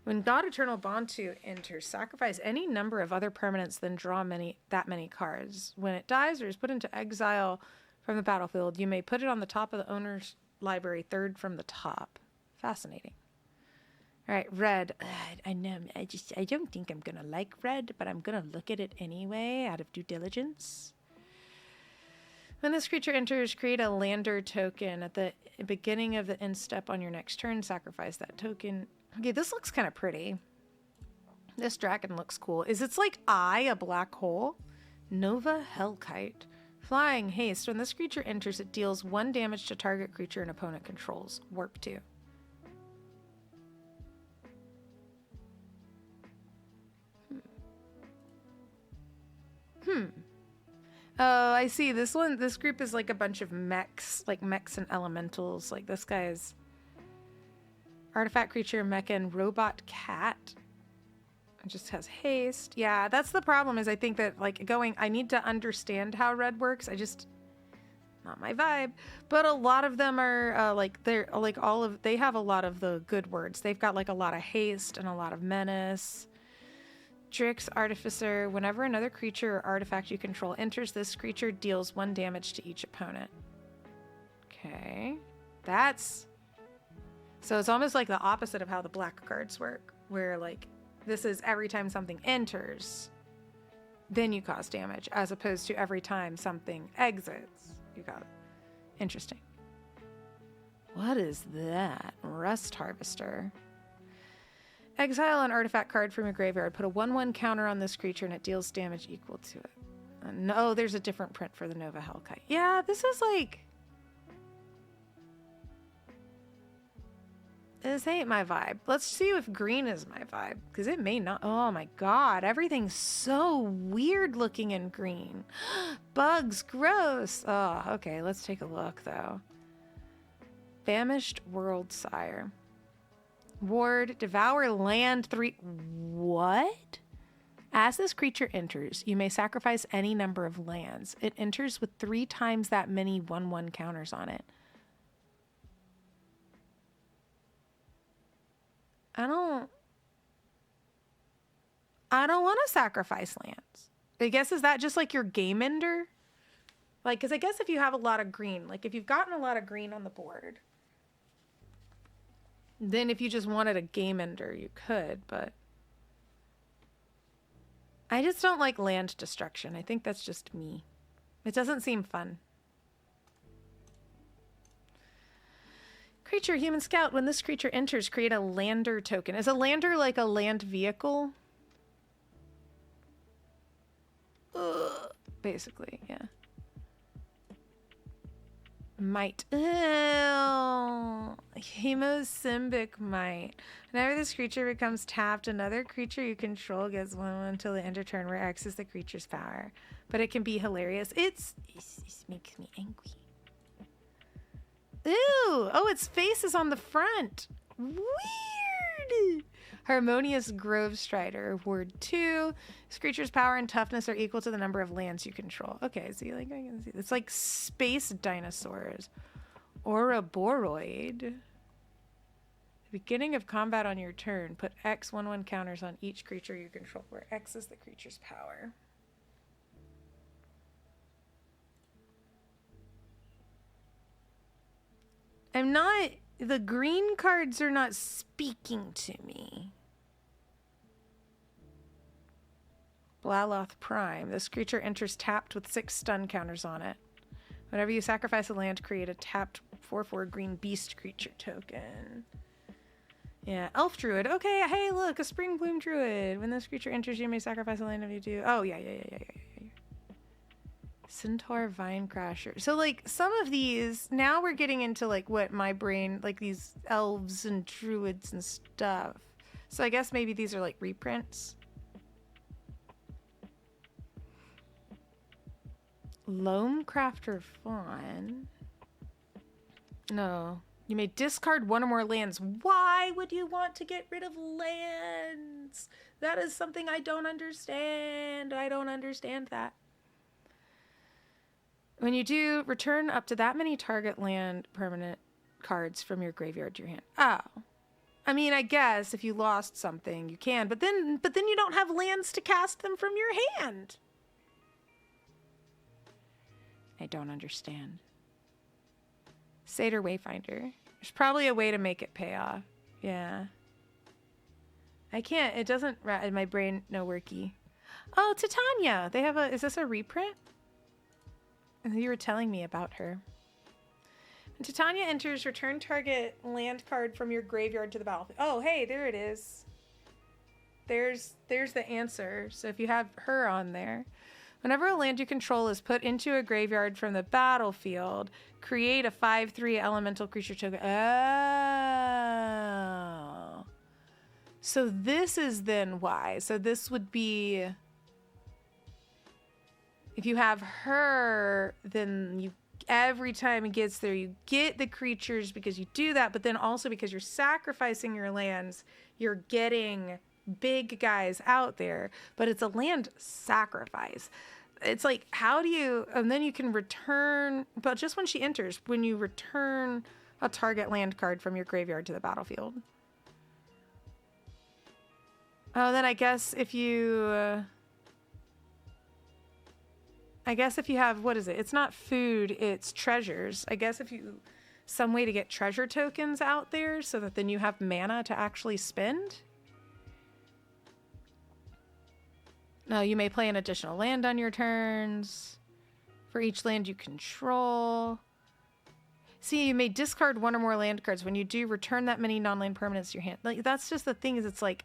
When God Eternal Bontu enters, sacrifice any number of other permanents, then draw that many cards. When it dies or is put into exile from the battlefield, you may put it on the top of the owner's library, 3rd from the top. Fascinating. All right, red. I know. I don't think I'm gonna like red, but I'm gonna look at it anyway out of due diligence. When this creature enters, create a lander token at the beginning of the end step on your next turn. Sacrifice that token. Okay, this looks kind of pretty. This dragon looks cool. Is its like eye a black hole? Nova Hellkite. Flying haste. When this creature enters, it deals 1 damage to target creature an opponent controls. Warp 2. Oh, I see. This group is like a bunch of mechs, like mechs and elementals. Like this guy's artifact creature, mecha, and robot cat. It just has haste. Yeah, that's the problem is I think that like I need to understand how red works. Not my vibe. But a lot of them are they have a lot of the good words. They've got like a lot of haste and a lot of menace. Drix, Artificer. Whenever another creature or artifact you control enters, this creature deals 1 damage to each opponent. Okay. So it's almost like the opposite of how the black cards work, where like this is every time something enters, then you cause damage, as opposed to every time something exits, you got it. Interesting. What is that? Rust Harvester. Exile an artifact card from your graveyard. Put a 1/1 counter on this creature and it deals damage equal to it. No, there's a different print for the Nova Hellkite. Yeah, this is like... This ain't my vibe. Let's see if green is my vibe, because it may not. Oh my god, everything's so weird looking in green. Bugs, gross. Oh, okay, let's take a look though. Famished World Sire. Ward, devour land 3. What? As this creature enters, you may sacrifice any number of lands. It enters with 3 times that many 1/1 counters on it. I don't want to sacrifice lands. I guess, is that just like your game ender? Like, because I guess if you have a lot of green, like if you've gotten a lot of green on the board, then if you just wanted a game ender, you could, but I just don't like land destruction. I think that's just me. It doesn't seem fun. Creature, human scout. When this creature enters, create a lander token. Is a lander like a land vehicle? Basically, yeah. Might. Ew. Hemosymbic Might. Whenever this creature becomes tapped, another creature you control gets 1/1 until the end of turn, where X is the creature's power. But it can be hilarious. It makes me angry. Ew! Oh, its face is on the front. Weird! Harmonious Grove Strider. Word 2. This creature's power and toughness are equal to the number of lands you control. Okay, see, like I can see. It's like space dinosaurs. Ouroboros. The beginning of combat on your turn. Put X 1/1 counters on each creature you control, where X is the creature's power. The green cards are not speaking to me. Blaloth Prime. This creature enters tapped with 6 stun counters on it. Whenever you sacrifice a land, create a tapped 4/4 green beast creature token. Yeah, Elf Druid. Okay, hey, look, a Spring Bloom Druid. When this creature enters, you may sacrifice a land if you do. Oh, yeah. Centaur Vine Crasher. So, like, some of these, now we're getting into, like, what my brain, like, these elves and druids and stuff. So I guess maybe these are, like, reprints. Loam Crafter Fawn. No. You may discard 1 or more lands. Why would you want to get rid of lands? That is something I don't understand. I don't understand that. When you do, return up to that many target land permanent cards from your graveyard to your hand. Oh. I mean, I guess if you lost something, you can, but then you don't have lands to cast them from your hand. I don't understand. Satyr Wayfinder. There's probably a way to make it pay off. Yeah. I can't. It doesn't. My brain, no worky. Oh, Titania. They have a. Is this a reprint? You were telling me about her. When Titania enters, return target land card from your graveyard to the battlefield. Oh, hey, there it is. There's the answer. So if you have her on there. Whenever a land you control is put into a graveyard from the battlefield, create a 5/3 elemental creature token. Oh. So this is then why. So this would be... If you have her, then you every time it gets there, you get the creatures because you do that, but then also because you're sacrificing your lands, you're getting big guys out there, but it's a land sacrifice. It's like, how do you, and then you can return, but just when she enters, when you return a target land card from your graveyard to the battlefield. Oh, then I guess if you... have, what is it? It's not food, it's treasures. I guess if you, some way to get treasure tokens out there so that then you have mana to actually spend. No, you may play an additional land on your turns for each land you control. See, you may discard one or more land cards. When you do, return that many non-land permanents to your hand. Like, that's just the thing, is it's like,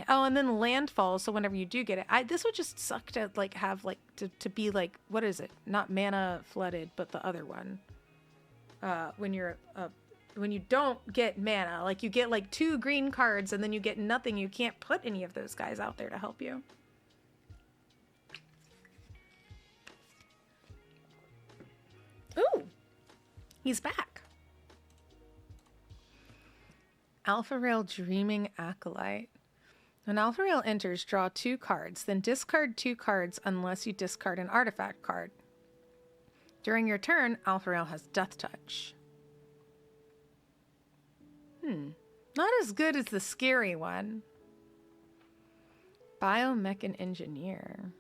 oh, and then landfall. So whenever you do get it, this would just suck to like have like to be like, what is it? Not mana flooded, but the other one. When you don't get mana, like you get like 2 green cards and then you get nothing. You can't put any of those guys out there to help you. Ooh, he's back. Alpha Rail Dreaming Acolyte. When Alpha Rail enters, draw 2 cards, then discard 2 cards unless you discard an artifact card. During your turn, Alpha Rail has Death Touch. Not as good as the scary one. Biomech Engineer.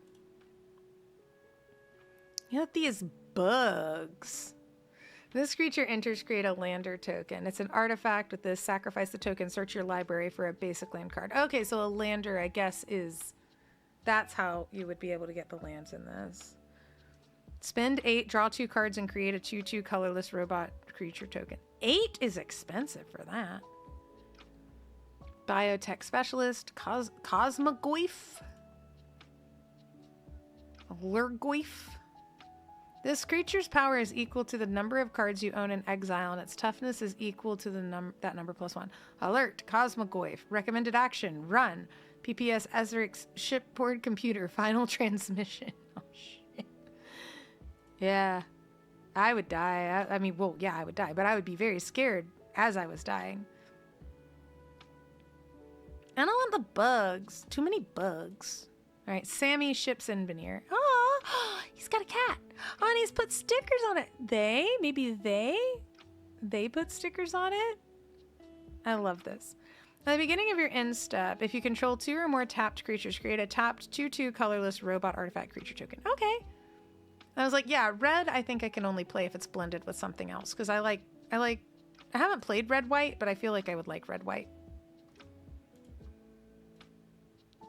You have these bugs. This creature enters, create a lander token. It's an artifact with this. Sacrifice the token, search your library for a basic land card. Okay, so a lander, I guess, is... That's how you would be able to get the lands in this. Spend 8, draw 2 cards, and create a 2/2 colorless robot creature token. 8 is expensive for that. Biotech Specialist. Cosmogoyf. Lurgoyf. This creature's power is equal to the number of cards you own in exile, and its toughness is equal to that number plus 1. Alert, Cosmogoyf. Recommended action, run. PPS Ezric's shipboard computer, final transmission. Oh, shit. Yeah. I would die. I mean, well, yeah, I would die, but I would be very scared as I was dying. I don't want the bugs. Too many bugs. All right, Sammy Ship's Engineer. Oh, he's got a cat. Oh, and he's put stickers on it. Maybe they put stickers on it? I love this. At the beginning of your end step, if you control 2 or more tapped creatures, create a tapped 2/2 colorless robot artifact creature token. Okay. I was like, yeah, red I think I can only play if it's blended with something else. Because I haven't played red-white, but I feel like I would like red-white.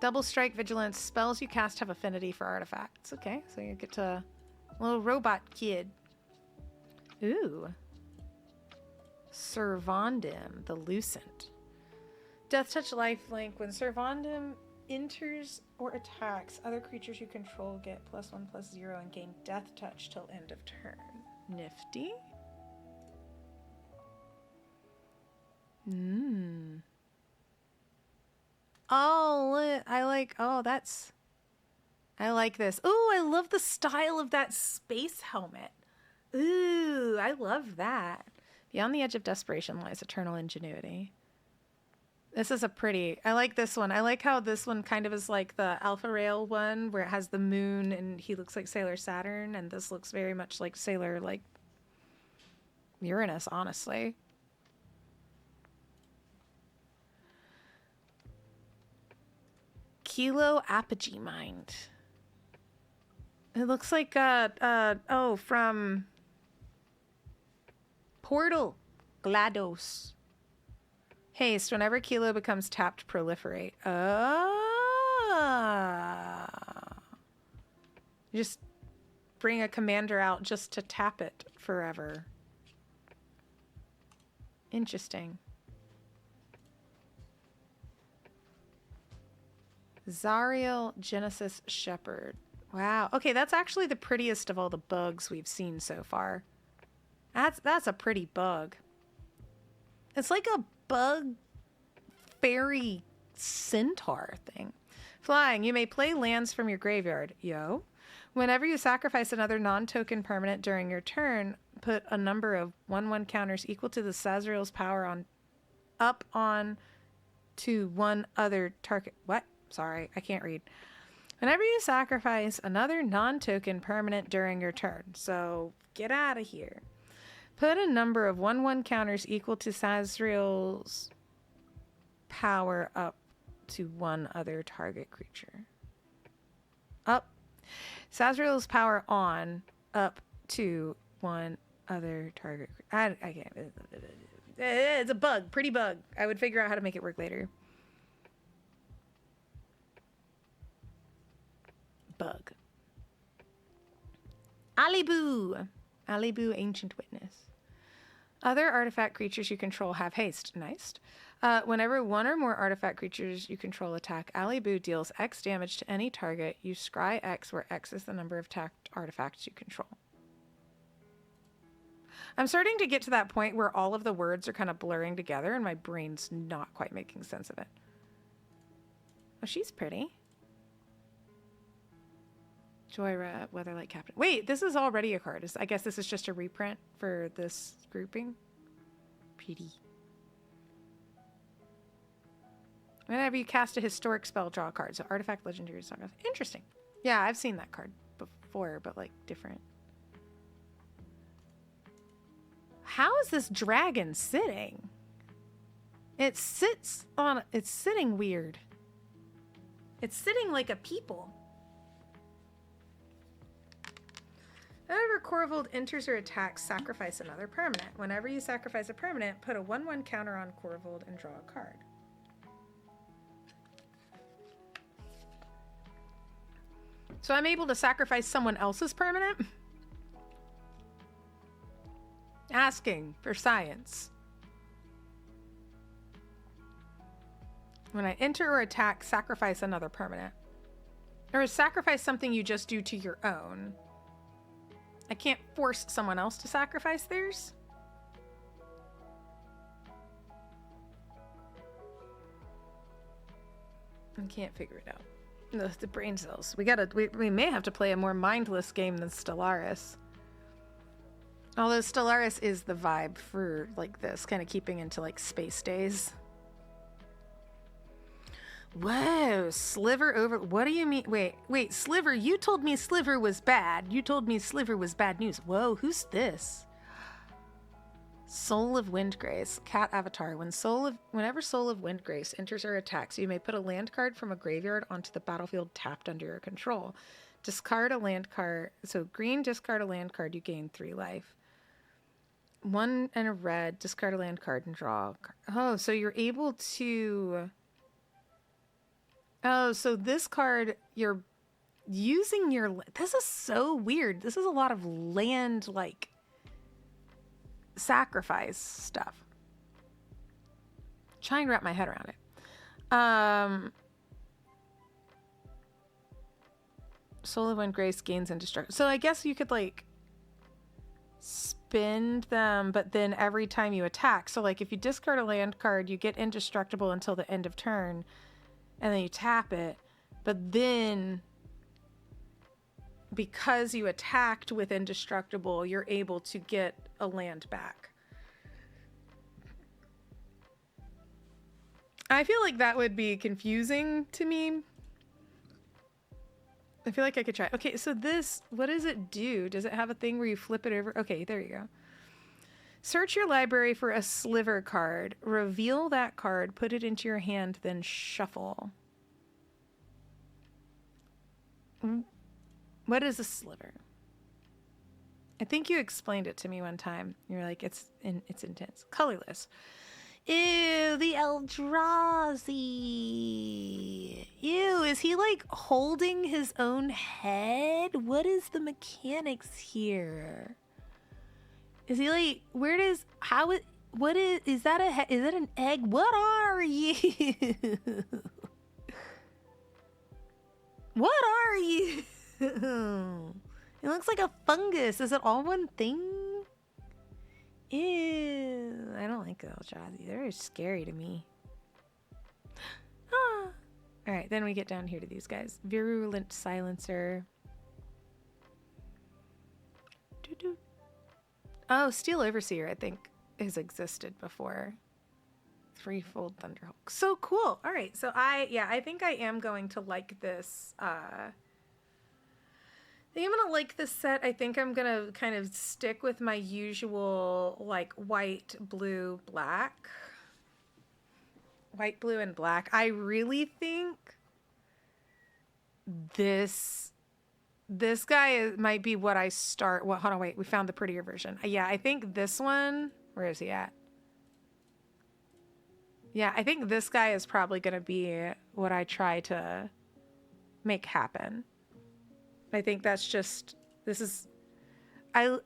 Double strike, vigilance. Spells you cast have affinity for artifacts. Okay, so you get to little robot kid. Ooh. Servandum, the Lucent. Death Touch lifelink. When Servandum enters or attacks, other creatures you control get +1/+0 and gain Death Touch till end of turn. Nifty. Oh, I like this. Ooh, I love the style of that space helmet. Ooh, I love that. Beyond the edge of desperation lies eternal ingenuity. This is I like this one. I like how this one kind of is like the Alpha Rail one where it has the moon and he looks like Sailor Saturn, and this looks very much like Sailor Uranus, honestly. Kilo Apogee Mind. It looks like from Portal. GLaDOS. Haste. Whenever Kilo becomes tapped, proliferate. You just bring a commander out just to tap it forever. Interesting. Zariel Genesis Shepherd. Wow. Okay, that's actually the prettiest of all the bugs we've seen so far. That's a pretty bug. It's like a bug fairy centaur thing. Flying. You may play lands from your graveyard. Yo. Whenever you sacrifice another non-token permanent during your turn, put a number of 1/1 counters equal to the Sazriel's power on to one other target. What? Sorry, I can't read. Whenever you sacrifice another non-token permanent during your turn. So, get out of here. Put a number of 1/1 counters equal to Sazriel's power up to one other target creature. Up. Sazriel's power on up to one other target. I can't. It's a bug. Pretty bug. I would figure out how to make it work later. Bug. Alibu. Alibu, Ancient Witness. Other artifact creatures you control have haste. Nice. Whenever one or more artifact creatures you control attack, Alibu deals X damage to any target. You scry X, where X is the number of attacked artifacts you control. I'm starting to get to that point where all of the words are kind of blurring together and my brain's not quite making sense of it. Oh, she's pretty. Joyra, Weatherlight Captain. Wait, this is already a card. I guess this is just a reprint for this grouping. Pretty. Whenever you cast a historic spell, draw a card. So artifact, legendary, song. Interesting. Yeah, I've seen that card before, but like different. How is this dragon sitting? It's sitting weird. It's sitting like a people. Whenever Corvold enters or attacks, sacrifice another permanent. Whenever you sacrifice a permanent, put a 1/1 counter on Corvold and draw a card. So I'm able to sacrifice someone else's permanent? Asking for science. When I enter or attack, sacrifice another permanent. Or sacrifice something you just do to your own. I can't force someone else to sacrifice theirs. I can't figure it out. The brain cells. We may have to play a more mindless game than Stellaris. Although Stellaris is the vibe for like this, kind of keeping into like space days. Whoa, Sliver over. What do you mean? Wait, Sliver, you told me Sliver was bad. You told me Sliver was bad news. Whoa, who's this? Soul of Windgrace, cat avatar. Whenever Soul of Windgrace enters or attacks, you may put a land card from a graveyard onto the battlefield tapped under your control. Discard a land card. So green, discard a land card, you gain 3 life. 1 and a red, discard a land card and draw. Oh, so you're able to... Oh, so this card, you're using your... This is so weird. This is a lot of land, like, sacrifice stuff. Trying to wrap my head around it. Soul of Windgrace gains indestructible. So I guess you could, like, spend them, but then every time you attack. So, like, if you discard a land card, you get indestructible until the end of turn. And then you tap it, but then because you attacked with indestructible, you're able to get a land back. I feel like that would be confusing to me. I feel like I could try. Okay, so this, what does it do? Does it have a thing where you flip it over? Okay, there you go. Search your library for a sliver card. Reveal that card, put it into your hand, then shuffle. What is a sliver? I think you explained it to me one time. You're like, it's intense. Colorless. Ew, the Eldrazi. Ew, is he like holding his own head? What is the mechanics here? Is he like, What is that is that an egg? What are you? What are you? It looks like a fungus. Is it all one thing? Ew. I don't like Eldrazi. They're scary to me. Ah. All right, then we get down here to these guys. Virulent Silencer. Doo-doo. Oh, Steel Overseer, I think, has existed before. Threefold Thunderhawk. So cool. All right, so I think I am going to like this. I think I'm gonna like this set. I think I'm gonna kind of stick with my usual like white, blue, black. White, blue, and black. I really think this guy might be what I start. Well, hold on, wait. We found the prettier version. Yeah, I think this one. Where is he at? Yeah, I think this guy is probably going to be what I try to make happen. I think that's just, this is, I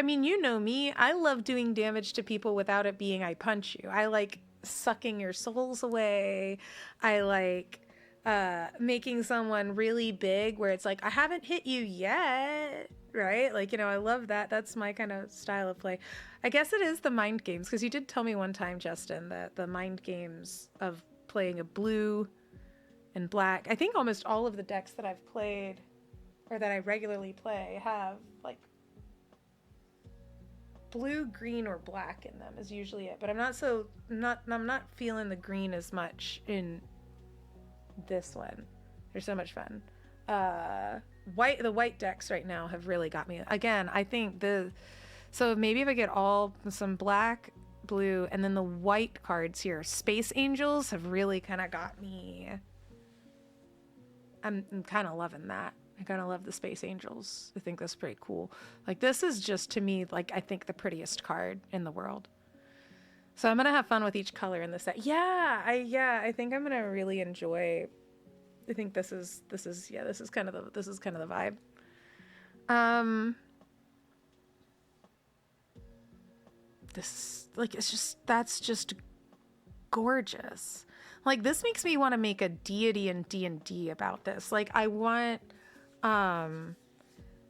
mean, you know me. I love doing damage to people without it being I punch you. I like sucking your souls away. I like making someone really big where it's like, I haven't hit you yet, right? Like, you know, I love that. That's my kind of style of play. I guess it is the mind games, because you did tell me one time, Justin, that the mind games of playing a blue and black, I think almost all of the decks that I've played or that I regularly play have like blue, green, or black in them is usually it. But I'm not feeling the green as much in this one. They're so much fun. The white decks right now have really got me. Again, I think so maybe if I get some black, blue, and then the white cards here, Space Angels have really kind of got me. I'm kind of loving that. I kind of love the Space Angels. I think that's pretty cool. Like, this is just, to me, like, I think the prettiest card in the world. So I'm going to have fun with each color in this set. I think I'm going to really enjoy. I think this is kind of the vibe. This, like, that's just gorgeous. Like, this makes me want to make a deity in D&D about this. Like, I want, and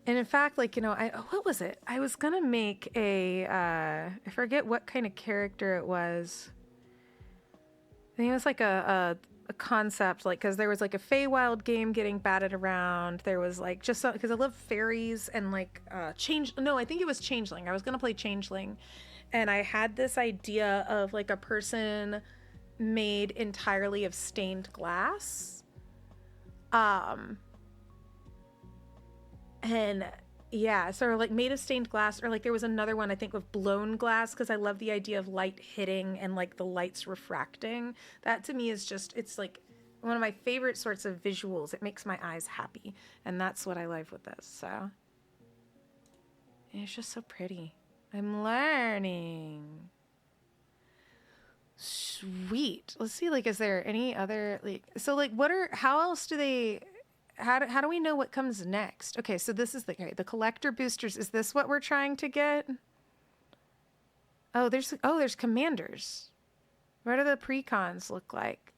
in fact, like, you know, what was it? I was gonna make I forget what kind of character it was. I think it was like a concept, like, because there was like a Feywild game getting batted around. There was like just because I love fairies and like I think it was Changeling. I was gonna play Changeling, and I had this idea of like a person made entirely of stained glass. And yeah, so like made of stained glass, or like there was another one I think with blown glass, because I love the idea of light hitting and like the lights refracting. That to me is just, it's like one of my favorite sorts of visuals. It makes my eyes happy, and that's what I love with this. So and it's just so pretty. I'm learning. Sweet. Let's see, like, is there any other, like, so like how else do they, how do we know what comes next? Okay, so this is the collector boosters. Is this what we're trying to get? Oh, there's commanders. What do the precons look like?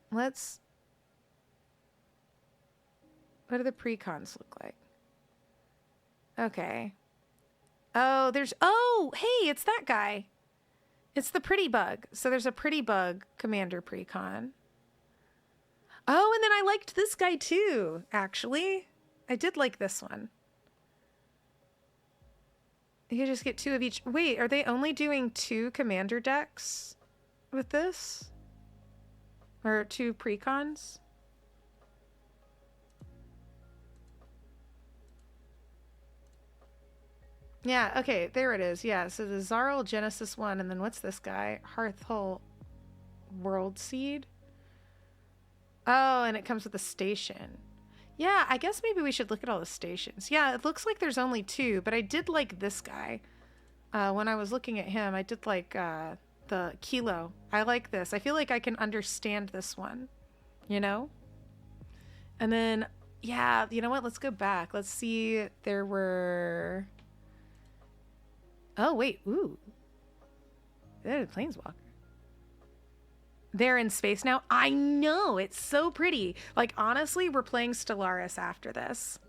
What do the precons look like? Okay. Oh, hey, it's that guy. It's the pretty bug. So there's a pretty bug commander precon. Oh, and then I liked this guy too, actually. I did like this one. You just get 2 of each. Wait, are they only doing 2 commander decks with this? Or 2 precons? Yeah, okay, there it is. Yeah, so the Zarl Genesis one, and then what's this guy? Hearthhull World Seed? Oh, and it comes with a station. Yeah, I guess maybe we should look at all the stations. Yeah, it looks like there's only 2, but I did like this guy. When I was looking at him, I did like the Kilo. I like this. I feel like I can understand this one, you know? And then, yeah, you know what? Let's go back. Let's see. There were... Oh, wait. Ooh. They're the Planeswalker. They're in space now. I know. It's so pretty. Like, honestly, we're playing Stellaris after this.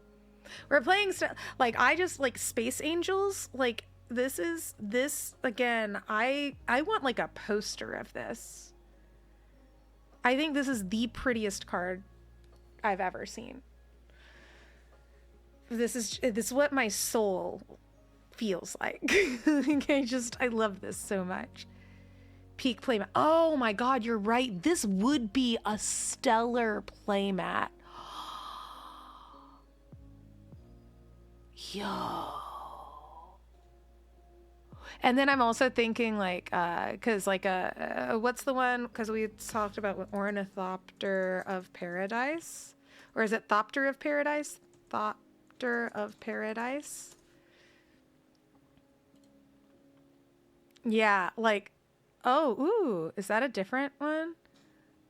We're playing, like, I just, like, Space Angels. Like, this, again, I want, like, a poster of this. I think this is the prettiest card I've ever seen. This is what my soul feels like. I love this so much. Peak playmat. Oh my god, you're right. This would be a stellar playmat. Yo. And then I'm also thinking, like, because, like, what's the one? Because we talked about Ornithopter of Paradise. Or is it Thopter of Paradise? Thopter of Paradise. Yeah, like, oh, ooh, is that a different one?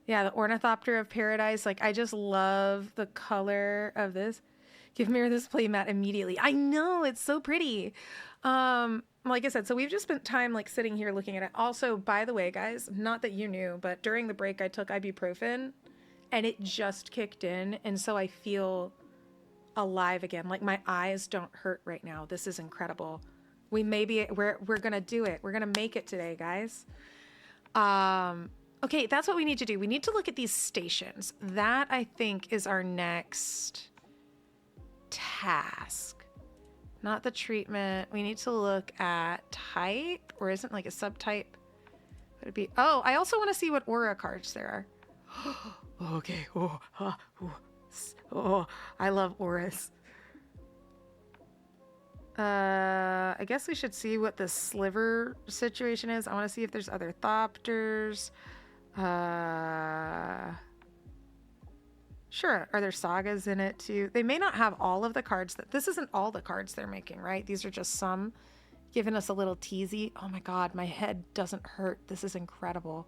Yeah, the Ornithopter of Paradise. Like, I just love the color of this. Give Mirror this playmat immediately. I know, it's so pretty. Like I said, so we've just spent time, like, sitting here looking at it. Also, by the way, guys, not that you knew, but during the break I took ibuprofen and it just kicked in, and so I feel alive again. Like, my eyes don't hurt right now. This is incredible. We're gonna do it. We're gonna make it today, guys. Okay, that's what we need to do. We need to look at these stations. That, I think, is our next task. Not the treatment. We need to look at type, or isn't, like, a subtype? Would it be? Oh, I also want to see what aura cards there are. Okay. Oh, I love auras. I guess we should see what the sliver situation is. I want to see if there's other Thopters. Sure. Are there sagas in it too? They may not have all of the cards. This isn't all the cards they're making, right? These are just some, giving us a little teasy. Oh my god, my head doesn't hurt. This is incredible.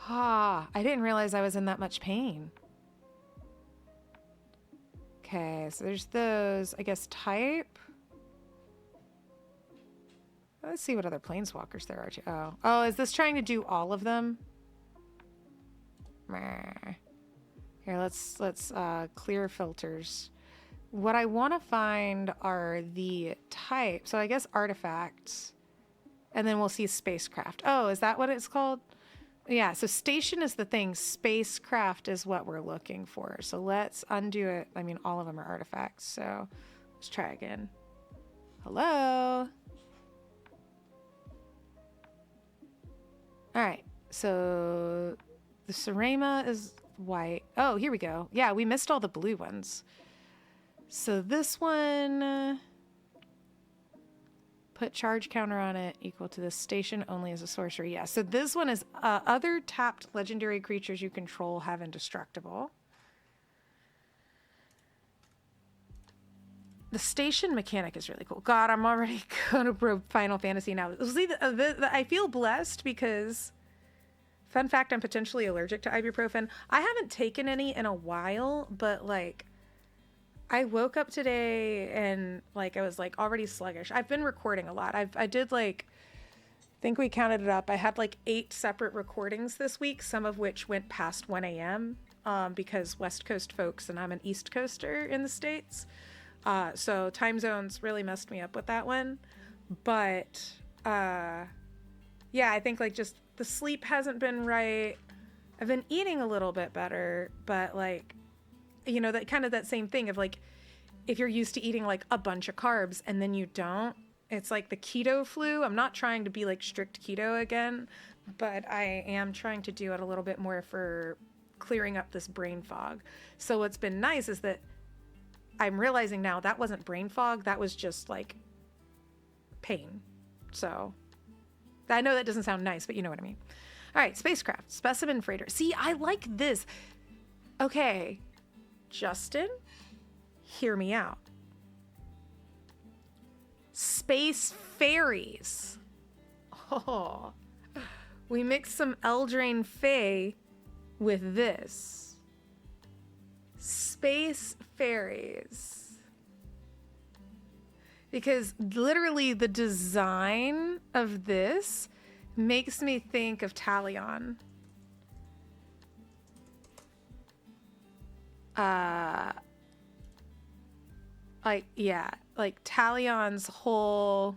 I didn't realize I was in that much pain. Okay, so there's those. I guess type. Let's see what other planeswalkers there are too. Oh, is this trying to do all of them? Here, let's clear filters. What I want to find are the type. So I guess artifacts. And then we'll see spacecraft. Oh, is that what it's called? Yeah, so station is the thing. Spacecraft is what we're looking for. So let's undo it. I mean, all of them are artifacts. So let's try again. Hello? All right, so the Serema is white. Oh, here we go. Yeah, we missed all the blue ones. So this one, put charge counter on it equal to the station only as a sorcery. Yeah, so this one is other tapped legendary creatures you control have indestructible. The station mechanic is really cool. God, I'm already going to bro Final Fantasy now. See, I feel blessed because, fun fact, I'm potentially allergic to ibuprofen. I haven't taken any in a while, but, like, I woke up today and, like, I was, like, already sluggish. I've been recording a lot. I did, like, I think we counted it up. I had, like, 8 separate recordings this week, some of which went past 1 a.m. Because West Coast folks and I'm an East Coaster in the States. So time zones really messed me up with that one. But, yeah, I think, like, just the sleep hasn't been right. I've been eating a little bit better, but, like, you know, that kind of that same thing of, like, if you're used to eating, like, a bunch of carbs and then you don't, it's like the keto flu. I'm not trying to be, like, strict keto again, but I am trying to do it a little bit more for clearing up this brain fog. So what's been nice is that I'm realizing now that wasn't brain fog. That was just, like, pain. So I know that doesn't sound nice, but you know what I mean. All right, spacecraft, specimen freighter. See, I like this. Okay, Justin, hear me out. Space fairies. Oh, we mixed some Eldraine Fae with this. Space fairies. because literally the design of this makes me think of Talion. Like Talion's whole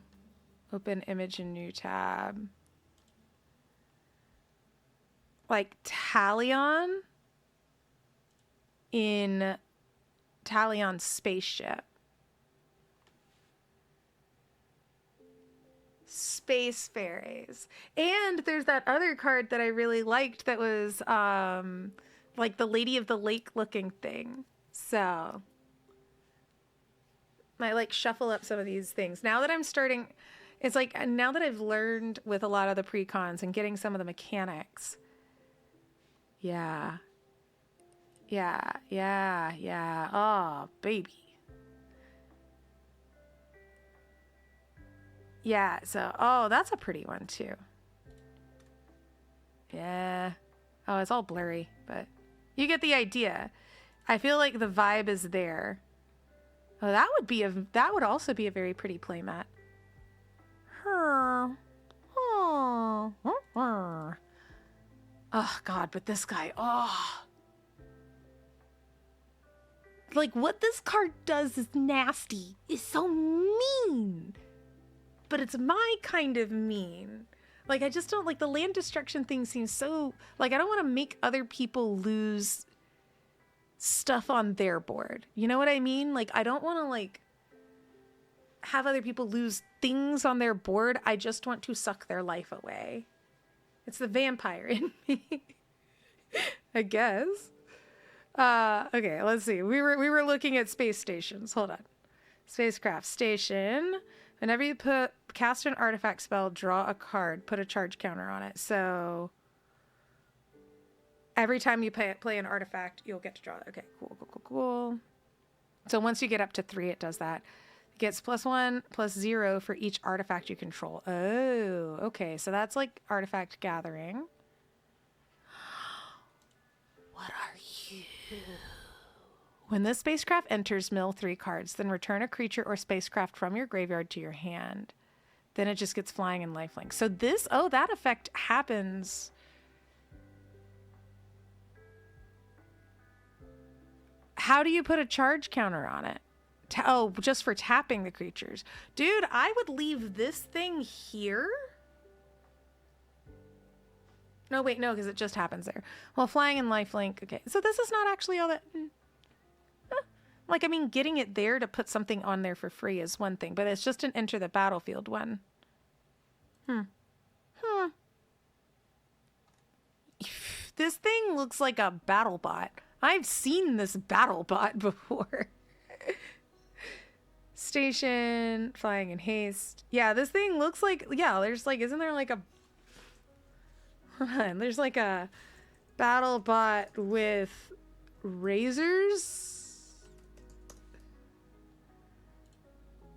open image in new tab. Like Talion in Talion's spaceship. Space fairies. And there's that other card that I really liked that was like the Lady of the Lake looking thing. So I like shuffle up some of these things. Now that I'm starting, it's like now that I've learned with a lot of the pre-cons and getting some of the mechanics. Yeah. Oh, baby. Yeah, so, oh, that's a pretty one too. Yeah. Oh, it's all blurry, but you get the idea. I feel like the vibe is there. Oh, that would also be a very pretty playmat. Oh, God, but this guy, oh. Like, what this card does is nasty. It's so mean. But it's my kind of mean. Like, I just don't, like, the land destruction thing seems so, like, I don't want to make other people lose stuff on their board. You know what I mean? Like, I don't want to, like, have other people lose things on their board. I just want to suck their life away. It's the vampire in me. I guess. Okay, let's see. We were looking at space stations. Hold on. Spacecraft station. Whenever you cast an artifact spell, draw a card, put a charge counter on it. So every time you play an artifact, you'll get to draw it. Okay, cool. So once you get up to 3, it does that. It gets +1, +0 for each artifact you control. Oh, okay. So that's like artifact gathering. What are you? When this spacecraft enters, mill 3 cards, then return a creature or spacecraft from your graveyard to your hand. Then it just gets flying and lifelink. So this, oh, that effect happens. How do you put a charge counter on it? Oh, just for tapping the creatures. Dude, I would leave this thing here. No, wait, no, because it just happens there. Well, flying and lifelink. Okay, so this is not actually all that... Like, I mean, getting it there to put something on there for free is one thing, but it's just an enter the battlefield one. This thing looks like a battle bot. I've seen this battle bot before. Station, flying in haste. Yeah, this thing looks like, yeah, there's like, isn't there like a... There's like a battle bot with razors.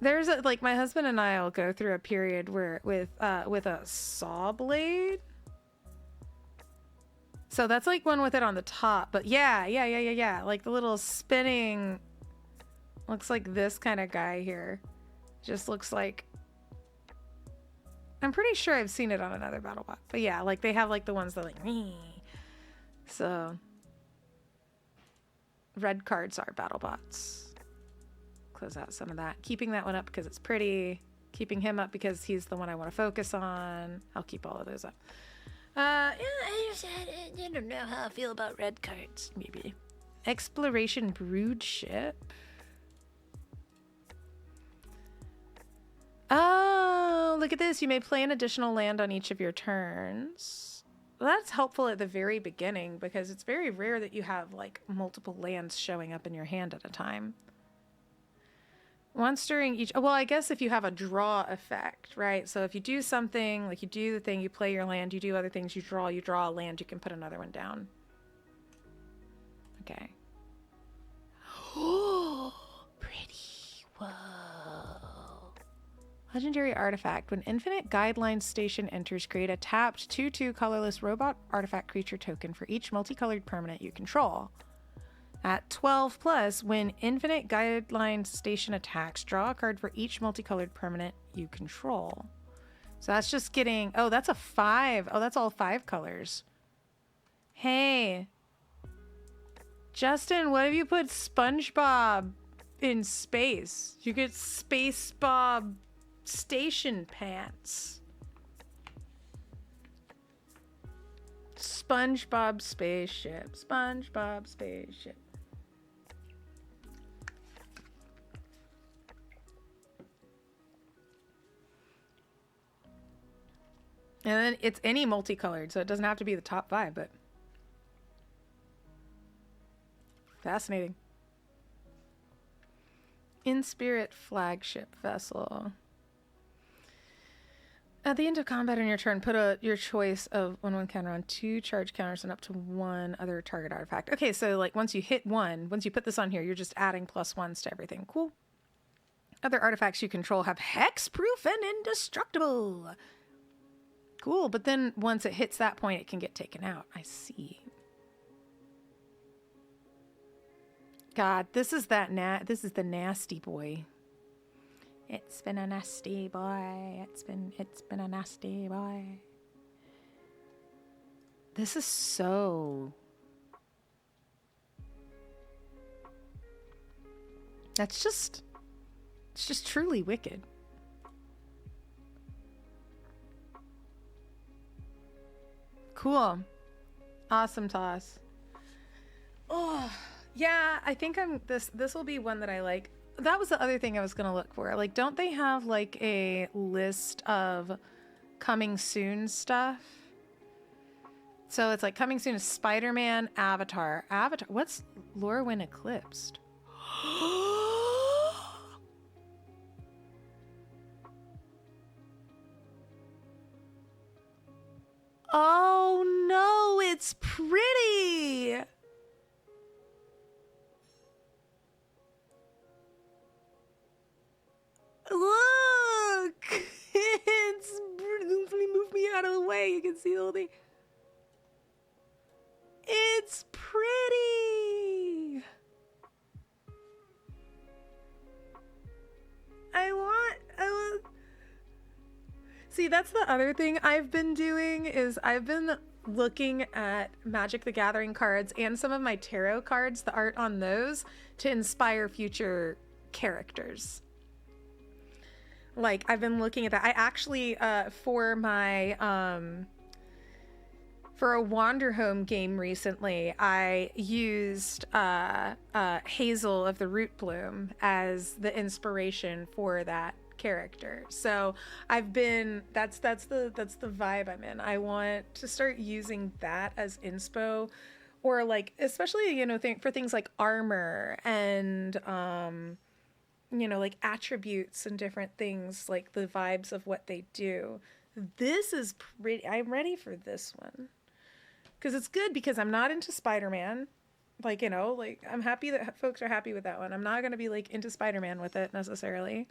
There's a, like, my husband and I will go through a period where with a saw blade. So that's like one with it on the top, but yeah. Like the little spinning, looks like this kind of guy here. Just looks like, I'm pretty sure I've seen it on another BattleBot, but yeah, like they have like the ones that like, me. So red cards are BattleBots. Close out some of that. Keeping that one up because it's pretty. Keeping him up because he's the one I want to focus on. I'll keep all of those up. I don't know how I feel about red cards. Maybe. Exploration Brood Ship. Oh, look at this. You may play an additional land on each of your turns. Well, that's helpful at the very beginning because it's very rare that you have like multiple lands showing up in your hand at a time. Once during each, well, I guess if you have a draw effect, right? So if you do something, like you do the thing, you play your land, you do other things, you draw a land, you can put another one down. Okay. Oh, pretty. Whoa. Legendary artifact. When Infinite Guideline Station enters, create a tapped 2/2 colorless robot artifact creature token for each multicolored permanent you control. At 12 plus, when Infinite Guideline Station attacks, draw a card for each multicolored permanent you control. So that's just getting... Oh, that's a 5. Oh, that's all 5 colors. Hey. Justin, what if you put SpongeBob in space? You get Space Bob Station Pants. SpongeBob Spaceship. SpongeBob Spaceship. And then it's any multicolored, so it doesn't have to be the top 5, but fascinating. In Spirit Flagship Vessel. At the end of combat on your turn, put your choice of 1/1 counter on 2 charge counters and up to 1 other target artifact. Okay, so like once you hit 1, once you put this on here, you're just adding +1s to everything. Cool. Other artifacts you control have hexproof and indestructible. Cool, but then once it hits that point, it can get taken out. I see. God, this is the nasty boy. It's been a nasty boy. It's been a nasty boy. This is so... It's just truly wicked. Cool. Awesome toss. Oh, yeah, I think this will be one that I like. That was the other thing I was going to look for. Like, don't they have like a list of coming soon stuff? So it's like coming soon is Spider-Man, Avatar. What's Lorwyn Eclipsed? Oh no, it's pretty. Look, it's move me out of the way. You can see the whole thing. It's pretty. I want. See, that's the other thing I've been doing is I've been looking at Magic the Gathering cards and some of my tarot cards, the art on those, to inspire future characters. Like, I've been looking at that. I actually, for my, for a Wanderhome game recently, I used Hazel of the Root Bloom as the inspiration for that character. So I've been that's the vibe I'm in. I want to start using that as inspo, or like especially for things like armor and like attributes and different things, like the vibes of what they do. This is pretty. I'm ready for this one because it's good, because I'm not into Spider-Man. Like, I'm happy that folks are happy with that one. I'm not going to be like into Spider-Man with it necessarily.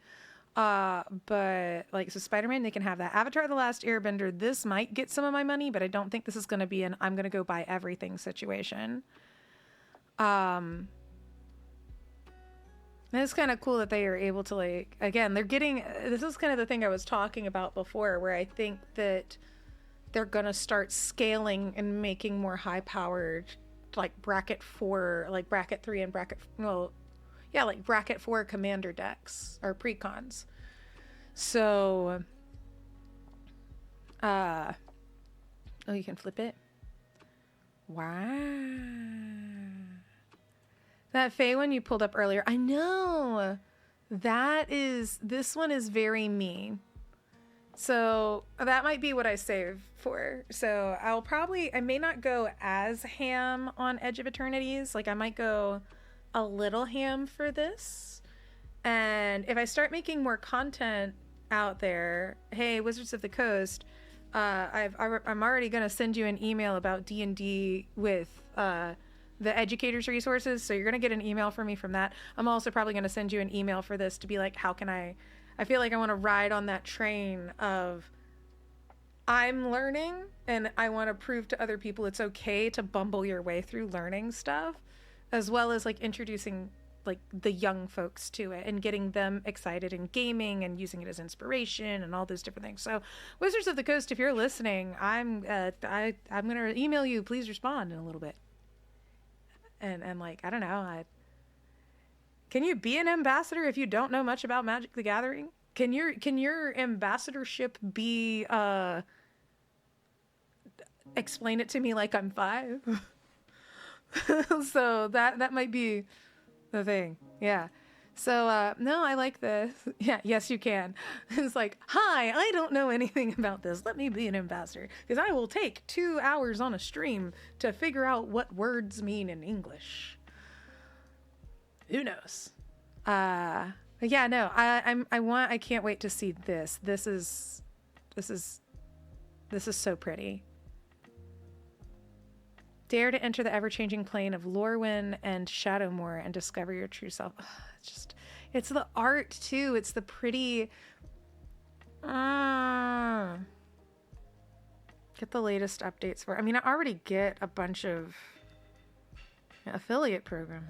But like, so Spider-Man, they can have that. Avatar: The Last Airbender, this might get some of my money, but I don't think this is going to be an I'm going to go buy everything situation. It's kind of cool that they are able to, like, again, they're getting, this is kind of the thing I was talking about before, where I think that they're going to start scaling and making more high powered, like bracket 4, like bracket 3 and bracket, like bracket 4 commander decks or precons. So, oh, you can flip it. Wow. That Fae one you pulled up earlier. I know. This one is very mean. So that might be what I save for. So I may not go as ham on Edge of Eternities. Like, I might go a little ham for this. And if I start making more content out there, hey, Wizards of the Coast, I'm already going to send you an email about D&D with the educators resources. So you're going to get an email from me from that. I'm also probably going to send you an email for this to be like, how can I feel like I want to ride on that train of I'm learning and I want to prove to other people it's okay to bumble your way through learning stuff. as well as like introducing like the young folks to it and getting them excited in gaming and using it as inspiration and all those different things. So Wizards of the Coast, if you're listening, I'm gonna email you. Please respond in a little bit. And like, I don't know, can you be an ambassador if you don't know much about Magic the Gathering? Can your ambassadorship be explain it to me like I'm 5? So that might be the thing. Yeah. So no, I like this. Yeah, yes you can. It's like, hi, I don't know anything about this. Let me be an ambassador, because I will take 2 hours on a stream to figure out what words mean in English. Who knows? But yeah, no, I can't wait to see this. This is so pretty. Dare to enter the ever-changing plane of Lorwyn and Shadowmoor and discover your true self. Ugh, it's the art too. It's the pretty. Get the latest updates for. I mean, I already get a bunch of affiliate program.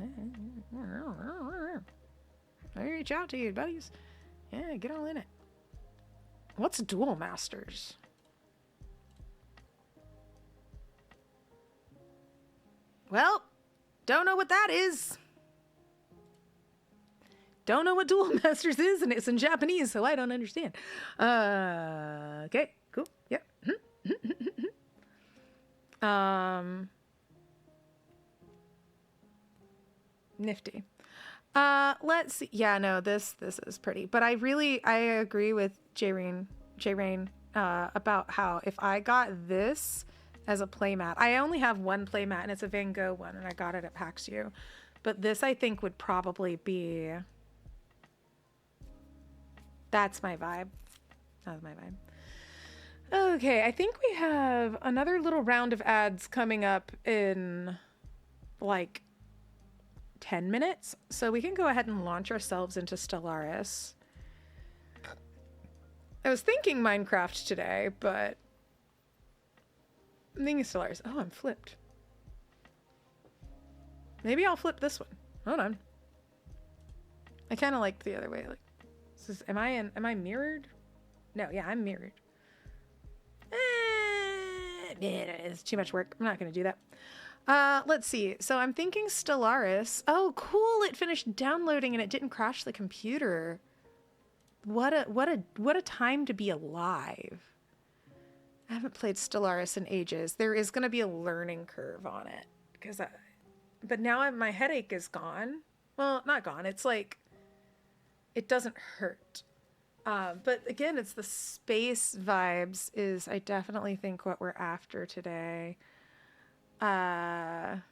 I reach out to you, buddies. Yeah, get all in it. What's Duel Masters? Well, don't know what that is. Don't know what Duel Masters is, and it's in Japanese, so I don't understand. Okay, cool. Yep. Nifty. Let's see. Yeah, no, this is pretty. But I agree with J Rain about how if I got this as a playmat, I only have one playmat and it's a Van Gogh one, and I got it at PAX U. But this I think would probably be. That's my vibe. That's my vibe. Okay, I think we have another little round of ads coming up in like 10 minutes. So we can go ahead and launch ourselves into Stellaris. I was thinking Minecraft today, but I'm thinking Stellaris. Oh, I'm flipped. Maybe I'll flip this one. Hold on. I kind of like the other way. Like, am I mirrored? No, yeah, I'm mirrored. It's too much work. I'm not going to do that. Let's see. So I'm thinking Stellaris. Oh, cool. It finished downloading and it didn't crash the computer. What a time to be alive. I haven't played Stellaris in ages. There is going to be a learning curve on it but now my headache is gone. Well, not gone. It's like it doesn't hurt. But again, it's the space vibes is I definitely think what we're after today. Let's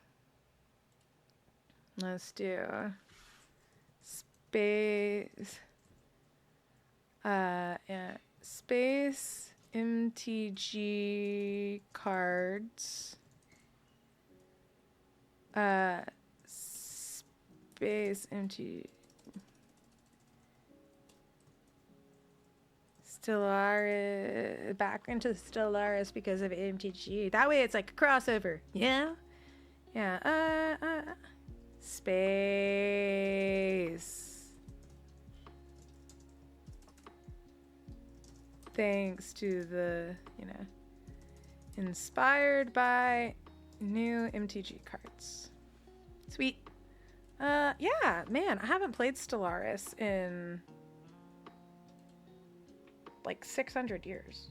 do space. Yeah, space MTG cards. Space MTG. Stellaris, back into Stellaris because of MTG. That way it's like a crossover. Yeah? Yeah. Space. Thanks to the, inspired by new MTG cards. Sweet. Yeah, man, I haven't played Stellaris in like 600 years.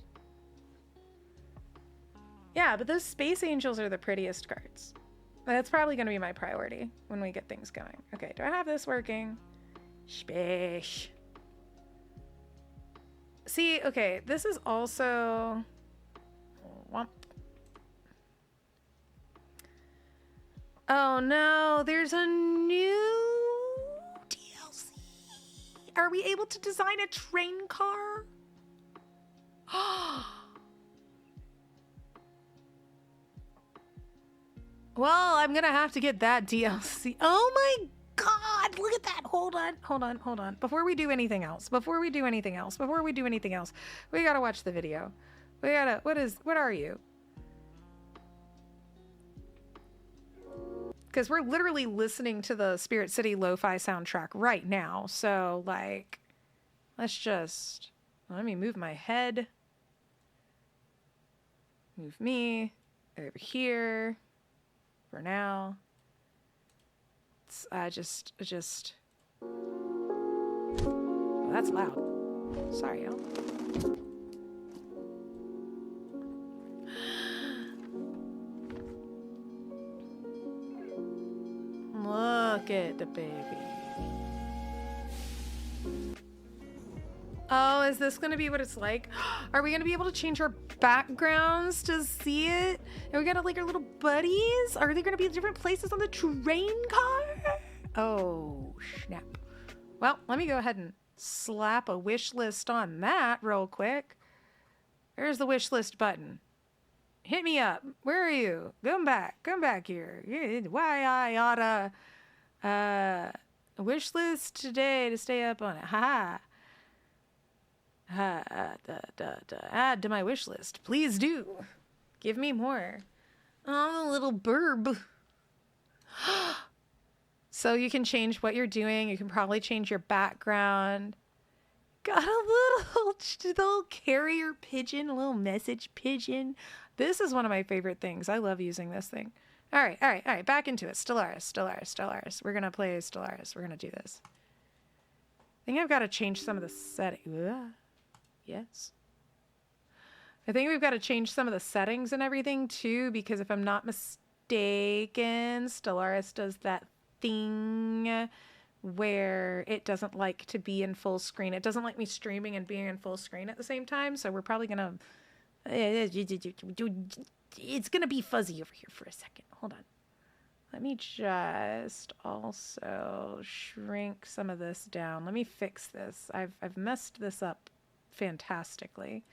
Yeah, but those Space Angels are the prettiest cards. That's probably going to be my priority when we get things going. Okay, do I have this working? Space. See, okay, this is also... Womp. Oh no, there's a new DLC. Are we able to design a train car? Well, I'm gonna have to get that DLC. Oh my god, look at that. Hold on. Before we do anything else, we gotta watch the video. What are you? because we're literally listening to the Spirit City Lo-Fi soundtrack right now. So, like, let me move my head. Move me over here for now. Well, that's loud. Sorry, y'all. Look at the baby. Oh, is this going to be what it's like? Are we going to be able to change our backgrounds to see it? And we got like our little buddies? Are they going to be in different places on the train car? Oh, snap. Well, let me go ahead and slap a wish list on that real quick. There's the wish list button. Hit me up. Where are you? Come back here. Why I oughta wish list today to stay up on it. Ha. Add to my wish list. Please do. Give me more. Oh, the little burb. So you can change what you're doing. You can probably change your background. Got a little carrier pigeon, a little message pigeon. This is one of my favorite things. I love using this thing. All right. Back into it. Stellaris. We're going to play Stellaris. We're going to do this. I think I've got to change some of the settings. Yes. I think we've got to change some of the settings and everything too, because if I'm not mistaken, Stellaris does that thing where it doesn't like to be in full screen. It doesn't like me streaming and being in full screen at the same time. So we're probably going to... It's going to be fuzzy over here for a second. Hold on. Let me just also shrink some of this down. Let me fix this. I've messed this up fantastically.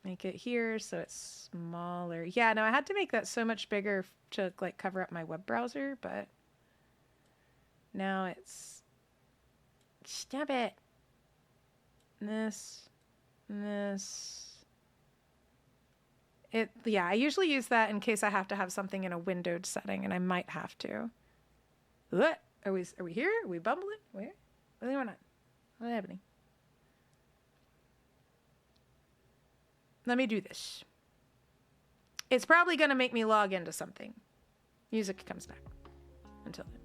Make it here so it's smaller. Yeah, no, I had to make that so much bigger to like cover up my web browser, but now it's... Stop it. This. Yeah, I usually use that in case I have to have something in a windowed setting, and I might have to. What? Are we here? Are we bumbling? Where? What's going on? What's happening? Let me do this. It's probably going to make me log into something. Music comes back. Until then.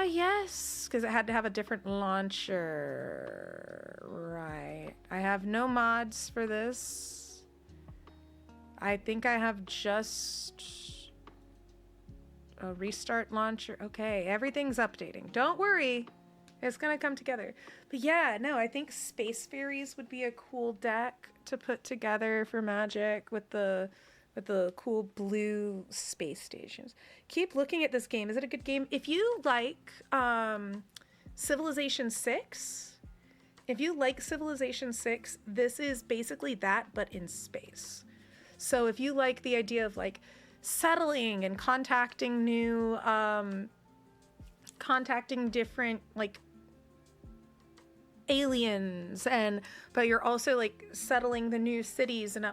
Yes, because it had to have a different launcher. Right. I have no mods for this. I think I have just a restart launcher. Okay, everything's updating. Don't worry. It's going to come together. But yeah, no, I think Space Fairies would be a cool deck to put together for Magic with the cool blue space stations. Keep looking at this game. Is it a good game? If you like Civilization 6, this is basically that, but in space. So if you like the idea of like settling and contacting different like aliens, but you're also like settling the new cities and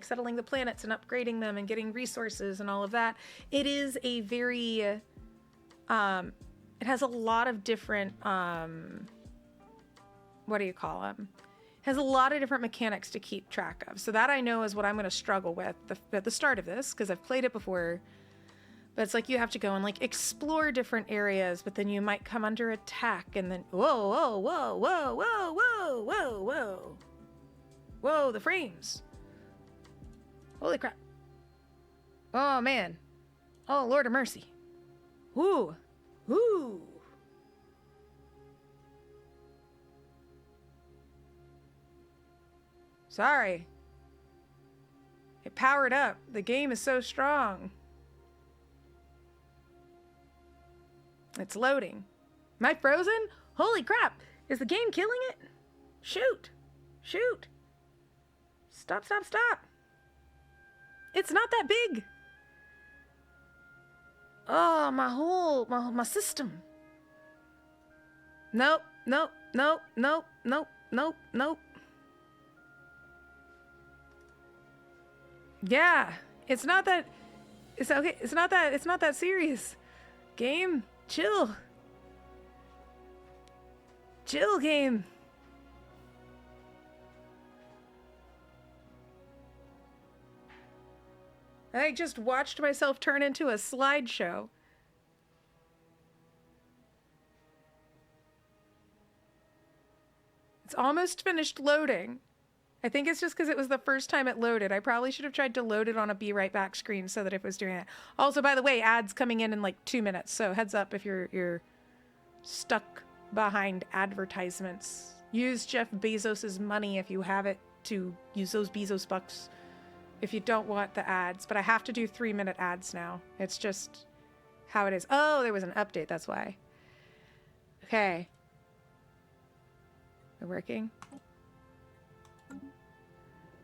settling the planets and upgrading them and getting resources and all of that. It is a very it has a lot of different what do you call them? It has a lot of different mechanics to keep track of. So that I know is what I'm going to struggle with at the start of this, because I've played it before. But it's like you have to go and like explore different areas, but then you might come under attack, and then whoa, the frames. Holy crap. Oh man. Oh Lord of mercy. Whoo. Sorry. It powered up. The game is so strong. It's loading. Am I frozen? Holy crap. Is the game killing it? Shoot. Stop. It's not that big. Oh, my system. Nope. Yeah, it's not that. It's okay. It's not that. It's not that serious. Game, chill. Chill, game. I just watched myself turn into a slideshow. It's almost finished loading. I think it's just because it was the first time it loaded. I probably should have tried to load it on a be right back screen so that it was doing it. Also, by the way, ads coming in like 2 minutes. So heads up if you're stuck behind advertisements. Use Jeff Bezos's money if you have it to use those Bezos bucks if you don't want the ads. But I have to do 3-minute ads now. It's just how it is. Oh, there was an update. That's why. Okay. They're working.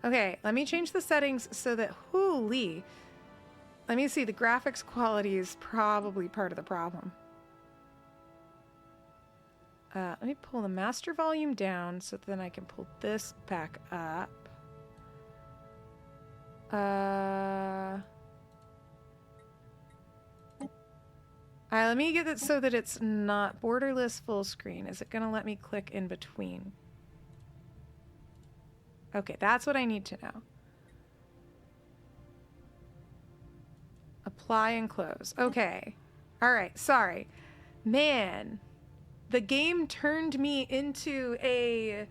Okay, let me change the settings so that, holy, let me see, the graphics quality is probably part of the problem. Let me pull the master volume down so then I can pull this back up. Let me get it so that it's not borderless full screen. Is it gonna let me click in between? Okay, that's what I need to know. Apply and close. Okay. All right, sorry. Man, the game turned me into a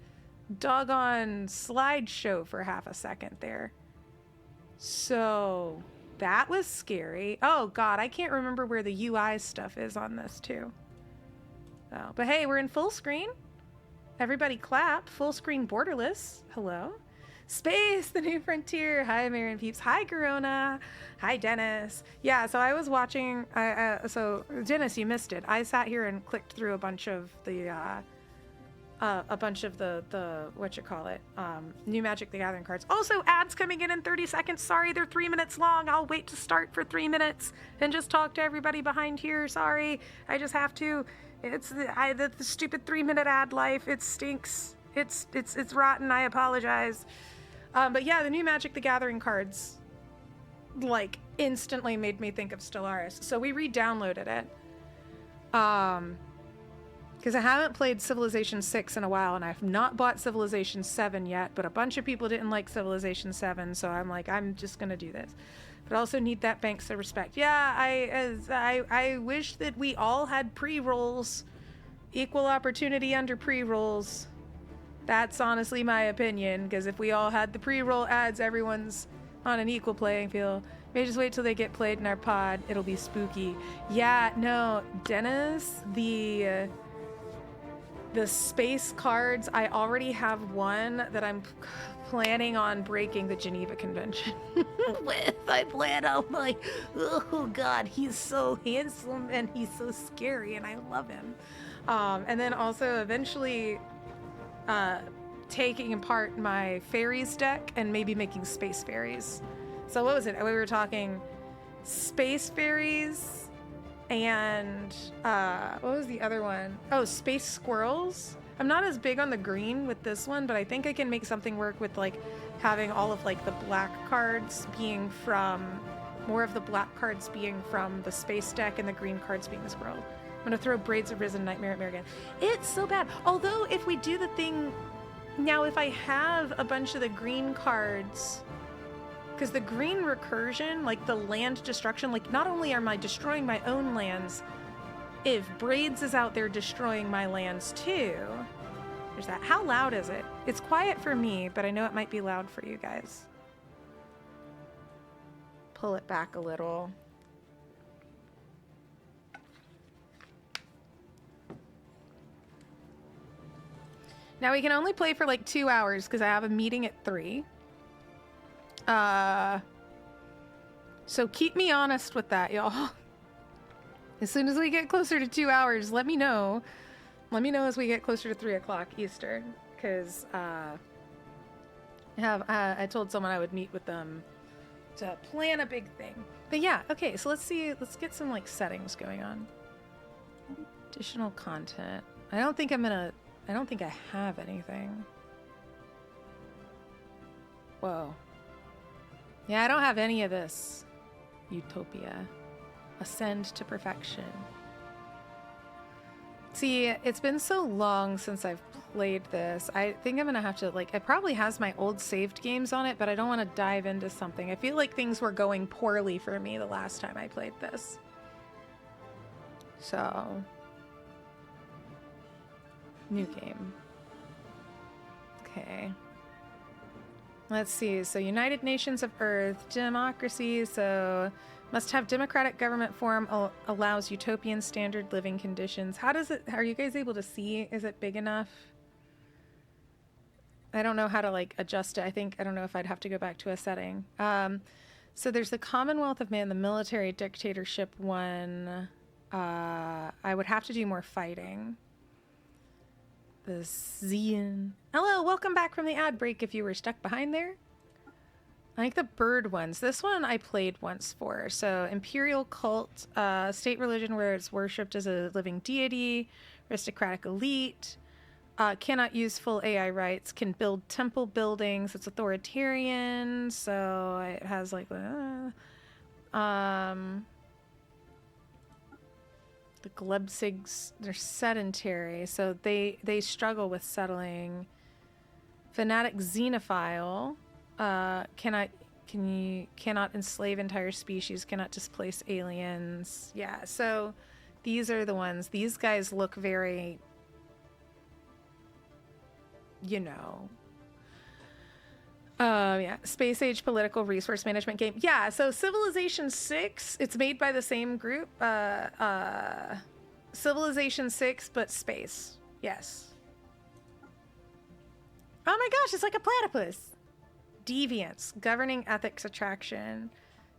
doggone slideshow for half a second there. So that was scary. Oh God, I can't remember where the UI stuff is on this too. Oh, but hey, we're in full screen. Everybody clap. Full screen borderless. Hello. Space, the new frontier. Hi, Marion Peeps. Hi, Corona. Hi, Dennis. Yeah, so I was watching. So Dennis, you missed it. I sat here and clicked through a bunch of the new Magic the Gathering cards. Also, ads coming in 30 seconds. Sorry, they're 3 minutes long. I'll wait to start for 3 minutes and just talk to everybody behind here. Sorry, I just have to. It's the stupid 3-minute ad life. It stinks. It's rotten. I apologize. But yeah, the new Magic the Gathering cards like instantly made me think of Stellaris. So we re-downloaded it. Because I haven't played Civilization 6 in a while, and I've not bought Civilization 7 yet, but a bunch of people didn't like Civilization 7, so I'm like, I'm just gonna do this. But I also need that banks of respect. Yeah, I wish that we all had pre-rolls, equal opportunity under pre-rolls. That's honestly my opinion, because if we all had the pre-roll ads, everyone's on an equal playing field. Maybe just wait till they get played in our pod. It'll be spooky. Yeah, no, Dennis, the space cards, I already have one that I'm planning on breaking the Geneva Convention with. I plan on like, oh God, he's so handsome and he's so scary and I love him. And then also eventually taking apart my fairies deck and maybe making space fairies. So what was it? We were talking space fairies and what was the other one? Oh, space squirrels. I'm not as big on the green with this one, but I think I can make something work with like having all of like the black cards being from more of the black cards being from the space deck and the green cards being the squirrel. I'm gonna throw Braids of Risen Nightmare at Marigan. It's so bad. Although if we do the thing now, if I have a bunch of the green cards, because the green recursion, like the land destruction, like not only am I destroying my own lands, if Braids is out there destroying my lands too. There's that. How loud is it? It's quiet for me, but I know it might be loud for you guys. Pull it back a little. Now we can only play for like 2 hours because I have a meeting at 3. So keep me honest with that, y'all. As soon as we get closer to 2 hours, let me know. Let me know as we get closer to 3 o'clock Eastern, because I told someone I would meet with them to plan a big thing. But yeah, okay. So let's see. Let's get some like settings going on. Additional content. I don't think I have anything. Whoa. Yeah, I don't have any of this. Utopia. Ascend to perfection. See, it's been so long since I've played this. I think I'm gonna have to, like, it probably has my old saved games on it, but I don't want to dive into something. I feel like things were going poorly for me the last time I played this. So, new game. Okay. Let's see. So, United Nations of Earth, democracy. So, must have democratic government form, allows utopian standard living conditions. How does it, are you guys able to see? Is it big enough? I don't know how to like adjust it. I don't know if I'd have to go back to a setting. So there's the Commonwealth of Man, the military dictatorship one. I would have to do more fighting. The Xian. Hello, welcome back from the ad break if you were stuck behind there. I like the bird ones. This one I played once for. So imperial cult, state religion where it's worshipped as a living deity, aristocratic elite, cannot use full AI rights, can build temple buildings. It's authoritarian, so it has like the Glebsigs, they're sedentary, so they struggle with settling. Fanatic xenophile, cannot enslave entire species, cannot displace aliens. Yeah, so these are the ones. These guys look very, you know. Yeah, space age political resource management game. Yeah, so Civilization 6, it's made by the same group. Civilization 6, but space. Yes. Oh my gosh, it's like a platypus. Deviance, governing ethics attraction,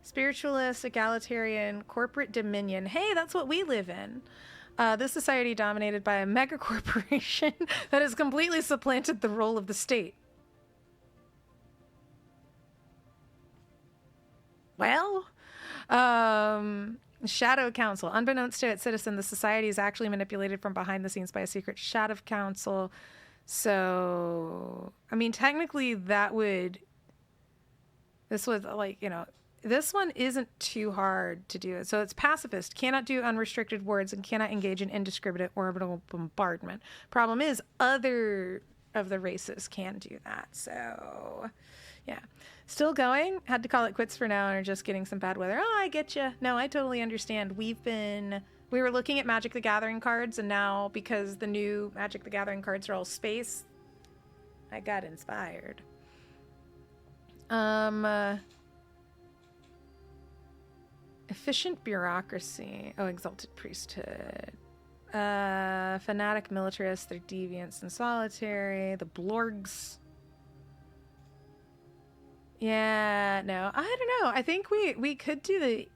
spiritualist, egalitarian, corporate dominion. Hey, that's what we live in. This society dominated by a mega corporation that has completely supplanted the role of the state. Well, Shadow Council. Unbeknownst to its citizen, the society is actually manipulated from behind the scenes by a secret Shadow Council. So, I mean, technically that would... This was like, you know, this one isn't too hard to do it. So it's pacifist, cannot do unrestricted wars, and cannot engage in indiscriminate orbital bombardment. Problem is, other of the races can do that. So, yeah. Still going. Had to call it quits for now and are just getting some bad weather. Oh, I get you. No, I totally understand. We were looking at Magic the Gathering cards, and now because the new Magic the Gathering cards are all space, I got inspired. Efficient bureaucracy. Oh, exalted priesthood. Fanatic militarists. They're deviants and solitary. The Blorgs. Yeah, no, I don't know. I think we could do the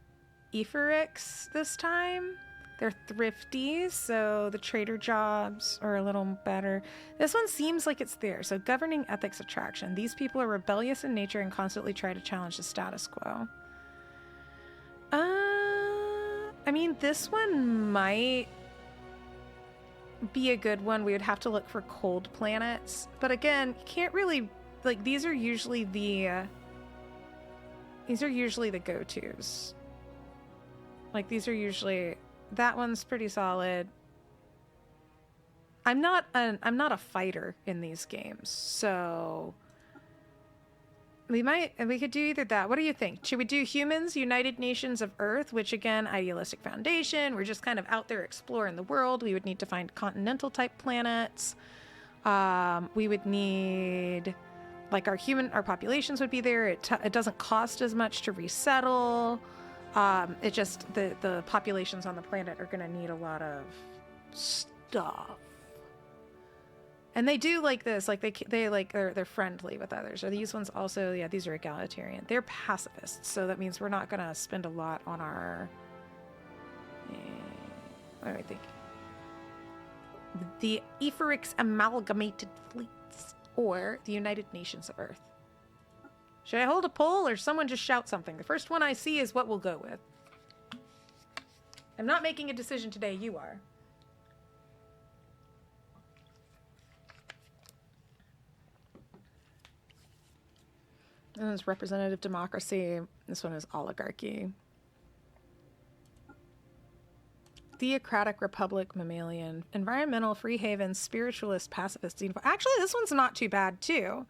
Ephorics this time. They're thrifty, so the trader jobs are a little better. This one seems like it's there. So governing ethics attraction. These people are rebellious in nature and constantly try to challenge the status quo. I mean, this one might be a good one. We would have to look for cold planets. But again, you can't really... Like, these are usually the go-tos. Like, these are usually... That one's pretty solid. I'm not a fighter in these games, so... We could do either that. What do you think? Should we do humans, United Nations of Earth, which again, idealistic foundation. We're just kind of out there exploring the world. We would need to find continental type planets. We would need... Like our populations would be there. It doesn't cost as much to resettle. It just the populations on the planet are going to need a lot of stuff. And they do like this. Like they're friendly with others. Are these ones also? Yeah, these are egalitarian. They're pacifists, so that means we're not going to spend a lot on our. What do I think? The Ephorics Amalgamated Fleets. Or the United Nations of Earth. Should I hold a poll or someone just shout something? The first one I see is what we'll go with. I'm not making a decision today, you are. And it's representative democracy. This one is oligarchy. Theocratic republic, mammalian, environmental, free haven, spiritualist, pacifist. Actually, this one's not too bad too.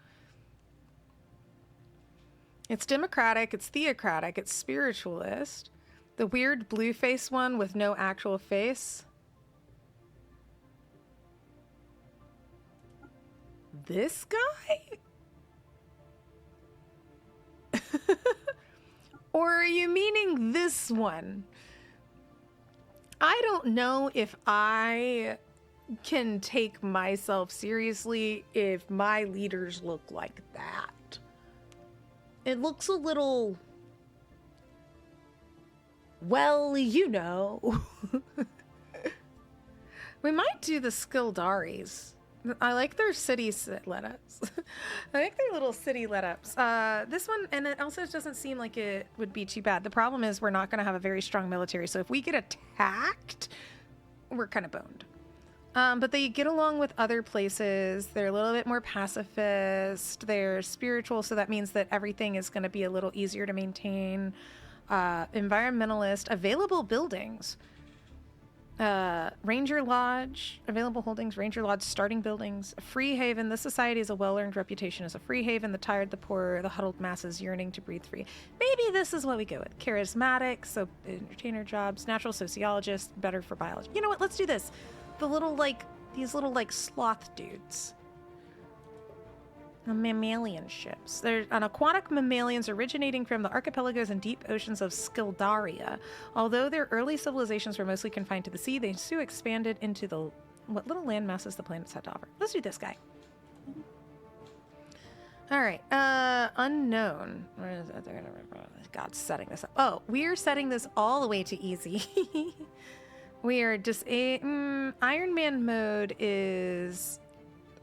It's democratic, it's theocratic, it's spiritualist. The weird blue face one with no actual face. This guy? Or are you meaning this one? I don't know if I can take myself seriously if my leaders look like that. It looks a little... well, you know. We might do the Skildaris. I like their city let-ups. I like their little city let-ups. This one, and it also doesn't seem like it would be too bad. The problem is we're not going to have a very strong military, so if we get attacked, we're kind of boned. But they get along with other places. They're a little bit more pacifist. They're spiritual, so that means that everything is going to be a little easier to maintain. Environmentalist, available buildings. Ranger Lodge, available holdings, Ranger Lodge, starting buildings, free haven. This society has a well-earned reputation as a free haven, the tired, the poor, the huddled masses yearning to breathe free. Maybe this is what we go with. Charismatic, so entertainer jobs, natural sociologist, better for biology. You know what? Let's do this. The little, like, these little, like, sloth dudes. The mammalian ships. They're an aquatic mammalians originating from the archipelagos and deep oceans of Skildaria. Although their early civilizations were mostly confined to the sea, they soon expanded into the what little land masses the planets had to offer. Let's do this guy. All right. Unknown. God's setting this up. Oh, we're setting this all the way to easy. We are Iron Man mode is...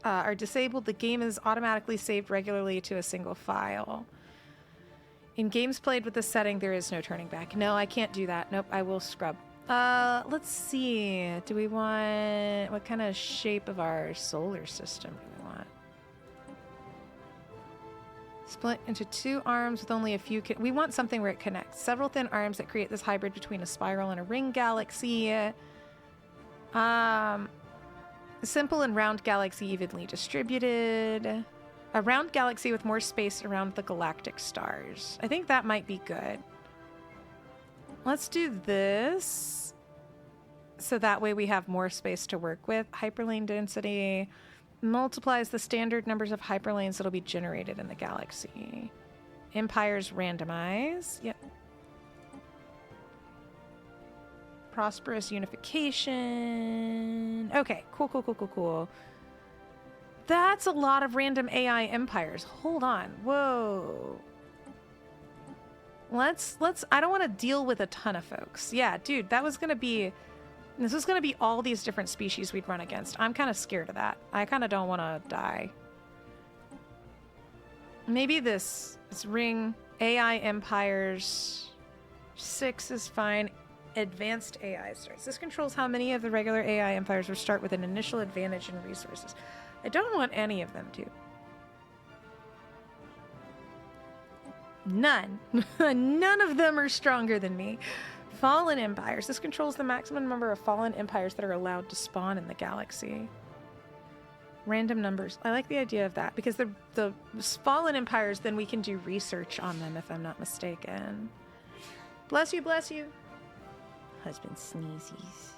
are disabled, the game is automatically saved regularly to a single file. In games played with this setting, there is no turning back. No, I can't do that. Nope, I will scrub. Let's see. Do we want... what kind of shape of our solar system do we want? Split into two arms with only a few... we want something where it connects. Several thin arms that create this hybrid between a spiral and a ring galaxy. Simple and round galaxy evenly distributed. A round galaxy with more space around the galactic stars. I think that might be good. Let's do this. So that way we have more space to work with. Hyperlane density multiplies the standard numbers of hyperlanes that'll be generated in the galaxy. Empires randomize. Yep. Prosperous unification. Okay, cool. That's a lot of random AI empires. Hold on. Whoa. Let's I don't want to deal with a ton of folks. Yeah, dude, this was going to be all these different species we'd run against. I'm kind of scared of that. I kind of don't want to die. Maybe this ring AI empires 6 is fine. Advanced AI starts. This controls how many of the regular AI empires will start with an initial advantage in resources. I don't want any of them to. None. None of them are stronger than me. Fallen empires. This controls the maximum number of fallen empires that are allowed to spawn in the galaxy. Random numbers. I like the idea of that because the fallen empires, then we can do research on them if I'm not mistaken. Bless you, bless you. Husband sneezes.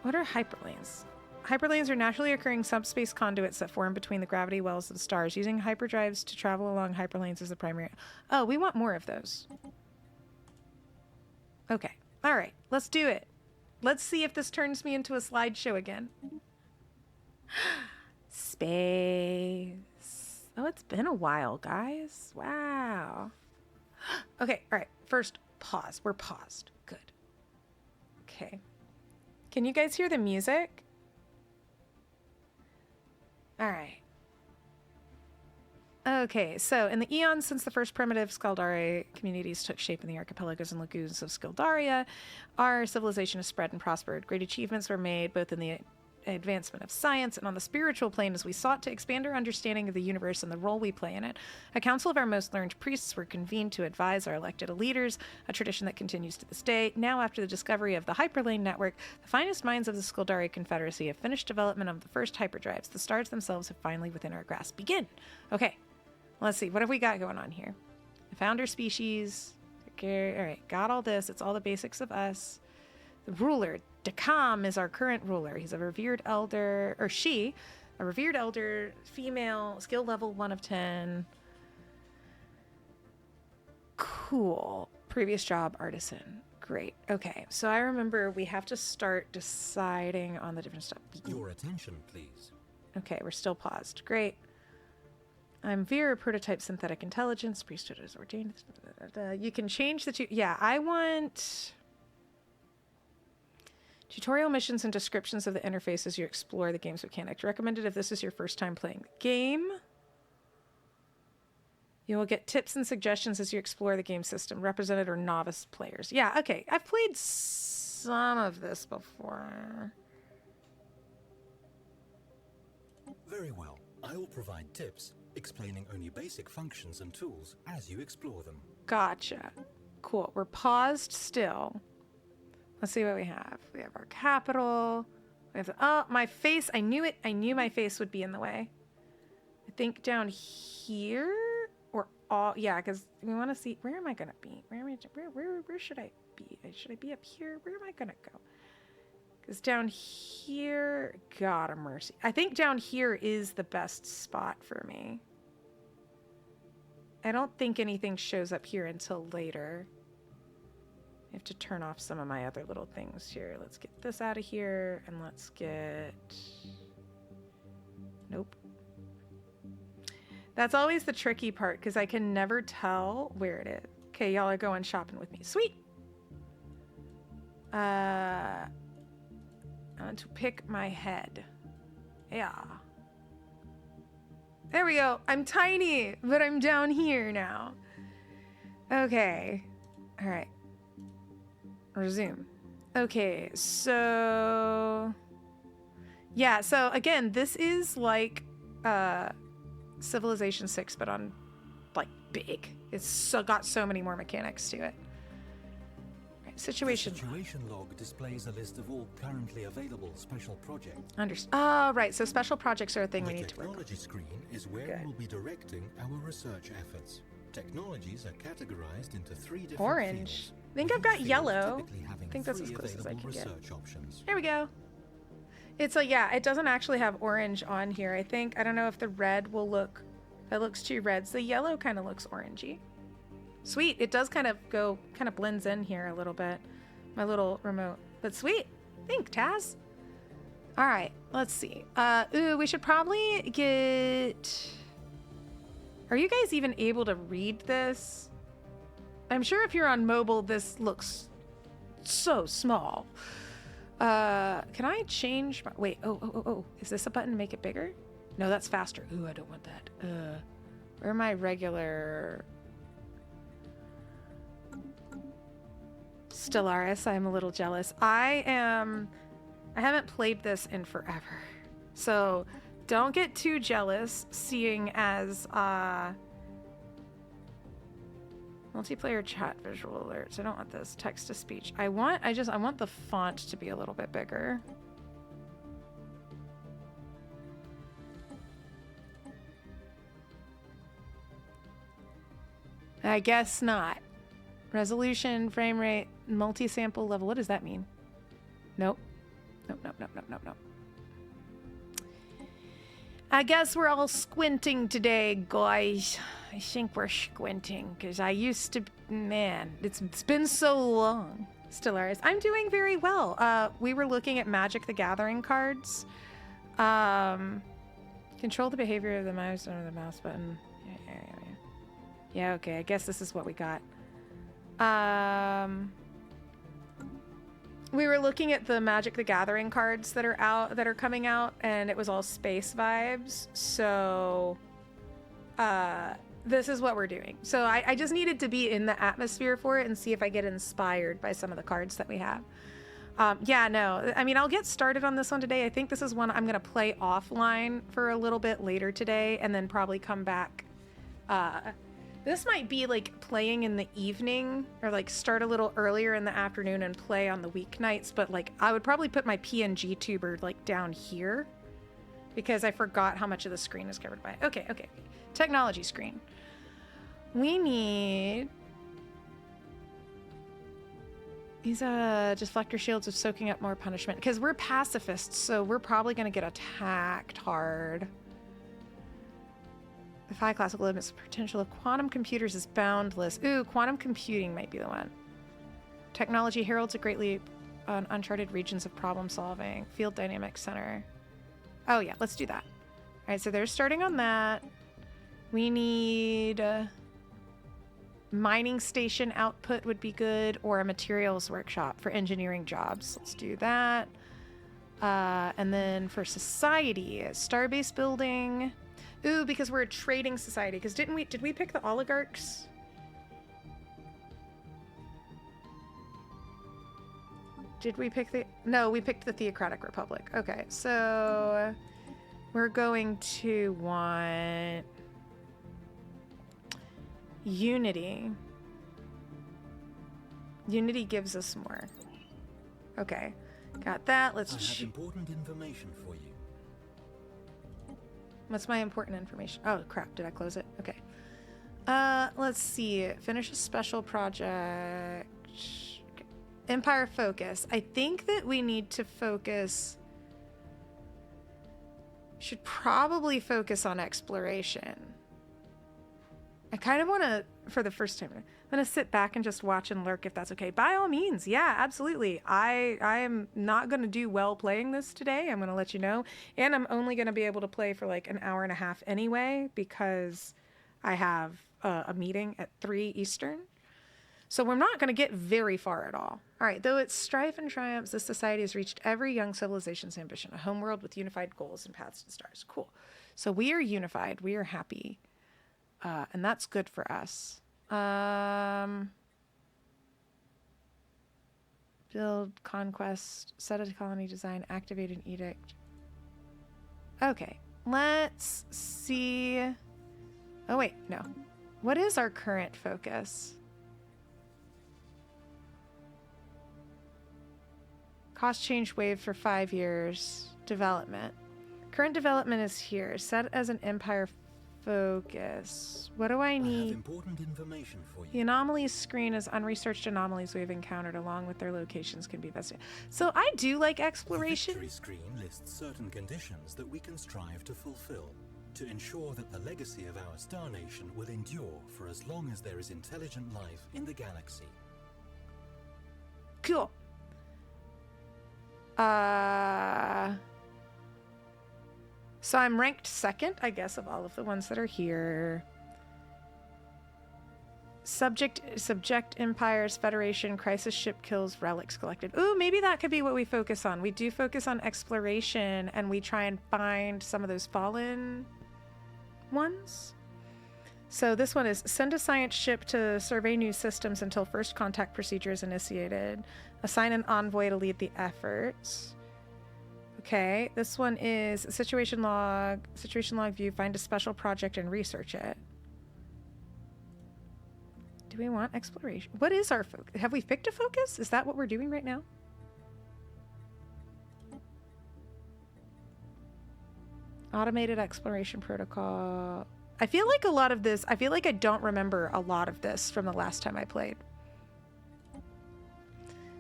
What are hyperlanes? Hyperlanes are naturally occurring subspace conduits that form between the gravity wells of the stars. Using hyperdrives to travel along hyperlanes is the primary... Oh, we want more of those. Okay. All right. Let's do it. Let's see if this turns me into a slideshow again. Space. Oh, it's been a while, guys. Wow. Okay. All right. First, pause. We're paused. Good. Okay. Can you guys hear the music? All right. Okay, so in the eons since the first primitive Skaldari communities took shape in the archipelagos and lagoons of Skildaria, our civilization has spread and prospered. Great achievements were made both in the advancement of science, and on the spiritual plane as we sought to expand our understanding of the universe and the role we play in it. A council of our most learned priests were convened to advise our elected leaders, a tradition that continues to this day. Now, after the discovery of the Hyperlane network, the finest minds of the Skuldari Confederacy have finished development of the first hyperdrives. The stars themselves have finally within our grasp. Begin! Okay, let's see. What have we got going on here? The founder species. Okay, all right, got all this. It's all the basics of us. The ruler, Dakam, is our current ruler. He's a revered elder, or she, a revered elder, female, skill level 1 of 10. Cool. Previous job, artisan. Great. Okay, so I remember we have to start deciding on the different stuff. Your attention, please. Okay, we're still paused. Great. I'm Vera, prototype synthetic intelligence. Priesthood is ordained. You can change the two. Yeah, I want tutorial missions and descriptions of the interface as you explore the game's mechanics. Recommended if this is your first time playing the game. You will get tips and suggestions as you explore the game system. Represented or novice players. Yeah, okay. I've played some of this before. Very well. I will provide tips explaining only basic functions and tools as you explore them. Gotcha. Cool. We're paused still. Let's see what we have. We have our capital. We have oh, my face. I knew it. I knew my face would be in the way. I think down here or all. Yeah, because we want to see. Where am I gonna be? Where should I be? Should I be up here? Where am I gonna go? Because down here, God of mercy. I think down here is the best spot for me. I don't think anything shows up here until later. I have to turn off some of my other little things here. Let's get this out of here, and let's get... Nope. That's always the tricky part, because I can never tell where it is. Okay, y'all are going shopping with me. Sweet! I want to pick my head. Yeah. There we go. I'm tiny, but I'm down here now. Okay. All right. Resume. Okay, so... Yeah, so again, this is like Civilization 6, but on, like, big. It's got so many more mechanics to it. Situation. The situation log displays a list of all currently available special projects. Oh, right. So special projects are a thing we need to work on. The technology screen is where we'll be directing our research efforts. Technologies are categorized into 3 different orange. fields. I think I've got yellow. I think that's as close as I can get. Options. There we go. It's a, yeah, it doesn't actually have orange on here. I think, I don't know if the red will look, if it looks too red. So the yellow kind of looks orangey. Sweet. It does kind of blends in here a little bit. My little remote. But sweet. Thanks, Taz. All right. Let's see. We should probably get... Are you guys even able to read this? I'm sure if you're on mobile, this looks so small. Can I change my... Wait. Oh. Is this a button to make it bigger? No, that's faster. Ooh, I don't want that. Where are my regular... Stellaris, I'm a little jealous. I haven't played this in forever. So don't get too jealous seeing as multiplayer chat visual alerts. I don't want this text to speech. I want the font to be a little bit bigger. I guess not. Resolution, frame rate, multi-sample level. What does that mean? Nope. Nope. I guess we're all squinting today, guys. I think we're squinting because I used to... Man, it's been so long. Stellaris. I'm doing very well. We were looking at Magic the Gathering cards. Control the behavior of the mouse under the mouse button. Yeah, okay. I guess this is what we got. We were looking at the Magic the Gathering cards that are coming out, and it was all space vibes. So this is what we're doing. So I just needed to be in the atmosphere for it and see if I get inspired by some of the cards that we have. Yeah, no. I mean, I'll get started on this one today. I think this is one I'm going to play offline for a little bit later today and then probably come back. This might be like playing in the evening or like start a little earlier in the afternoon and play on the weeknights. But like I would probably put my PNG tuber like down here because I forgot how much of the screen is covered by it. Okay. Technology screen. We need... These deflector shields of soaking up more punishment. Because we're pacifists, so we're probably going to get attacked hard. The high classical limits potential of quantum computers is boundless. Ooh, quantum computing might be the one. Technology heralds a great leap on uncharted regions of problem solving. Field dynamics center. Oh yeah, let's do that. All right, so they're starting on that. We need... mining station output would be good, or a materials workshop for engineering jobs. Let's do that. And then for society, starbase building. Ooh, because we're a trading society. Because did we pick the oligarchs? Did we pick the... No, we picked the Theocratic Republic. Okay, so we're going to want... Unity. Unity gives us more. Okay, got that. Let's... I have important information for you. What's my important information? Oh, crap. Did I close it? Okay. Let's see. Finish a special project. Okay. Empire focus. I think that we need to focus... Should probably focus on exploration. I kind of want to, for the first time, I'm going to sit back and just watch and lurk if that's okay. By all means. Yeah, absolutely. I am not going to do well playing this today. I'm going to let you know. And I'm only going to be able to play for like an hour and a half anyway, because I have a meeting at 3 Eastern. So we're not going to get very far at all. All right. Though its strife and triumphs, this society has reached every young civilization's ambition, a homeworld with unified goals and paths to the stars. Cool. So we are unified. We are happy. And that's good for us. Build, conquest, set a colony design, activate an edict. Okay, let's see. Oh, wait, no. What is our current focus? Cost change wave for 5 years. Development. Current development is here. Set as an empire focus. What do I need? I have important information for you. The anomalies screen as unresearched anomalies we've encountered along with their locations can be investigated. So I do like exploration. The victory screen lists certain conditions that we can strive to fulfill to ensure that the legacy of our star nation will endure for as long as there is intelligent life in the galaxy. Cool. So I'm ranked second, I guess, of all of the ones that are here. Subject empires, federation, crisis ship kills, relics collected. Ooh, maybe that could be what we focus on. We do focus on exploration, and we try and find some of those fallen ones. So this one is send a science ship to survey new systems until first contact procedure is initiated. Assign an envoy to lead the efforts. Okay, this one is situation log view, find a special project and research it. Do we want exploration? What is our focus? Have we picked a focus? Is that what we're doing right now? Automated exploration protocol. I feel like a lot of this, I feel like I don't remember a lot of this from the last time I played.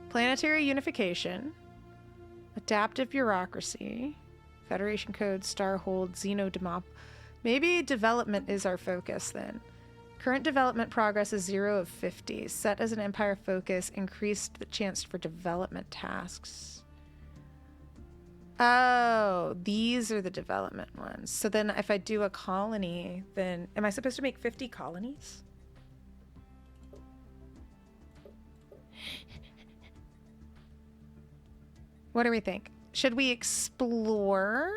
Planetary unification. Adaptive bureaucracy. Federation code, Starhold, Xenodemop. Maybe development is our focus then. Current development progress is 0 of 50. Set as an empire focus. Increased the chance for development tasks. Oh, these are the development ones. So then if I do a colony, then am I supposed to make 50 colonies? What do we think? Should we explore?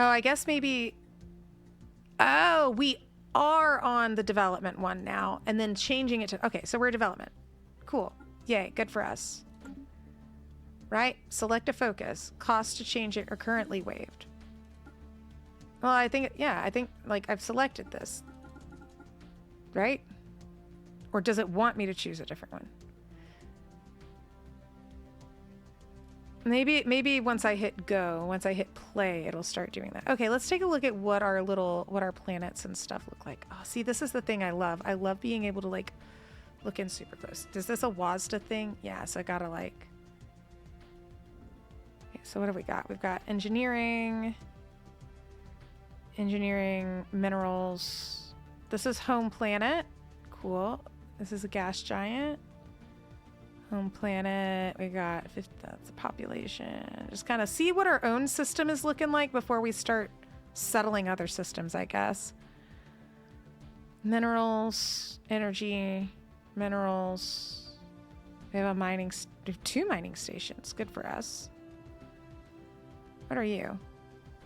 Oh, I guess maybe... Oh, we are on the development one now, and then changing it to... Okay, so we're development. Cool. Yay, good for us. Right? Select a focus. Costs to change it are currently waived. Well, I think, yeah, I think, like, I've selected this. Right? Or does it want me to choose a different one? Maybe once I hit go, once I hit play, it'll start doing that. Okay, let's take a look at what our planets and stuff look like. Oh, see, this is the thing I love. I love being able to, like, look in super close. Is this a WASDA thing? Yeah, so I gotta, like... Okay, so what have we got? We've got engineering, minerals. This is home planet. Cool. This is a gas giant. Home planet, we got 50, that's a population. Just kind of see what our own system is looking like before we start settling other systems, I guess. Minerals, energy, minerals. We have we have 2 mining stations. Good for us. What are you?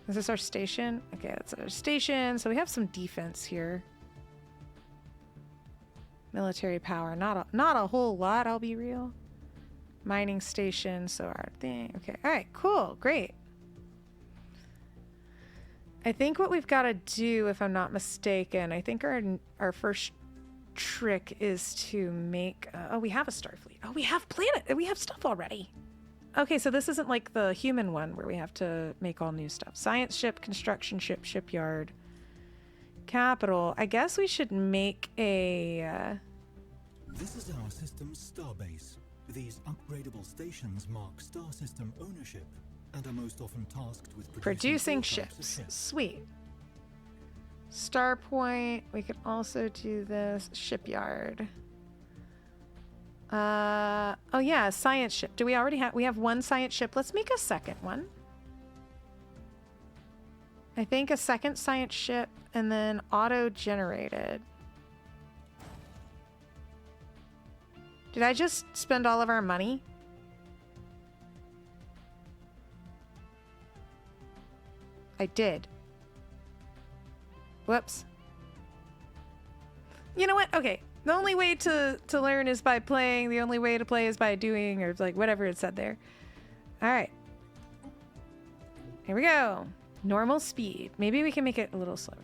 Is this our station? Okay, that's our station. So we have some defense here. Military power, not a whole lot, I'll be real. Mining station, so our thing. Okay, all right, cool, great. I think what we've got to do, if I'm not mistaken, I think our first trick is to make... oh, we have a Starfleet. Oh, we have planet. We have stuff already. Okay, so this isn't like the human one where we have to make all new stuff. Science ship, construction ship, shipyard. Capital. I guess we should make a... This is our system's starbase. These upgradable stations mark star system ownership and are most often tasked with producing all types of ships. Sweet. Star point. We could also do this. Shipyard. Oh yeah, science ship. Do we already have... We have one science ship. Let's make a second one. I think a second science ship and then auto-generated. Did I just spend all of our money? I did. Whoops. You know what? Okay. The only way to learn is by playing. The only way to play is by doing, or like whatever it said there. All right. Here we go. Normal speed. Maybe we can make it a little slower.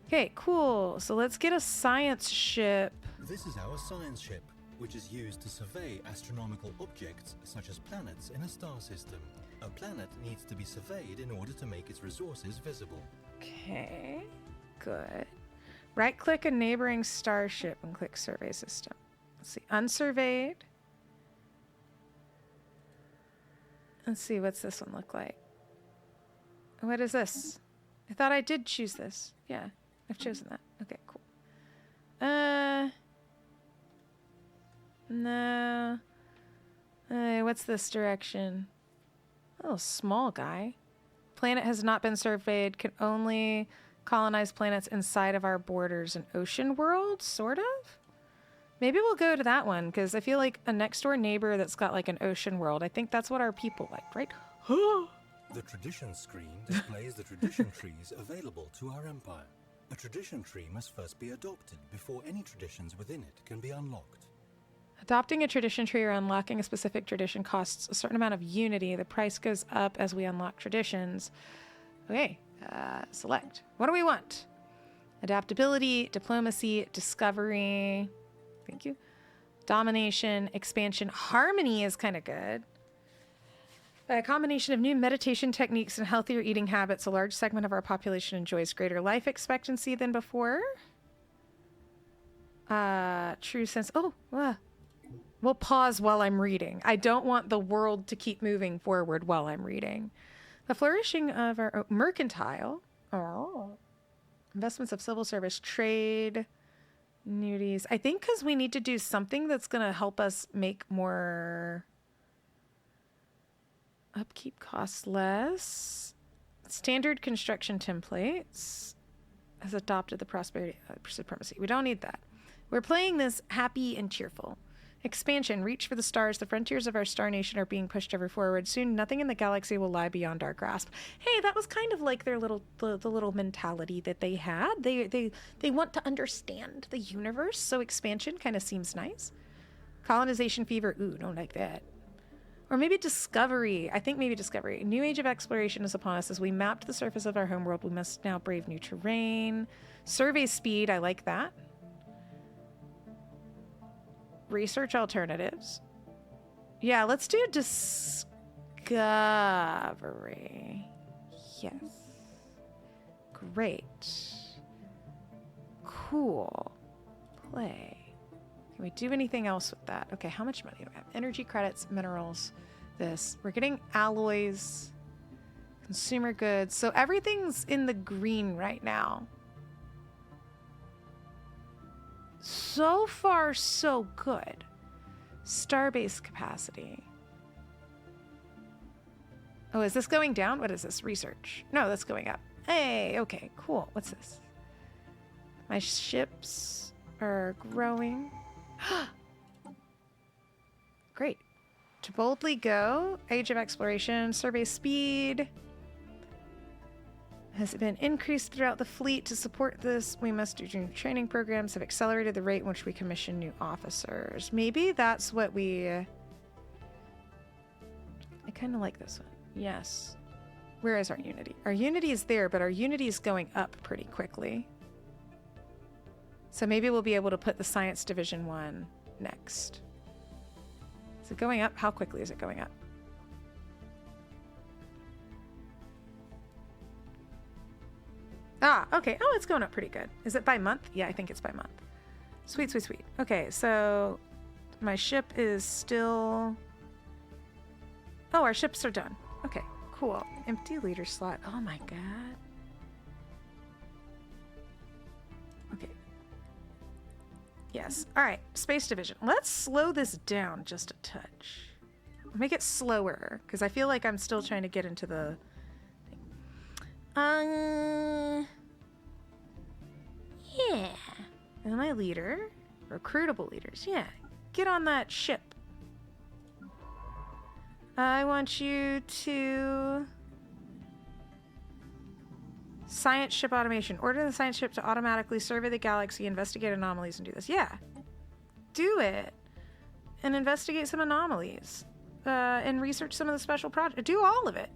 Okay, cool. So let's get a science ship. This is our science ship, which is used to survey astronomical objects such as planets in a star system. A planet needs to be surveyed in order to make its resources visible. Okay, good. Right-click a neighboring starship and click Survey System. Let's see, unsurveyed. Let's see, what's this one look like? What is this? I thought I did choose this. Yeah, I've chosen that. Okay, cool. No. What's this direction? Oh, small guy. Planet has not been surveyed. Can only colonize planets inside of our borders. An ocean world, sort of? Maybe we'll go to that one, because I feel like a next door neighbor that's got like an ocean world. I think that's what our people like, right? The tradition screen displays the tradition trees available to our empire. A tradition tree must first be adopted before any traditions within it can be unlocked. Adopting a tradition tree or unlocking a specific tradition costs a certain amount of unity. The price goes up as we unlock traditions. Okay, select. What do we want? Adaptability, diplomacy, discovery. Thank you. Domination, expansion. Harmony is kind of good. By a combination of new meditation techniques and healthier eating habits, a large segment of our population enjoys greater life expectancy than before. True sense. Oh, we'll pause while I'm reading. I don't want the world to keep moving forward while I'm reading. The flourishing of our mercantile. Oh. Investments of civil service, trade, nudies. I think because we need to do something that's going to help us make more upkeep costs less. Standard construction templates has adopted the prosperity supremacy. We don't need that. We're playing this happy and cheerful. Expansion, reach for the stars. The frontiers of our star nation are being pushed ever forward. Soon, nothing in the galaxy will lie beyond our grasp. Hey, that was kind of like their little the little mentality that they had. They want to understand the universe, so expansion kind of seems nice. Colonization fever. Ooh, don't like that. Or maybe discovery. I think maybe discovery. New age of exploration is upon us. As we mapped the surface of our homeworld, we must now brave new terrain. Survey speed. I like that. Research alternatives. Yeah, let's do discovery. Yes. Great. Cool. Play. Can we do anything else with that? Okay, how much money do we have? Energy credits, minerals, this. We're getting alloys, consumer goods. So everything's in the green right now. So far, so good. Starbase capacity. Oh, is this going down? What is this? Research. No, that's going up. Hey, okay, cool. What's this? My ships are growing. Great. To boldly go. Age of exploration. Survey speed has been increased throughout the fleet. To support this, we must do new training programs, have accelerated the rate in which we commission new officers. Maybe that's what we... I kind of like this one. Yes. Where is our Unity? Our Unity is there, but our Unity is going up pretty quickly. So maybe we'll be able to put the Science Division 1 next. Is it going up? How quickly is it going up? Ah, okay. Oh, it's going up pretty good. Is it by month? Yeah, I think it's by month. Sweet, sweet, sweet. Okay, so my ship is still... Oh, our ships are done. Okay, cool. Empty leader slot. Oh my god. Okay. Yes. All right, Space Division. Let's slow this down just a touch. Make it slower, because I feel like I'm still trying to get into the thing. Yeah. Am I leader? Recruitable leaders. Yeah. Get on that ship. I want you to... Science ship automation. Order the science ship to automatically survey the galaxy, investigate anomalies, and do this. Yeah. Do it. And investigate some anomalies. And research some of the special projects. Do all of it.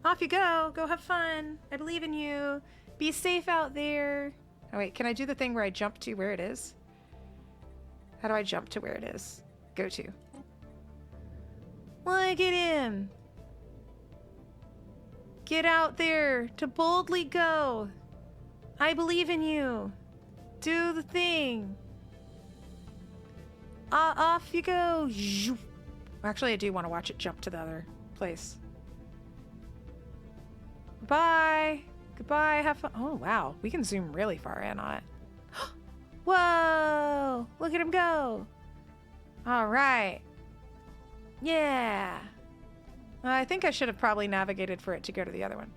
Off you go. Go have fun. I believe in you. Be safe out there. Oh, wait. Can I do the thing where I jump to where it is? How do I jump to where it is? Go to. Look at him. Get out there to boldly go. I believe in you. Do the thing. Off you go. Actually, I do want to watch it jump to the other place. Bye. Goodbye. Have fun. Oh, wow. We can zoom really far in on it. Whoa. Look at him go. All right. Yeah. I think I should have probably navigated for it to go to the other one.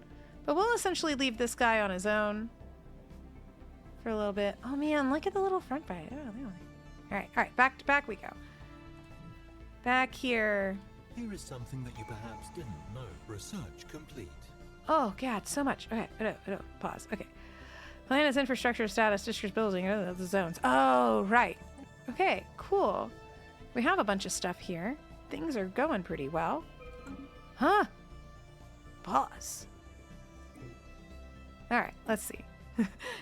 But we'll essentially leave this guy on his own for a little bit. Oh man, look at the little front bite. Oh, all right, back we go. Back here. Here is something that you perhaps didn't know. Research complete. Oh god, so much. Okay, pause. Okay. Planet's infrastructure status, district building, the zones. Oh, right. Okay, cool. We have a bunch of stuff here. Things are going pretty well. Huh? Pause. All right, let's see.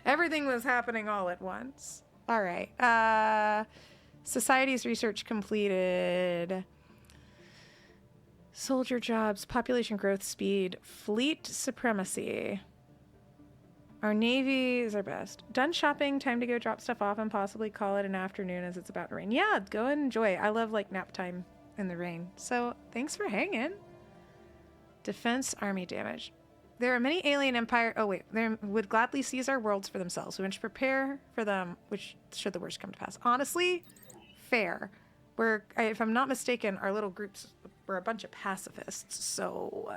Everything was happening all at once. All right. Society's research completed. Soldier jobs, population growth speed, fleet supremacy. Our navy is our best. Done shopping, time to go drop stuff off and possibly call it an afternoon as it's about to rain. Yeah, go and enjoy. I love like nap time in the rain. So thanks for hanging. Defense army damage. There are many alien empire. Oh wait, they would gladly seize our worlds for themselves. We should prepare for them, which should the worst come to pass. Honestly, fair. If I'm not mistaken, our little groups were a bunch of pacifists, so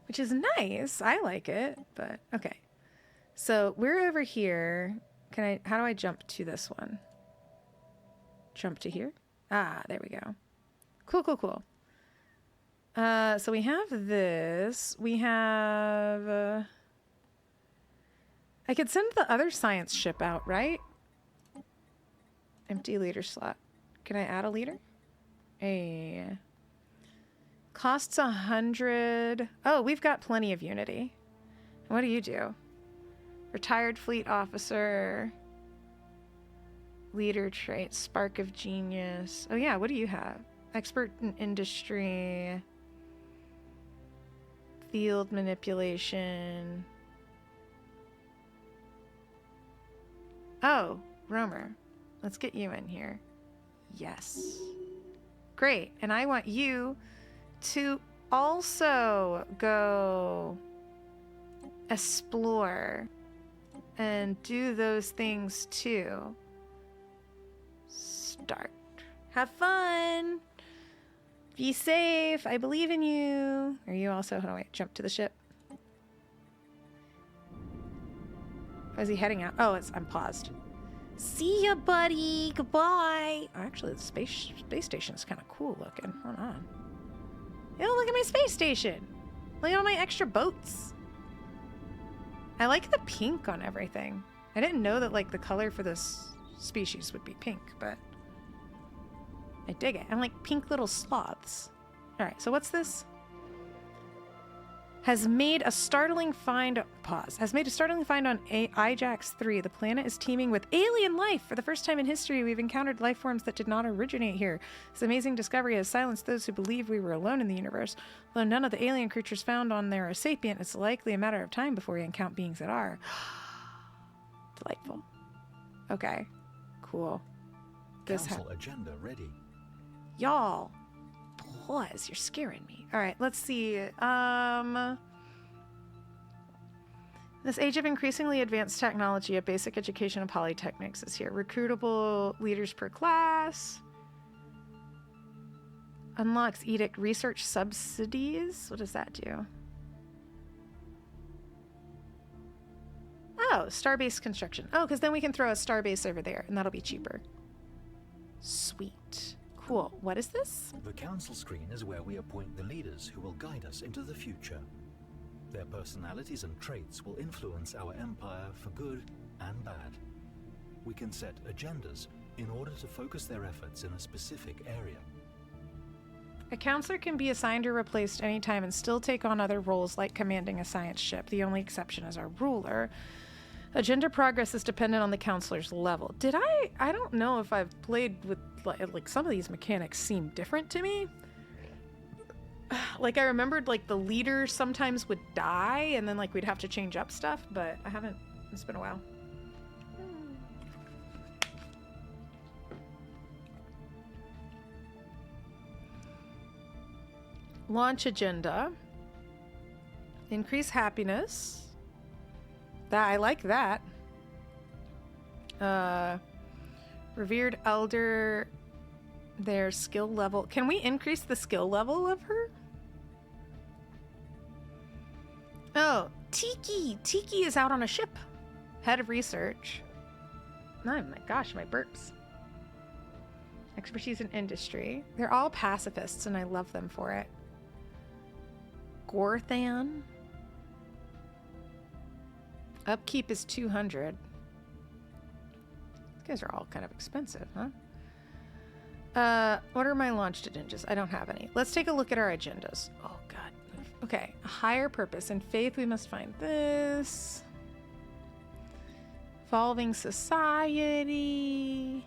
which is nice. I like it, but okay. So we're over here. How do I jump to this one? Jump to here? Ah, there we go. Cool. So we have this. We have... I could send the other science ship out, right? Empty leader slot. Can I add a leader? A costs 100. Oh, we've got plenty of unity. What do you do? Retired fleet officer. Leader trait. Spark of genius. Oh yeah, what do you have? Expert in industry. Field manipulation. Oh, Romer. Let's get you in here. Yes. Great. And I want you to also go explore and do those things too. Start. Have fun. Be safe. I believe in you. Are you also? Hold on, wait. Jump to the ship. Is he heading out? Oh, I'm paused. See ya, buddy. Goodbye. Actually, the space station is kind of cool looking. Hold on. Yo, look at my space station. Look at all my extra boats. I like the pink on everything. I didn't know that like the color for this species would be pink, but I dig it. I'm like pink little sloths. All right, so what's this? Has made a startling find. Pause. Has made a startling find on Ijax 3. The planet is teeming with alien life. For the first time in history, we've encountered life forms that did not originate here. This amazing discovery has silenced those who believe we were alone in the universe. Although none of the alien creatures found on there are sapient, it's likely a matter of time before we encounter beings that are. Delightful. Okay. Cool. Council agenda ready. Y'all. Pause. You're scaring me. All right, let's see. This age of increasingly advanced technology, a basic education of polytechnics is here. Recruitable leaders per class. Unlocks edict research subsidies. What does that do? Oh, starbase construction. Oh, because then we can throw a starbase over there, and that'll be cheaper. Sweet. Cool. What is this? The council screen is where we appoint the leaders who will guide us into the future. Their personalities and traits will influence our empire for good and bad. We can set agendas in order to focus their efforts in a specific area. A counselor can be assigned or replaced anytime and still take on other roles like commanding a science ship. The only exception is our ruler. Agenda progress is dependent on the counselor's level. I don't know if I've played with, like some of these mechanics seem different to me. Like I remembered like the leader sometimes would die and then like we'd have to change up stuff, but I haven't, it's been a while. Launch agenda. Increase happiness. I like that. Revered elder, their skill level. Can we increase the skill level of her? Oh, Tiki. Tiki is out on a ship. Head of research. Oh my gosh, my burps. Expertise in industry. They're all pacifists and I love them for it. Gorthan. Upkeep is 200. These guys are all kind of expensive, huh? What are my launched agendas? I don't have any. Let's take a look at our agendas. Oh, God. Okay. A higher purpose. In faith, we must find this. Evolving society.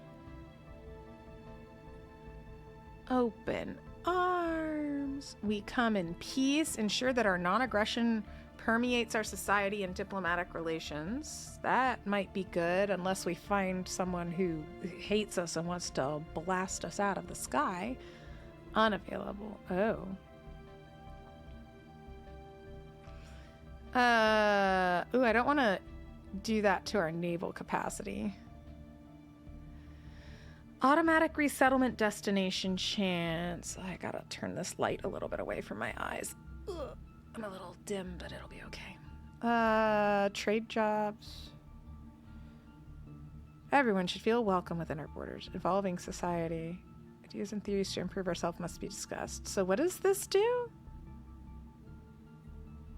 Open arms. We come in peace. Ensure that our non-aggression permeates our society and diplomatic relations. That might be good unless we find someone who hates us and wants to blast us out of the sky. Unavailable. Oh. Ooh, I don't want to do that to our naval capacity. Automatic resettlement destination chance. I gotta turn this light a little bit away from my eyes. Ugh. I'm a little dim, but it'll be okay. Trade jobs. Everyone should feel welcome within our borders. Evolving society. Ideas and theories to improve ourselves must be discussed. So what does this do?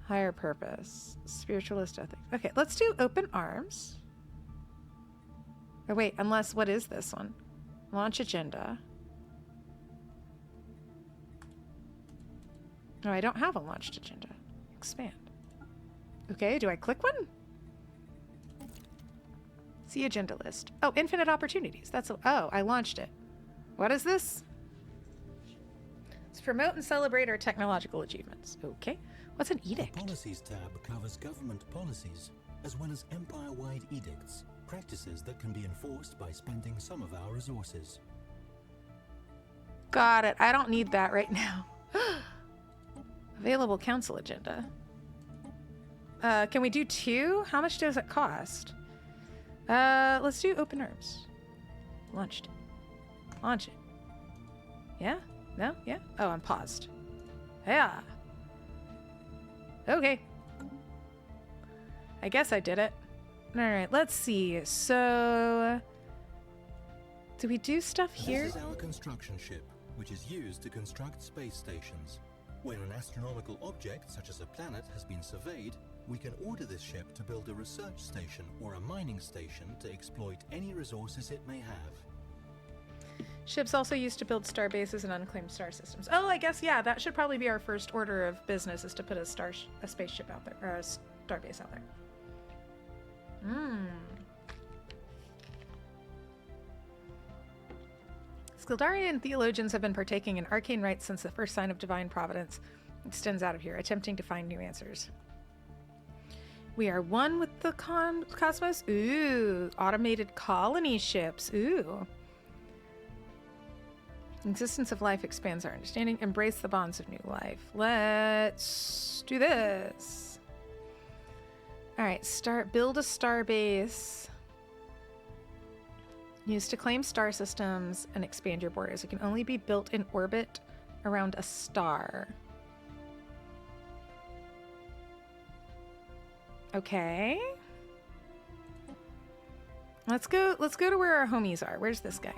Higher purpose. Spiritualist ethics. Okay, let's do open arms. Oh wait, unless, what is this one? Launch agenda. Oh, I don't have a launched agenda. Expand. Okay, do I click one? See agenda list. Oh, infinite opportunities. Oh, I launched it. What is this? Let's promote and celebrate our technological achievements. Okay. What's an edict? The Policies tab covers government policies, as well as empire-wide edicts, practices that can be enforced by spending some of our resources. Got it. I don't need that right now. Available council agenda. Can we do 2? How much does it cost? Let's do open arms. Launched. Launch it. Yeah? No? Yeah? Oh, I'm paused. Yeah. Okay. I guess I did it. Alright, let's see. So... do we do stuff here? This is our construction ship, which is used to construct space stations. When an astronomical object, such as a planet, has been surveyed, we can order this ship to build a research station or a mining station to exploit any resources it may have. Ships also used to build star bases and unclaimed star systems. Oh, I guess, yeah, that should probably be our first order of business, is to put a spaceship out there, or a star base out there. Skildarian theologians have been partaking in arcane rites since the first sign of divine providence extends out of here, attempting to find new answers. We are one with the cosmos. Ooh, automated colony ships. Ooh. Existence of life expands our understanding. Embrace the bonds of new life. Let's do this. All right, build a star base. Used to claim star systems and expand your borders. It can only be built in orbit around a star. Okay. Let's go to where our homies are. Where's this guy?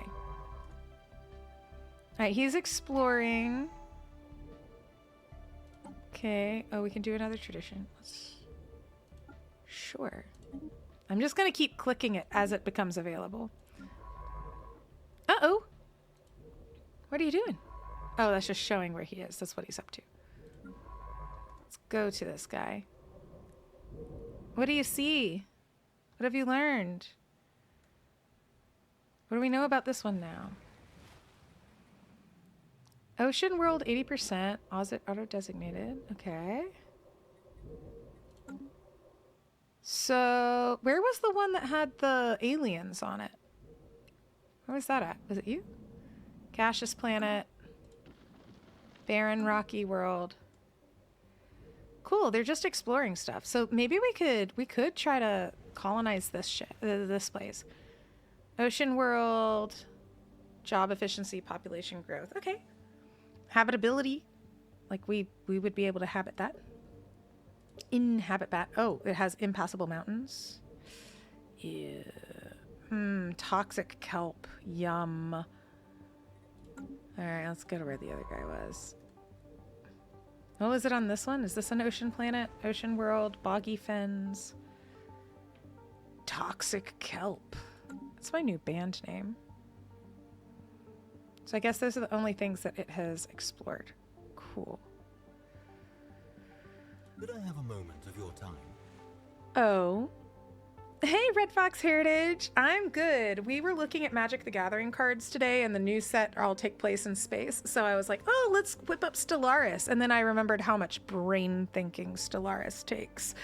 Alright, he's exploring. Okay. Oh, we can do another tradition. Sure. I'm just gonna keep clicking it as it becomes available. Uh-oh. What are you doing? Oh, that's just showing where he is. That's what he's up to. Let's go to this guy. What do you see? What have you learned? What do we know about this one now? Ocean world 80%. Auto-designated. Okay. So, where was the one that had the aliens on it? Where was that at? Was it you? Gaseous planet. Barren rocky world. Cool, they're just exploring stuff. So maybe we could try to colonize this place. Ocean world, job efficiency, population growth. Okay. Habitability. Like we would be able to habit that. Inhabit that. Oh, it has impassable mountains. Yeah. Toxic kelp. Yum. Alright, let's go to where the other guy was. What was it on this one? Is this an ocean planet? Ocean world, boggy fens. Toxic kelp. That's my new band name. So I guess those are the only things that it has explored. Cool. Could I have a moment of your time? Oh. Hey, Red Fox Heritage. I'm good. We were looking at Magic the Gathering cards today, and the new set all take place in space. So I was like, oh, let's whip up Stellaris. And then I remembered how much brain thinking Stellaris takes.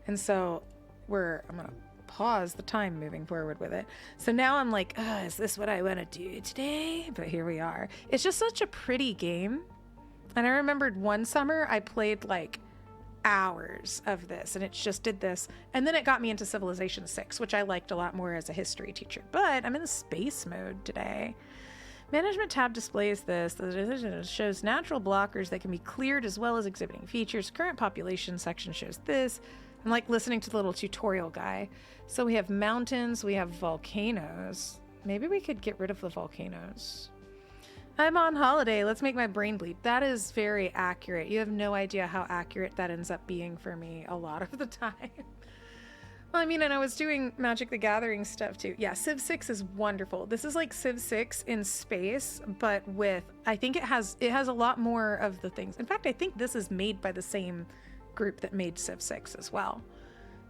And so I'm going to pause the time moving forward with it. So now I'm like, is this what I want to do today? But here we are. It's just such a pretty game. And I remembered one summer I played like hours of this, and it just did this, and then it got me into Civilization 6, which I liked a lot more as a history teacher. But I'm in the space mode today. Management tab displays this. It shows natural blockers that can be cleared as well as exhibiting features. Current population section shows this. I'm like listening to the little tutorial guy. So we have mountains, we have volcanoes. Maybe we could get rid of the volcanoes. I'm on holiday. Let's make my brain bleed. That is very accurate. You have no idea how accurate that ends up being for me a lot of the time. Well, I mean, and I was doing Magic the Gathering stuff too. Yeah, Civ 6 is wonderful. This is like Civ 6 in space, but with, I think it has a lot more of the things. In fact, I think this is made by the same group that made Civ 6 as well.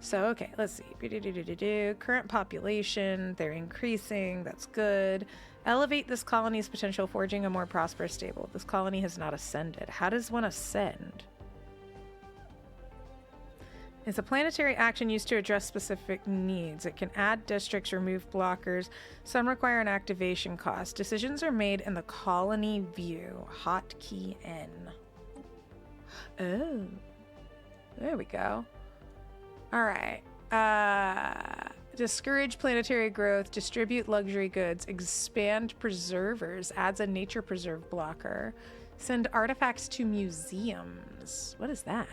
So, okay, let's see. Current population, they're increasing. That's good. Elevate this colony's potential, forging a more prosperous stable. This colony has not ascended. How does one ascend? It's a planetary action used to address specific needs. It can add districts, remove blockers. Some require an activation cost. Decisions are made in the colony view. Hotkey N. Oh. There we go. All right. Discourage planetary growth. Distribute luxury goods. Expand preservers. Adds a nature preserve blocker. Send artifacts to museums. What is that?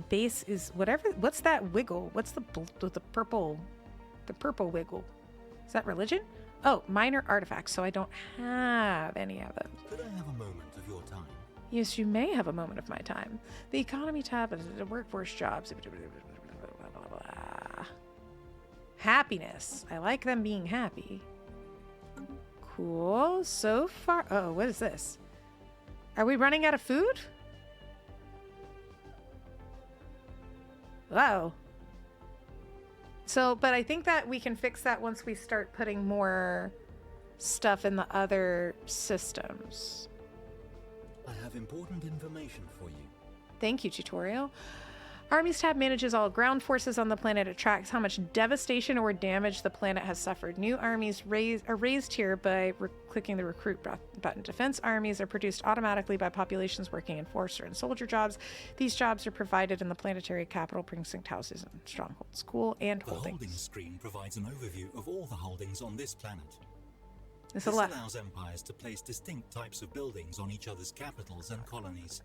Base is whatever. What's that wiggle? What's the purple wiggle? Is that religion? Oh, minor artifacts. So I don't have any of them. Could I have a moment of your time? Yes, you may have a moment of my time. The economy tab, the workforce jobs. Happiness. I like them being happy. Cool. So far. Oh, what is this? Are we running out of food? Wow. So, but I think that we can fix that once we start putting more stuff in the other systems. I have important information for you. Thank you, tutorial. Armies tab manages all ground forces on the planet. It tracks how much devastation or damage the planet has suffered. New armies are raised here by clicking the recruit button. Defense armies are produced automatically by populations working in forcer and soldier jobs. These jobs are provided in the planetary capital, precinct houses, and strongholds. School and holdings. The holdings screen provides an overview of all the holdings on this planet. This allows empires to place distinct types of buildings on each other's capitals and colonies.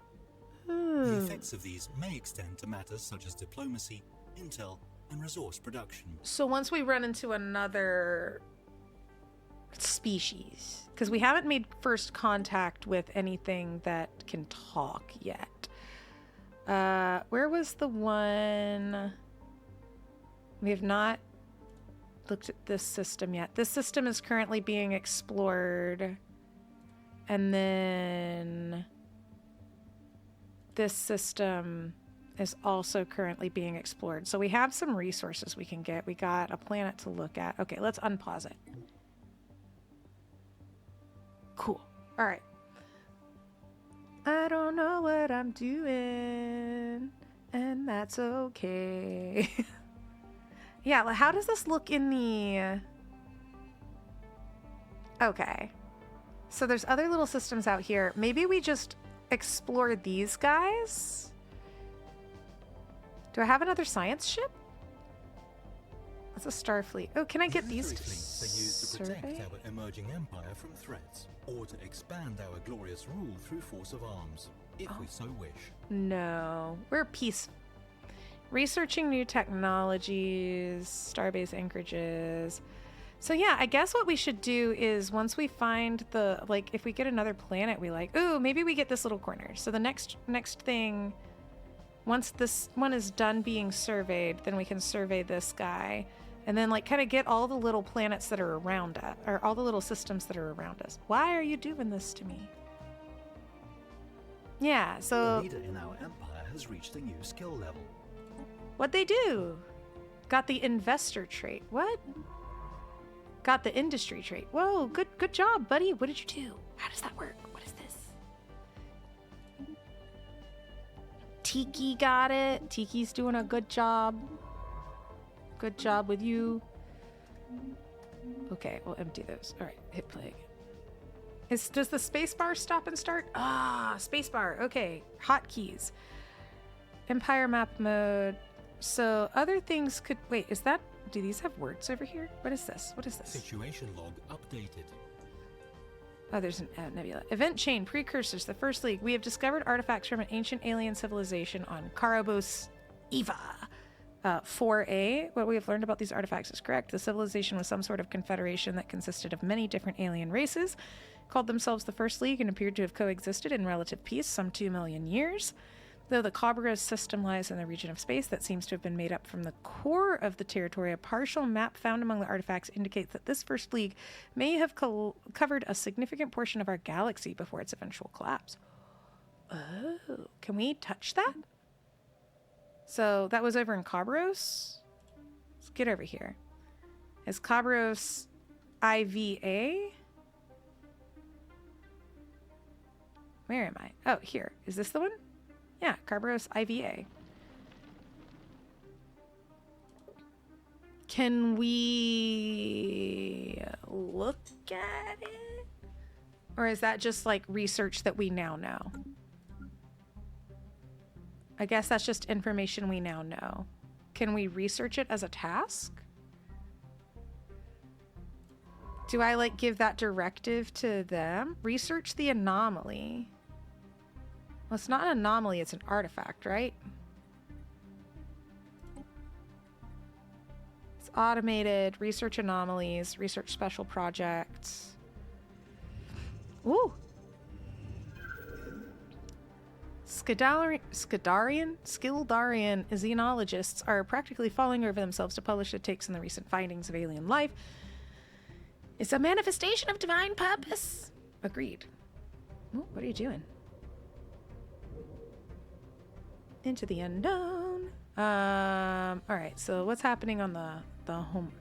The effects of these may extend to matters such as diplomacy, intel, and resource production. So once we run into another species, because we haven't made first contact with anything that can talk yet. Where was the one? We have not looked at this system yet. This system is currently being explored. And then this system is also currently being explored. So we have some resources we can get. We got a planet to look at. Okay, let's unpause it. Cool. All right. I don't know what I'm doing, and that's okay. Yeah, how does this look in the... Okay. So there's other little systems out here. Maybe we just explore these guys? Do I have another science ship? That's a Starfleet. Oh, can I get these to used to survey? protect our emerging empire from threats, or to expand our glorious rule through force of arms, if we so wish. No, we're peaceful. Researching new technologies, starbase anchorages. So yeah, I guess what we should do is once we find the, like, if we get another planet we like, ooh, maybe we get this little corner. So the next thing, once this one is done being surveyed, then we can survey this guy. And then, like, kind of get all the little planets that are around us, or all the little systems that are around us. Why are you doing this to me? Yeah, so... The leader in our empire has reached a new skill level. What'd they do? Got the investor trait. What? Got the industry trait. Whoa, good job, buddy. What did you do? How does that work? What is this? Tiki got it. Tiki's doing a good job. Good job with you. Okay, we'll empty those. All right, hit play again. Does the spacebar stop and start? Ah, spacebar. Okay, hotkeys. Empire map mode. So other things could... Wait, is that... Do these have words over here? What is this? What is this? Situation log updated. Oh, there's an nebula. Event chain, precursors, the First League. We have discovered artifacts from an ancient alien civilization on Karabos Eva. 4A. What we have learned about these artifacts is correct. The civilization was some sort of confederation that consisted of many different alien races, called themselves the First League, and appeared to have coexisted in relative peace some 2 million years. Though the Kobros system lies in the region of space that seems to have been made up from the core of the territory, a partial map found among the artifacts indicates that this first league may have covered a significant portion of our galaxy before its eventual collapse. Oh, can we touch that? So that was over in Kobros. Let's get over here. Is Kobros IVA? Where am I? Oh, here. Is this the one? Yeah, Kobros IVA. Can we look at it? Or is that just like research that we now know? I guess that's just information we now know. Can we research it as a task? Do I like give that directive to them? Research the anomaly. Well, it's not an anomaly, it's an artifact, right? It's automated, research anomalies, research special projects. Ooh! Skildarian xenologists are practically falling over themselves to publish their takes on the recent findings of alien life. It's a manifestation of divine purpose. Agreed. Ooh, what are you doing? Into the unknown. Alright, so what's happening on the home?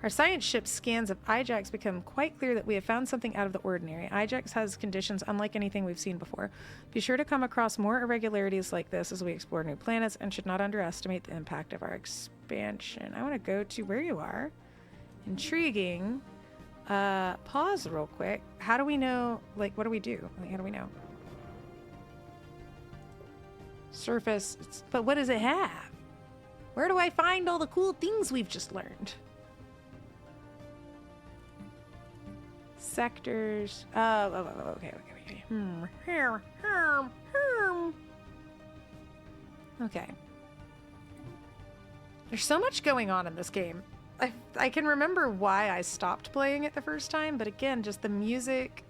Our science ship's scans of Ijax become quite clear that we have found something out of the ordinary. Ijax has conditions unlike anything we've seen before. Be sure to come across more irregularities like this as we explore new planets and should not underestimate the impact of our expansion. I want to go to where you are. Intriguing. Pause real quick. How do we know, like, what do we do? Like, how do we know? Surface, but what does it have? Where do I find all the cool things we've just learned? Sectors. Okay. Okay. There's so much going on in this game. I can remember why I stopped playing it the first time, but again, just the music.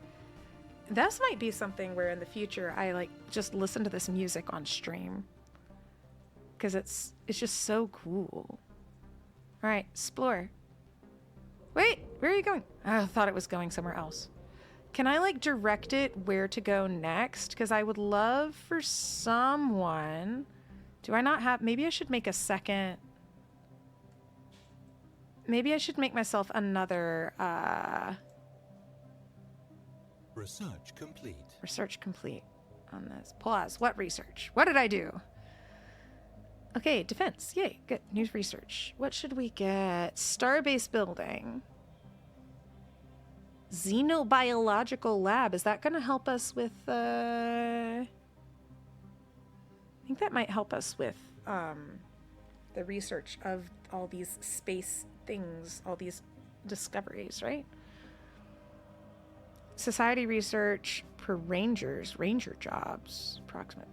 This might be something where in the future I like just listen to this music on stream. Because it's just so cool. Alright, explore. Wait, where are you going? Oh, I thought it was going somewhere else. Can I like direct it where to go next? Because I would love for someone... Do I not have... Maybe I should make a second... Maybe I should make myself another... Research complete. Research complete on this. Pause. What research? What did I do? Okay, defense. Yay, good. News research. What should we get? Starbase building. Xenobiological lab. Is that going to help us with... I think that might help us with the research of all these space things, all these discoveries, right? Society research for rangers, ranger jobs, approximate.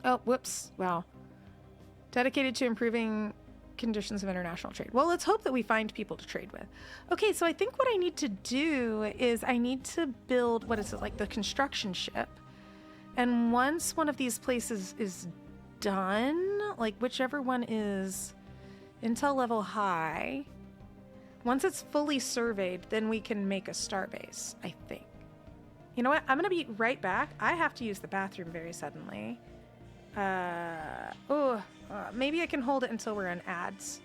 Oh, whoops. Wow. Dedicated to improving conditions of international trade. Well, let's hope that we find people to trade with. Okay, so I think what I need to do is I need to build, what is it, like the construction ship. And once one of these places is done, like whichever one is intel level high, once it's fully surveyed, then we can make a starbase, I think. You know what? I'm going to be right back. I have to use the bathroom very suddenly. Maybe I can hold it until we're in ads.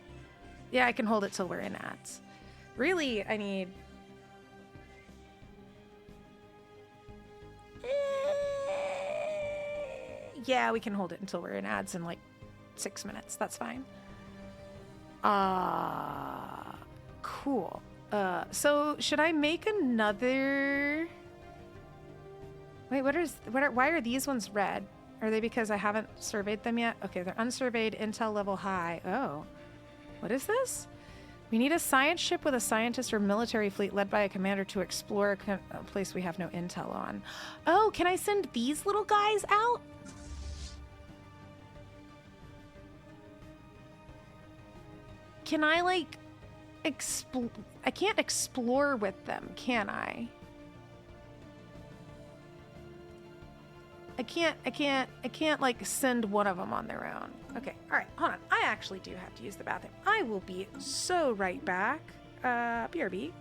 Yeah, I can hold it till we're in ads. Really, I need... Yeah, we can hold it until we're in ads in like 6 minutes. That's fine. Cool. So should I make another... Wait, why are these ones red? Are they because I haven't surveyed them yet? Okay, they're unsurveyed, intel level high. Oh, what is this? We need a science ship with a scientist or military fleet led by a commander to explore a place we have no intel on. Oh, can I send these little guys out? Can I like I can't explore with them, can I? can't like send one of them on their own. Okay, all right, hold on. I actually do have to use the bathroom. I will be so right back. BRB.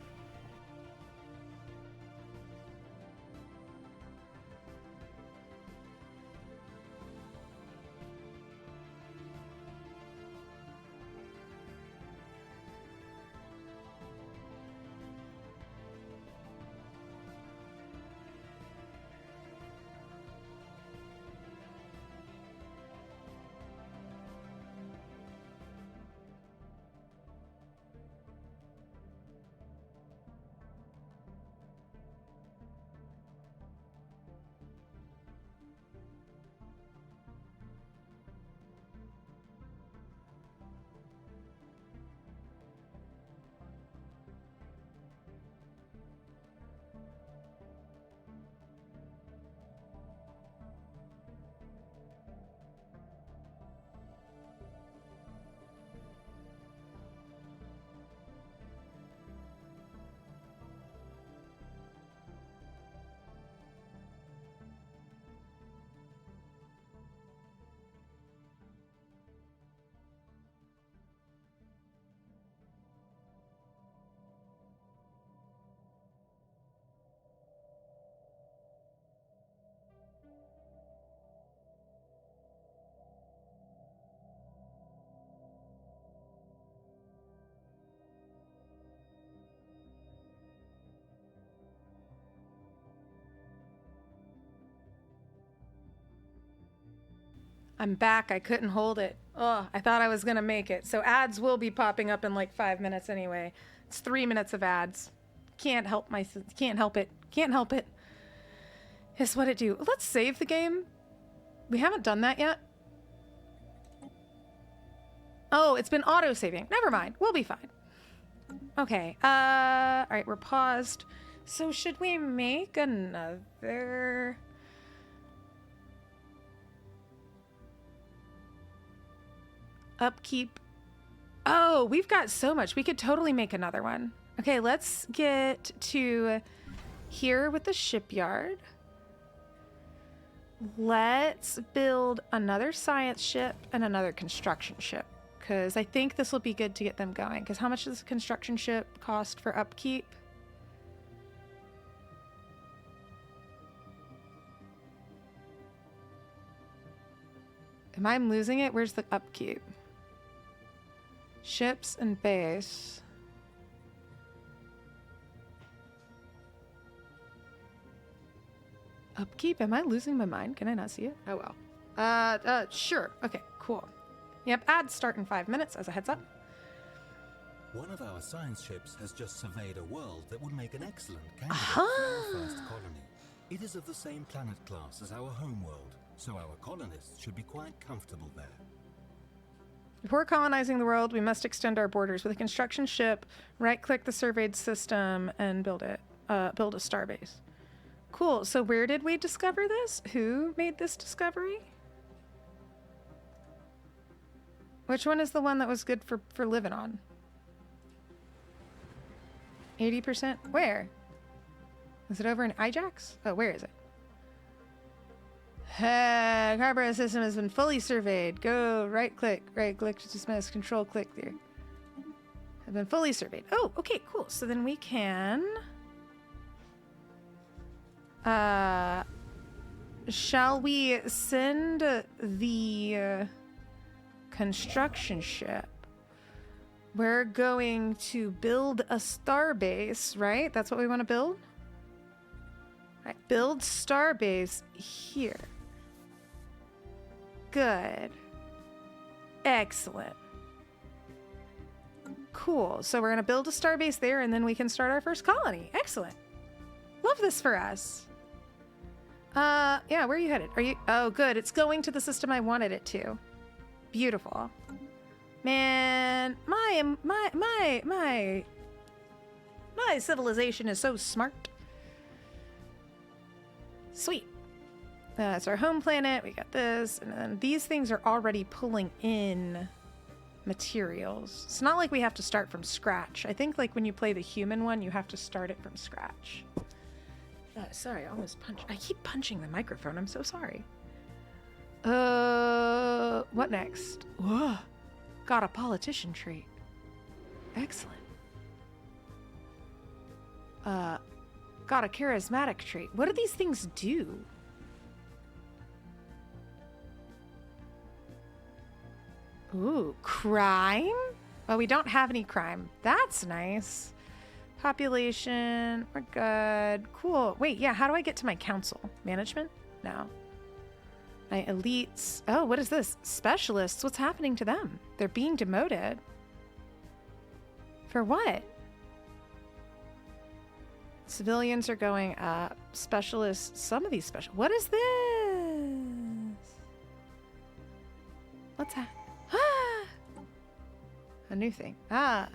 I'm back. I couldn't hold it. Oh, I thought I was going to make it. So ads will be popping up in like 5 minutes anyway. It's 3 minutes of ads. Can't help it. Can't help it. It's what it do. Let's save the game. We haven't done that yet. Oh, it's been auto-saving. Never mind. We'll be fine. Okay. All right, we're paused. So should we make another... upkeep? Oh, we've got so much. We could totally make another one. Okay, let's get to here with the shipyard. Let's build another science ship and another construction ship, because I think this will be good to get them going. Because how much does a construction ship cost for upkeep? Am I losing it? Where's the upkeep? Ships and base. Upkeep? Am I losing my mind? Can I not see it? Oh well. Sure. Okay, cool. Yep, ads start in 5 minutes as a heads up. One of our science ships has just surveyed a world that would make an excellent candidate for our first colony. It is of the same planet class as our home world, so our colonists should be quite comfortable there. Before colonizing the world, we must extend our borders. With a construction ship, right-click the surveyed system and build it. Build a starbase. Cool. So where did we discover this? Who made this discovery? Which one is the one that was good for living on? 80%? Where? Is it over in Ajax? Oh, where is it? Carburetor system has been fully surveyed. Go right click to dismiss, control click there. Have been fully surveyed. Oh, okay, cool. So then we can shall we send the construction ship? We're going to build a starbase, right? That's what we want to build? Right, build starbase here. Good. Excellent. Cool. So we're going to build a starbase there, and then we can start our first colony. Excellent. Love this for us. Yeah, where are you headed? Are you... Oh, good. It's going to the system I wanted it to. Beautiful. Man, my civilization is so smart. Sweet. That's our home planet. We got this. And then these things are already pulling in materials. It's not like we have to start from scratch. I think like when you play the human one, you have to start it from scratch. Sorry, I almost punched. I keep punching the microphone. I'm so sorry. What next? Whoa. Got a politician trait. Excellent. Got a charismatic trait. What do these things do? Ooh, crime? Well, we don't have any crime. That's nice. Population, we're good. Cool. Wait, yeah, how do I get to my council? Management? No. My elites. Oh, what is this? Specialists. What's happening to them? They're being demoted. For what? Civilians are going up. Specialists. Some of these special. What is this? What's that? Ah! A new thing. Ah.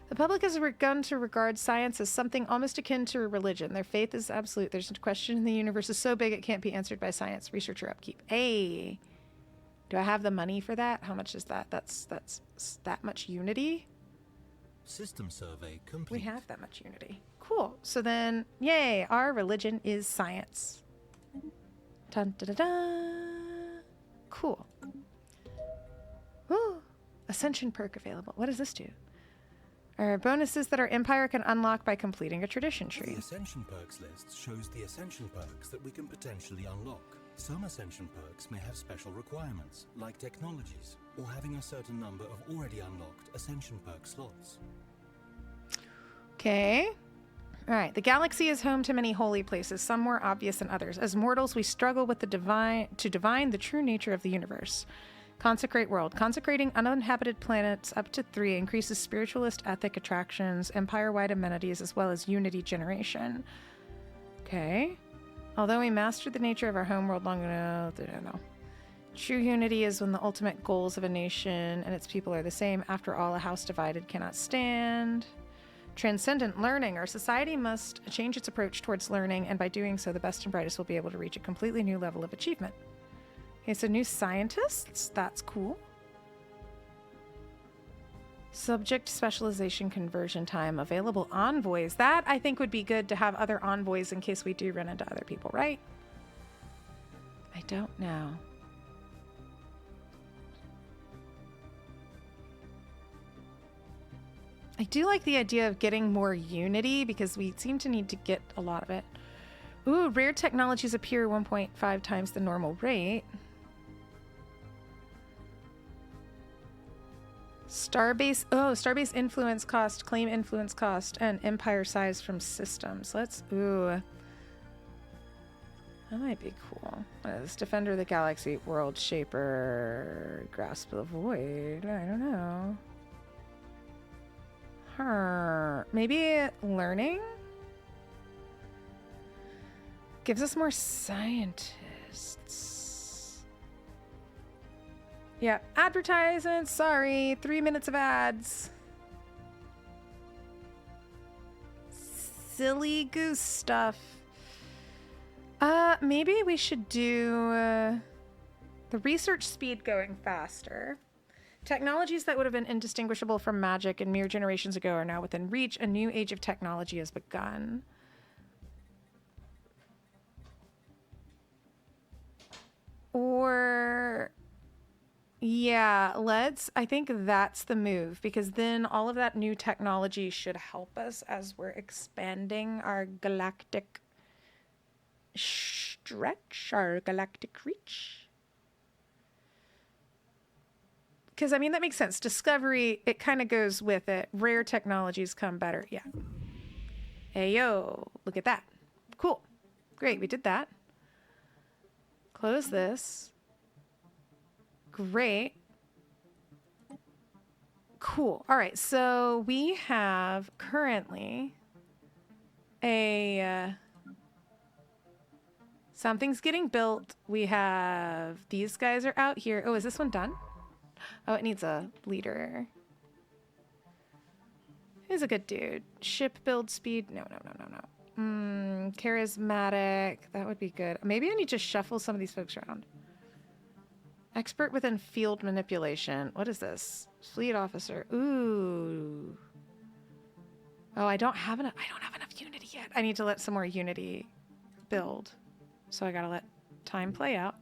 The public has begun to regard science as something almost akin to a religion. Their faith is absolute. There's no question the universe is so big it can't be answered by science. Researcher upkeep. Hey. Do I have the money for that? How much is that? That's that much unity? System survey complete. We have that much unity. Cool. So then, yay, our religion is science. Dun, da, da, da. Cool. Ooh. Ascension perk available. What does this do? Are bonuses that our empire can unlock by completing a tradition tree. The Ascension perks list shows the Ascension perks that we can potentially unlock. Some Ascension perks may have special requirements, like technologies, or having a certain number of already unlocked Ascension perk slots. Okay. All right. The galaxy is home to many holy places, some more obvious than others. As mortals, we struggle with to divine the true nature of the universe. Consecrate world. Consecrating uninhabited planets up to 3 increases spiritualist ethic attractions, empire-wide amenities, as well as unity generation. Okay. Although we mastered the nature of our homeworld long enough, I don't know. True unity is when the ultimate goals of a nation and its people are the same. After all, a house divided cannot stand. Transcendent learning. Our society must change its approach towards learning, and by doing so, the best and brightest will be able to reach a completely new level of achievement. Okay, so new scientists. That's cool. Subject specialization conversion time. Available envoys. That, I think, would be good to have other envoys in case we do run into other people, right? I don't know. I do like the idea of getting more unity because we seem to need to get a lot of it. Ooh, rare technologies appear 1.5 times the normal rate. Starbase, Starbase influence cost, claim influence cost, and empire size from systems. Ooh. That might be cool. What is this? Defender of the Galaxy, World Shaper, Grasp of the Void. I don't know. Maybe learning? Gives us more scientists. Yeah, advertisements. Sorry, 3 minutes of ads. Silly goose stuff. Maybe we should do the research speed going faster. Technologies that would have been indistinguishable from magic and mere generations ago are now within reach. A new age of technology has begun. Or, yeah, I think that's the move, because then all of that new technology should help us as we're expanding our galactic stretch, our galactic reach. Because, I mean, that makes sense. Discovery, it kind of goes with it. Rare technologies come better. Yeah. Hey, yo. Look at that. Cool. Great. We did that. Close this. Great. Cool. All right. So we have currently something's getting built. We have these guys are out here. Oh, is this one done? Oh, it needs a leader. He's a good dude. Ship build speed. No. Charismatic. That would be good. Maybe I need to shuffle some of these folks around. Expert within field manipulation. What is this? Fleet officer. Ooh. Oh, I don't have enough unity yet. I need to let some more unity build. So I gotta let time play out.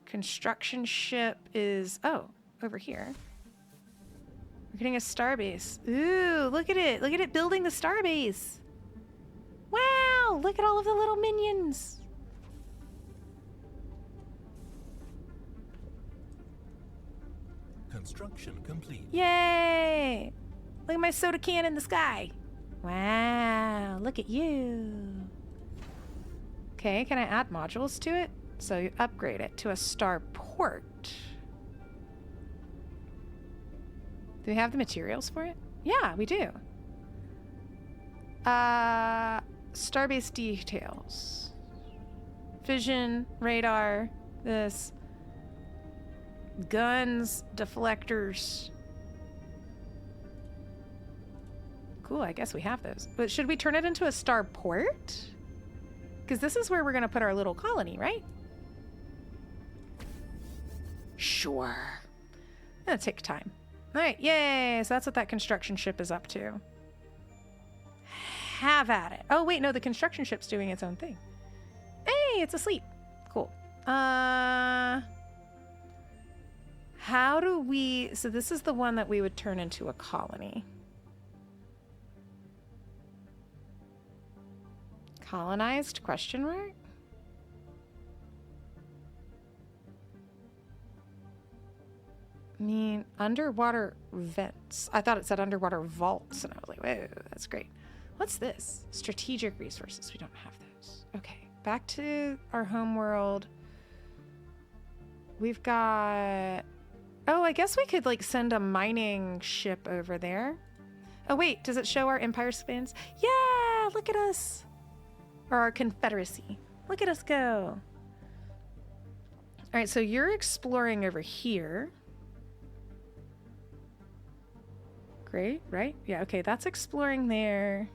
Construction ship is, oh, over here. We're getting a starbase. Ooh, look at it. Look at it building the starbase. Wow, look at all of the little minions. Construction complete. Yay! Look at my soda can in the sky. Wow, look at you. Okay, can I add modules to it? So you upgrade it to a starport. Do we have the materials for it? Yeah, we do. Starbase details. Vision, radar, this. Guns, deflectors. Cool, I guess we have those. But should we turn it into a starport? Because this is where we're going to put our little colony, right? Sure. That'll take time. All right, yay! So that's what that construction ship is up to. Have at it. Oh, wait, no, the construction ship's doing its own thing. Hey, it's asleep. Cool. How do we... So this is the one that we would turn into a colony. Colonized? Question mark? I mean, underwater vents. I thought it said underwater vaults, and I was like, whoa, that's great. What's this? Strategic resources. We don't have those. Okay, back to our home world. We've got... Oh, I guess we could, like, send a mining ship over there. Oh, wait, does it show our empire spans? Yeah, look at us. Or our confederacy. Look at us go. All right, so you're exploring over here. Great, right? Yeah, okay, that's exploring there.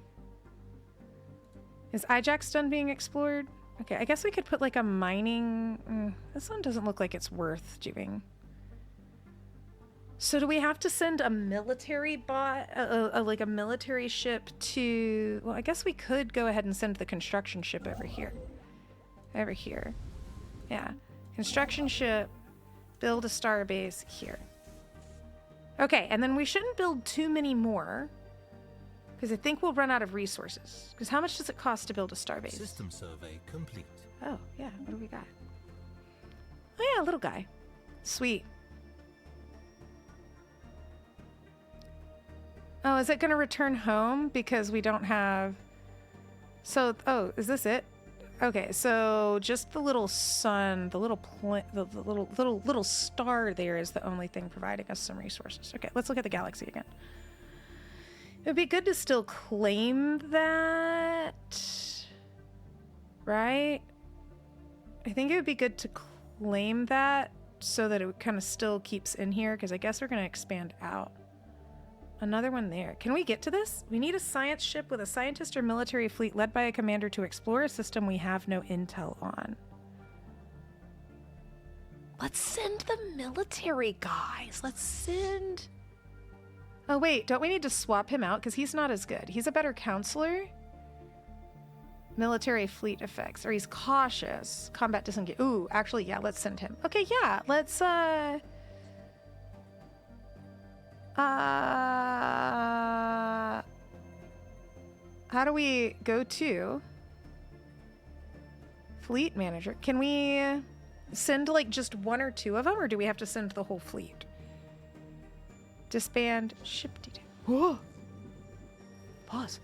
Is Ijax done being explored? Okay, I guess we could put, like, a mining... this one doesn't look like it's worth doing. So do we have to send a military bot, like a military ship to... Well, I guess we could go ahead and send the construction ship over here. Over here. Yeah. Construction ship, build a starbase here. Okay, and then we shouldn't build too many more, because I think we'll run out of resources. Because how much does it cost to build a starbase? System survey complete. Oh, yeah. What do we got? Oh, yeah, little guy. Sweet. Oh, is it going to return home because we don't have... So, oh, is this it? Okay, so just the little sun, the little little star there is the only thing providing us some resources. Okay, let's look at the galaxy again. It would be good to still claim that, right? I think it would be good to claim that so that it kind of still keeps in here, because I guess we're going to expand out. Another one there. Can we get to this? We need a science ship with a scientist or military fleet led by a commander to explore a system we have no intel on. Let's send the military guys. Let's send... Oh, wait. Don't we need to swap him out? Because he's not as good. He's a better counselor. Military fleet effects. Or he's cautious. Combat disengage. Ooh, actually, yeah. Let's send him. Okay, yeah. Let's, how do we go to fleet manager? Can we send like just one or two of them, or do we have to send the whole fleet? Disband ship detail. Whoa. Pause.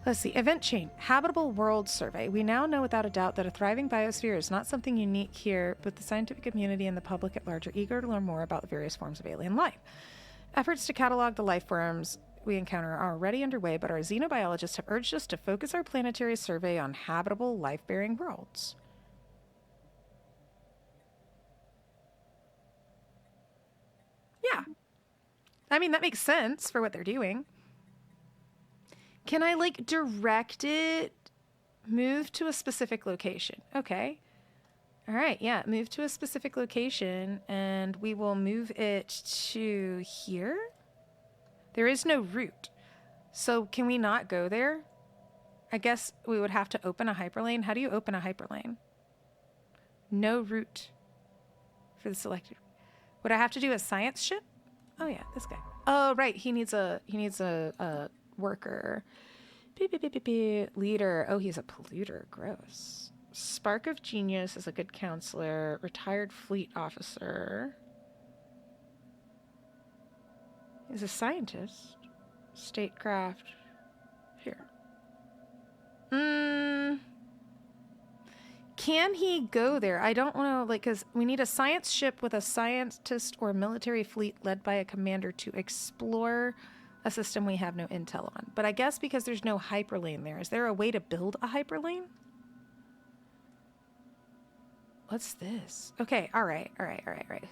Let's see. Event chain. Habitable world survey. We now know without a doubt that a thriving biosphere is not something unique here, but the scientific community and the public at large are eager to learn more about the various forms of alien life. Efforts to catalog the life forms we encounter are already underway, but our xenobiologists have urged us to focus our planetary survey on habitable, life-bearing worlds. Yeah. I mean, that makes sense for what they're doing. Can I, like, direct it? Move to a specific location. Okay. All right, yeah, move to a specific location, and we will move it to here. There is no route. So can we not go there? I guess we would have to open a hyperlane. How do you open a hyperlane? No route for the selected. Would I have to do a science ship? Oh yeah, this guy. Oh right, he needs a worker. Beep, beep, beep, beep, beep. Leader. Oh, he's a polluter. Gross. Spark of Genius is a good counselor. Retired fleet officer. He's a scientist. Statecraft. Here. Can he go there? I don't want to, like, because we need a science ship with a scientist or military fleet led by a commander to explore a system we have no intel on. But I guess because there's no hyperlane there, is there a way to build a hyperlane? What's this? Okay, all right.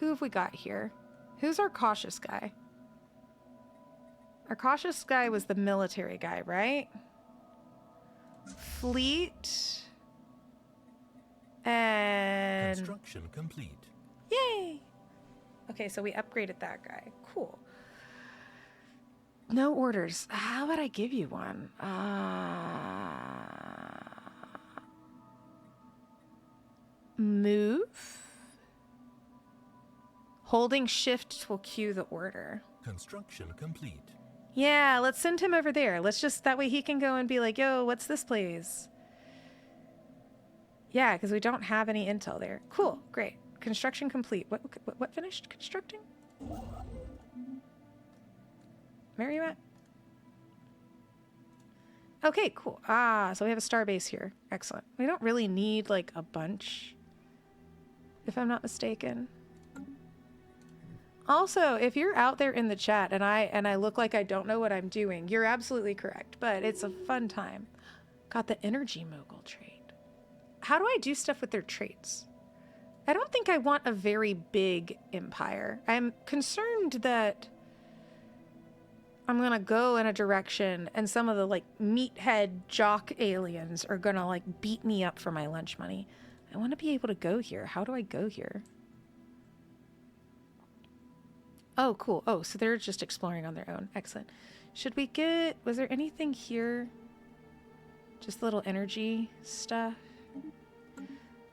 Who have we got here? Who's our cautious guy? Our cautious guy was the military guy, right? Fleet. And... Construction complete. Yay! Okay, so we upgraded that guy. Cool. No orders. How about I give you one? Move. Holding shift will cue the order. Construction complete. Yeah, let's send him over there. Let's just, that way he can go and be like, yo, what's this place? Yeah, because we don't have any intel there. Cool, great. Construction complete. What finished constructing? Where are you at? Okay, cool. So we have a starbase here. Excellent. We don't really need, like, a bunch, if I'm not mistaken. Also, if you're out there in the chat and I look like I don't know what I'm doing, you're absolutely correct, but it's a fun time. Got the energy mogul trait. How do I do stuff with their traits? I don't think I want a very big empire. I'm concerned that I'm gonna go in a direction and some of the, like, meathead jock aliens are gonna, like, beat me up for my lunch money. I want to be able to go here. How do I go here? Oh, cool. Oh, so they're just exploring on their own. Excellent. Should we get... Was there anything here? Just little energy stuff? I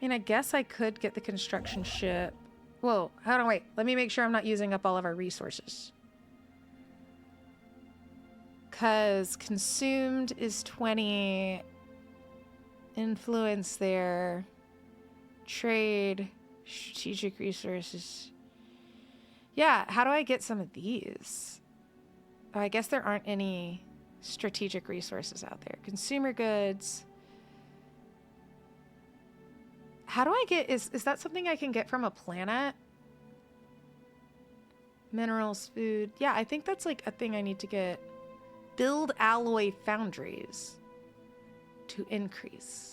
mean, I guess I could get the construction ship. Whoa, hold on, wait. Let me make sure I'm not using up all of our resources. Because consumed is 20. Influence there. Trade. Strategic resources. Yeah, how do I get some of these? Oh, I guess there aren't any strategic resources out there. Consumer goods. How do I get... Is that something I can get from a planet? Minerals, food. Yeah, I think that's like a thing I need to get. Build alloy foundries to increase.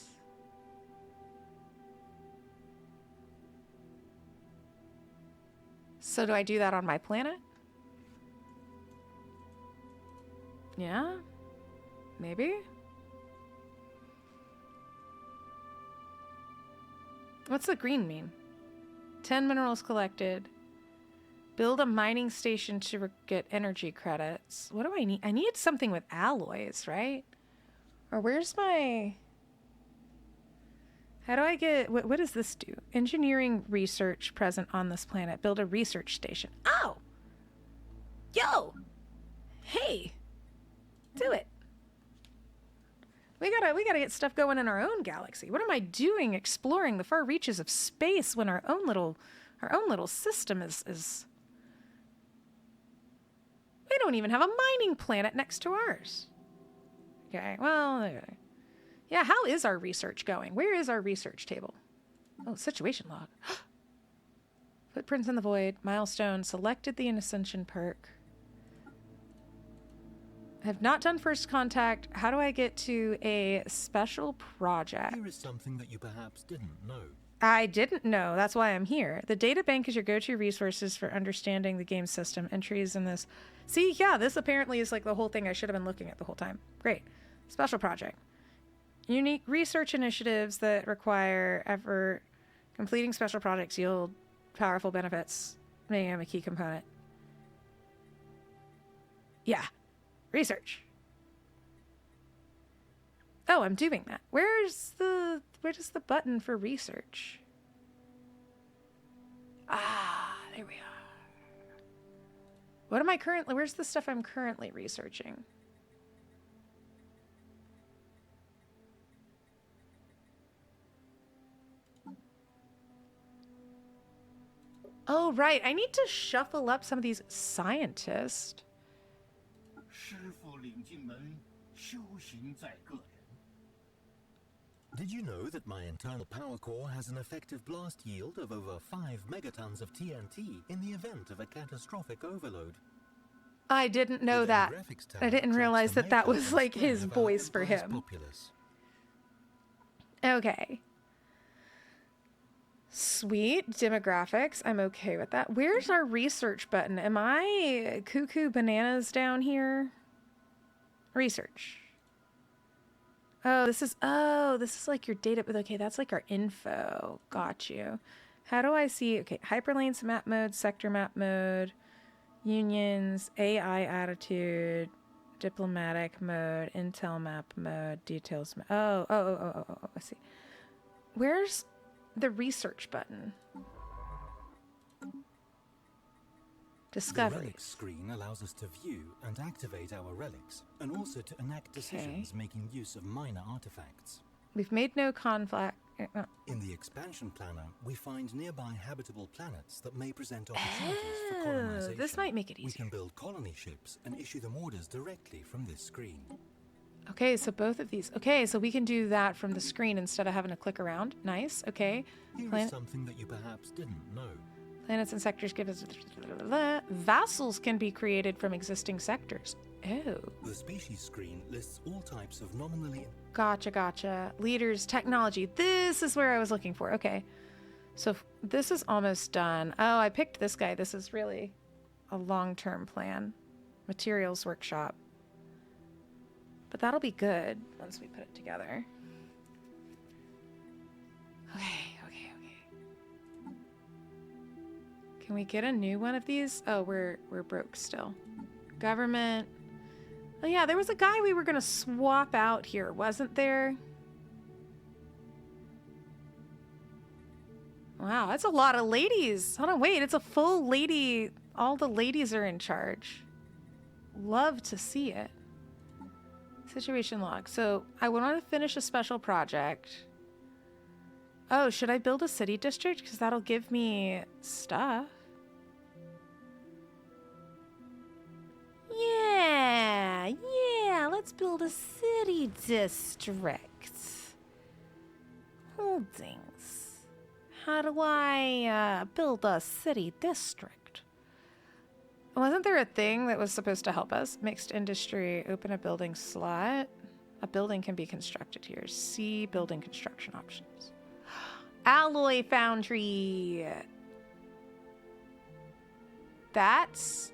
So do I do that on my planet? Yeah? Maybe? What's the green mean? 10 minerals collected. Build a mining station to get energy credits. What do I need? I need something with alloys, right? Or where's my... How do I get... What does this do? Engineering research present on this planet. Build a research station. Oh! Yo! Hey! Do it. We gotta get stuff going in our own galaxy. What am I doing exploring the far reaches of space when our own little system is... We don't even have a mining planet next to ours. Okay, well... Okay. Yeah, how is our research going? Where is our research table? Oh, situation log. Footprints in the void. Milestone. Selected the Ascension perk. I have not done first contact. How do I get to a special project? Here is something that you perhaps didn't know. I didn't know. That's why I'm here. The data bank is your go-to resources for understanding the game system. Entries in this. See, yeah, this apparently is like the whole thing I should have been looking at the whole time. Great. Special project. Unique research initiatives that require effort. Completing special projects yield powerful benefits, making them a key component. Yeah. Research. Oh, I'm doing that. Where is the button for research? Ah, there we are. What am I currently, where's the stuff I'm currently researching? Oh, right. I need to shuffle up some of these scientists. Did you know that my internal power core has an effective blast yield of over 5 megatons of TNT in the event of a catastrophic overload? I didn't know that. I didn't realize that that was like his voice for him. Populace. Okay. Sweet. Demographics. I'm okay with that. Where's our research button? Am I cuckoo bananas down here? Research. Oh, this is like your data. Okay, that's like our info. Got you. How do I see? Okay, hyperlinks, map mode, sector map mode, unions, AI attitude, diplomatic mode, intel map mode, details. Oh, I see. Where's the research button? Discovery. The relics screen allows us to view and activate our relics, and also to enact decisions making use of minor artifacts. We've made no conflict. In the expansion planner, we find nearby habitable planets that may present opportunities for colonization. This might make it easier. We can build colony ships and issue them orders directly from this screen. Okay, so both of these. Okay, so we can do that from the screen instead of having to click around. Nice. Okay. Here is something that you perhaps didn't know. Planets and sectors give us... Vassals can be created from existing sectors. Oh. The species screen lists all types of nominally... Gotcha. Leaders, technology. This is where I was looking for. Okay. So this is almost done. Oh, I picked this guy. This is really a long-term plan. Materials workshop. But that'll be good once we put it together. Okay. Can we get a new one of these? Oh, we're broke still. Government. Oh yeah, there was a guy we were gonna swap out here, wasn't there? Wow, that's a lot of ladies. Hold on, wait, it's a full lady. All the ladies are in charge. Love to see it. Situation log. So I want to finish a special project. Oh, should I build a city district? Because that'll give me stuff. Yeah, let's build a city district. Holdings. How do I build a city district? Wasn't there a thing that was supposed to help us? Mixed industry, open a building slot. A building can be constructed here. See building construction options. Alloy foundry. That's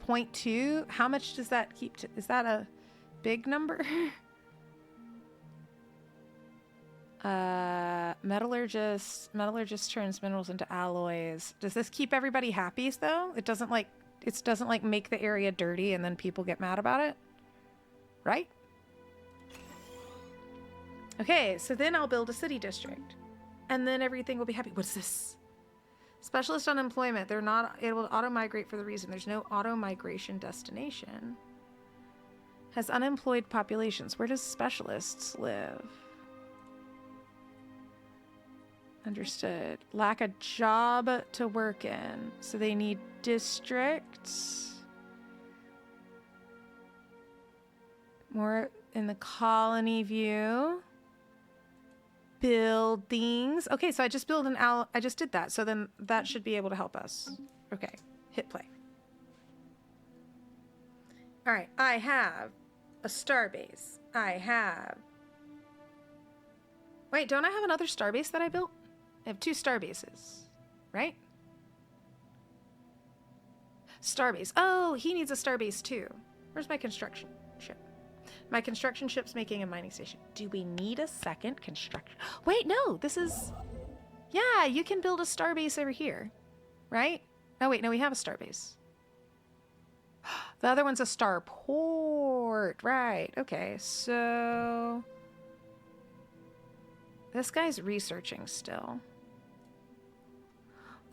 0.2. How much does that keep to? Is that a big number? Metallurgist turns minerals into alloys. Does this keep everybody happy though? It doesn't like make the area dirty and then people get mad about it, right? Okay, so then I'll build a city district, and then everything will be happy. What's this? Specialist unemployment. They're not able to auto migrate for the reason there's no auto migration destination. Has unemployed populations. Where does specialists live? Understood. Lack a job to work in. So they need districts. More in the colony view. Buildings. Okay, so I just built I just did that. So then that should be able to help us. Okay, hit play. All right, I have a starbase. I have... Wait, don't I have another starbase that I built? I have 2 starbases, right? Starbase. Oh, he needs a starbase too. Where's my construction ship? My construction ship's making a mining station. Do we need a second construction? Wait, no, this is... Yeah, you can build a starbase over here, right? Oh, wait, no, we have a starbase. The other one's a starport. Right. Okay, so... This guy's researching still.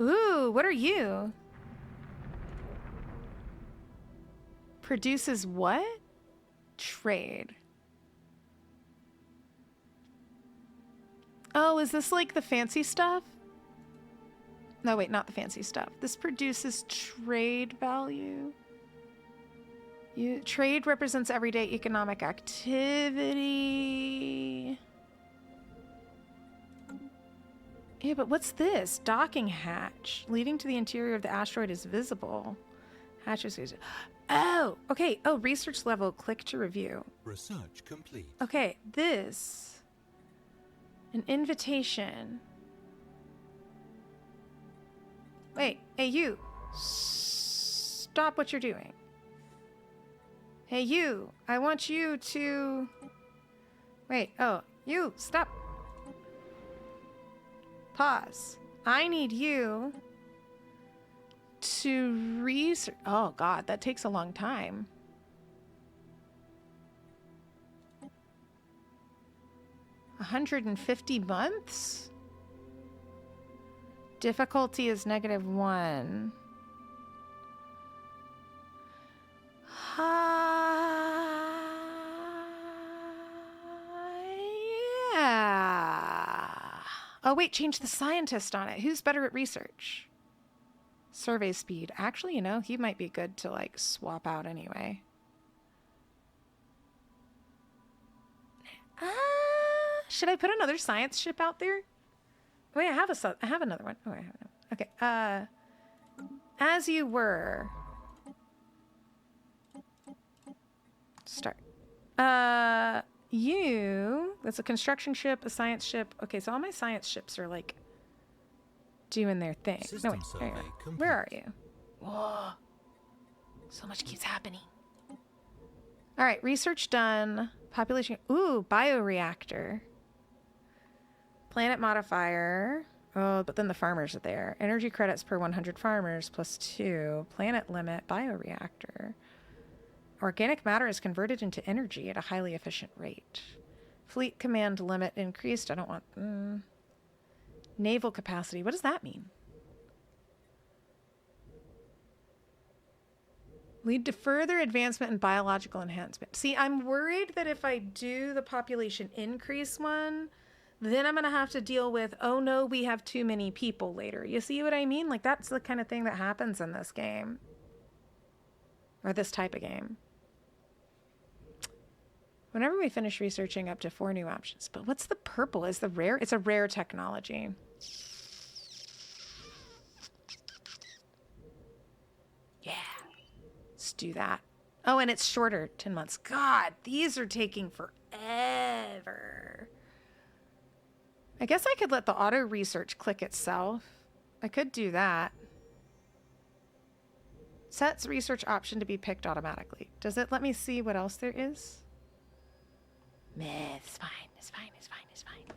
Ooh, what are you? Produces what? Trade. Oh, is this like the fancy stuff? No, wait, not the fancy stuff. This produces trade value. Trade represents everyday economic activity. Yeah, but what's this? Docking hatch. Leading to the interior of the asteroid is visible. Hatch is... Oh, okay. Oh, research level. Click to review. Research complete. Okay, this. An invitation. Wait, hey you. Stop what you're doing. Hey you, I want you to... Wait, oh, you, stop. Pause. I need you to research... Oh god, that takes a long time. $150 months? Difficulty is -1. Yeah. Oh wait, change the scientist on it. Who's better at research? Survey speed. Actually, you know, he might be good to like swap out anyway. Should I put another science ship out there? Wait, I have another one. Oh, I have another. Okay. As you were. Start. That's a construction ship, a science ship. Okay, so all my science ships are like doing their thing. System No, wait. survey complete. Where are you? Whoa. So much keeps happening. All right, research done. Population. Ooh, bioreactor. Planet modifier. Oh, but then the farmers are there. Energy credits per 100 farmers plus 2. Planet limit. Bioreactor. Organic matter is converted into energy at a highly efficient rate. Fleet command limit increased. I don't want... Naval capacity. What does that mean? Lead to further advancement in biological enhancement. See, I'm worried that if I do the population increase one, then I'm going to have to deal with, oh no, we have too many people later. You see what I mean? Like, that's the kind of thing that happens in this game. Or this type of game. Whenever we finish researching up to 4 new options. But what's the purple? Is the rare? It's a rare technology. Yeah. Let's do that. Oh, and it's shorter, 10 months. God, these are taking forever. I guess I could let the auto research click itself. I could do that. Sets research option to be picked automatically. Does it let me see what else there is? Meh, it's fine. It's fine. It's fine. It's fine.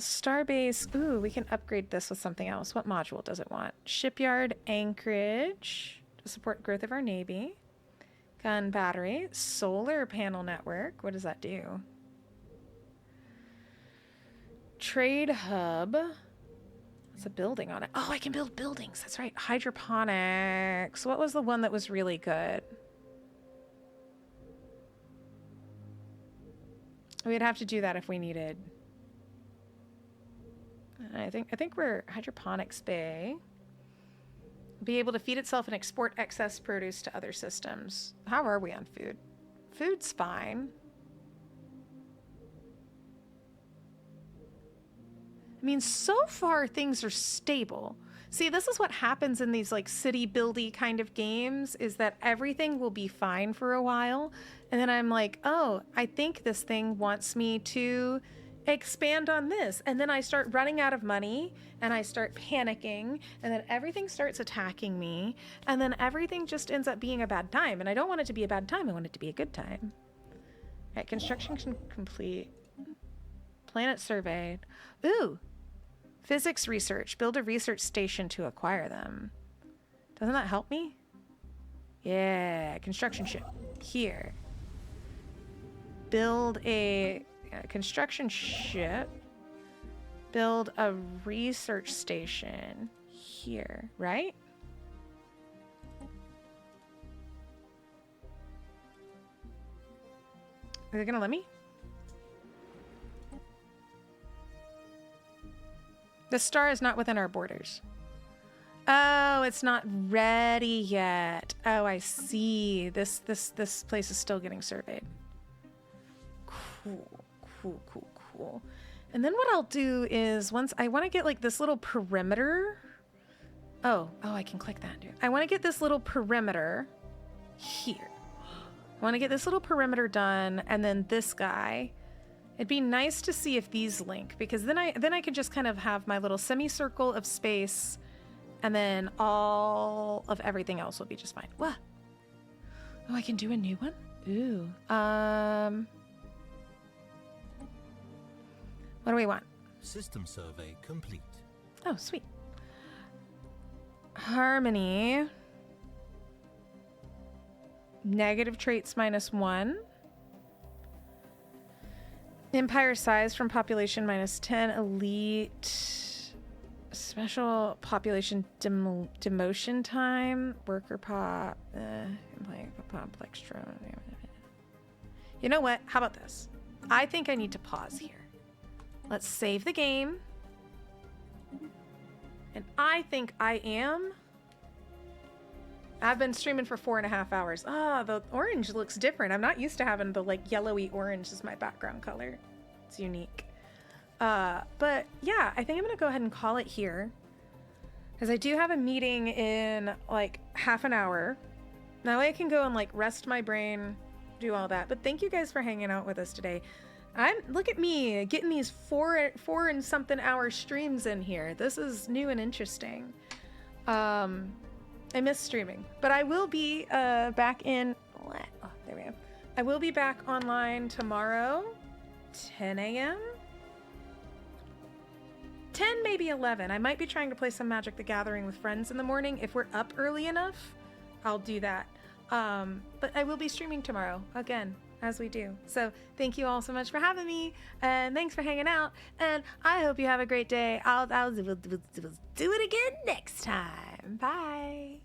Starbase. Ooh, we can upgrade this with something else. What module does it want? Shipyard anchorage to support growth of our navy. Gun battery. Solar panel network. What does that do? Trade hub. It's a building on it. Oh, I can build buildings. That's right. Hydroponics. What was the one that was really good? We'd have to do that if we needed. I think we're hydroponics bay. Be able to feed itself and export excess produce to other systems. How are we on food? Food's fine. I mean, so far things are stable. See, this is what happens in these like city buildy kind of games, is that everything will be fine for a while. And then I'm like, oh, I think this thing wants me to expand on this. And then I start running out of money and I start panicking and then everything starts attacking me. And then everything just ends up being a bad time. And I don't want it to be a bad time. I want it to be a good time. All right, construction complete. Planet surveyed. Ooh. Physics research. Build a research station to acquire them. Doesn't that help me? Yeah, construction ship. Here. Build a construction ship. Build a research station here, right? Are they gonna let me? The star is not within our borders. Oh, it's not ready yet. Oh, I see. This place is still getting surveyed. Cool. And then what I'll do is once I want to get like this little perimeter. Oh, I can click that, dude. I want to get this little perimeter here. I want to get this little perimeter done, and then this guy. It'd be nice to see if these link, because then I could just kind of have my little semicircle of space, and then all of everything else will be just fine. What? Oh, I can do a new one? Ooh. What do we want? System survey complete. Oh, sweet. Harmony. Negative traits -1. Empire size from population -10. Elite. Special population demotion time. Worker pop. Complex drone. You know what? How about this? I think I need to pause here. Let's save the game. And I think I am. I've been streaming for 4.5 hours. Ah, the orange looks different. I'm not used to having the like yellowy orange as my background color. It's unique. But yeah, I think I'm gonna go ahead and call it here, because I do have a meeting in like half an hour. That way I can go and like rest my brain, do all that. But thank you guys for hanging out with us today. Look at me getting these four and something hour streams in here. This is new and interesting. I miss streaming, but I will be back in. Oh, there we go. I will be back online tomorrow, 10 a.m. 10, maybe 11. I might be trying to play some Magic the Gathering with friends in the morning. If we're up early enough, I'll do that. But I will be streaming tomorrow again, as we do. So thank you all so much for having me, and thanks for hanging out, and I hope you have a great day. I'll do it again next time. Bye.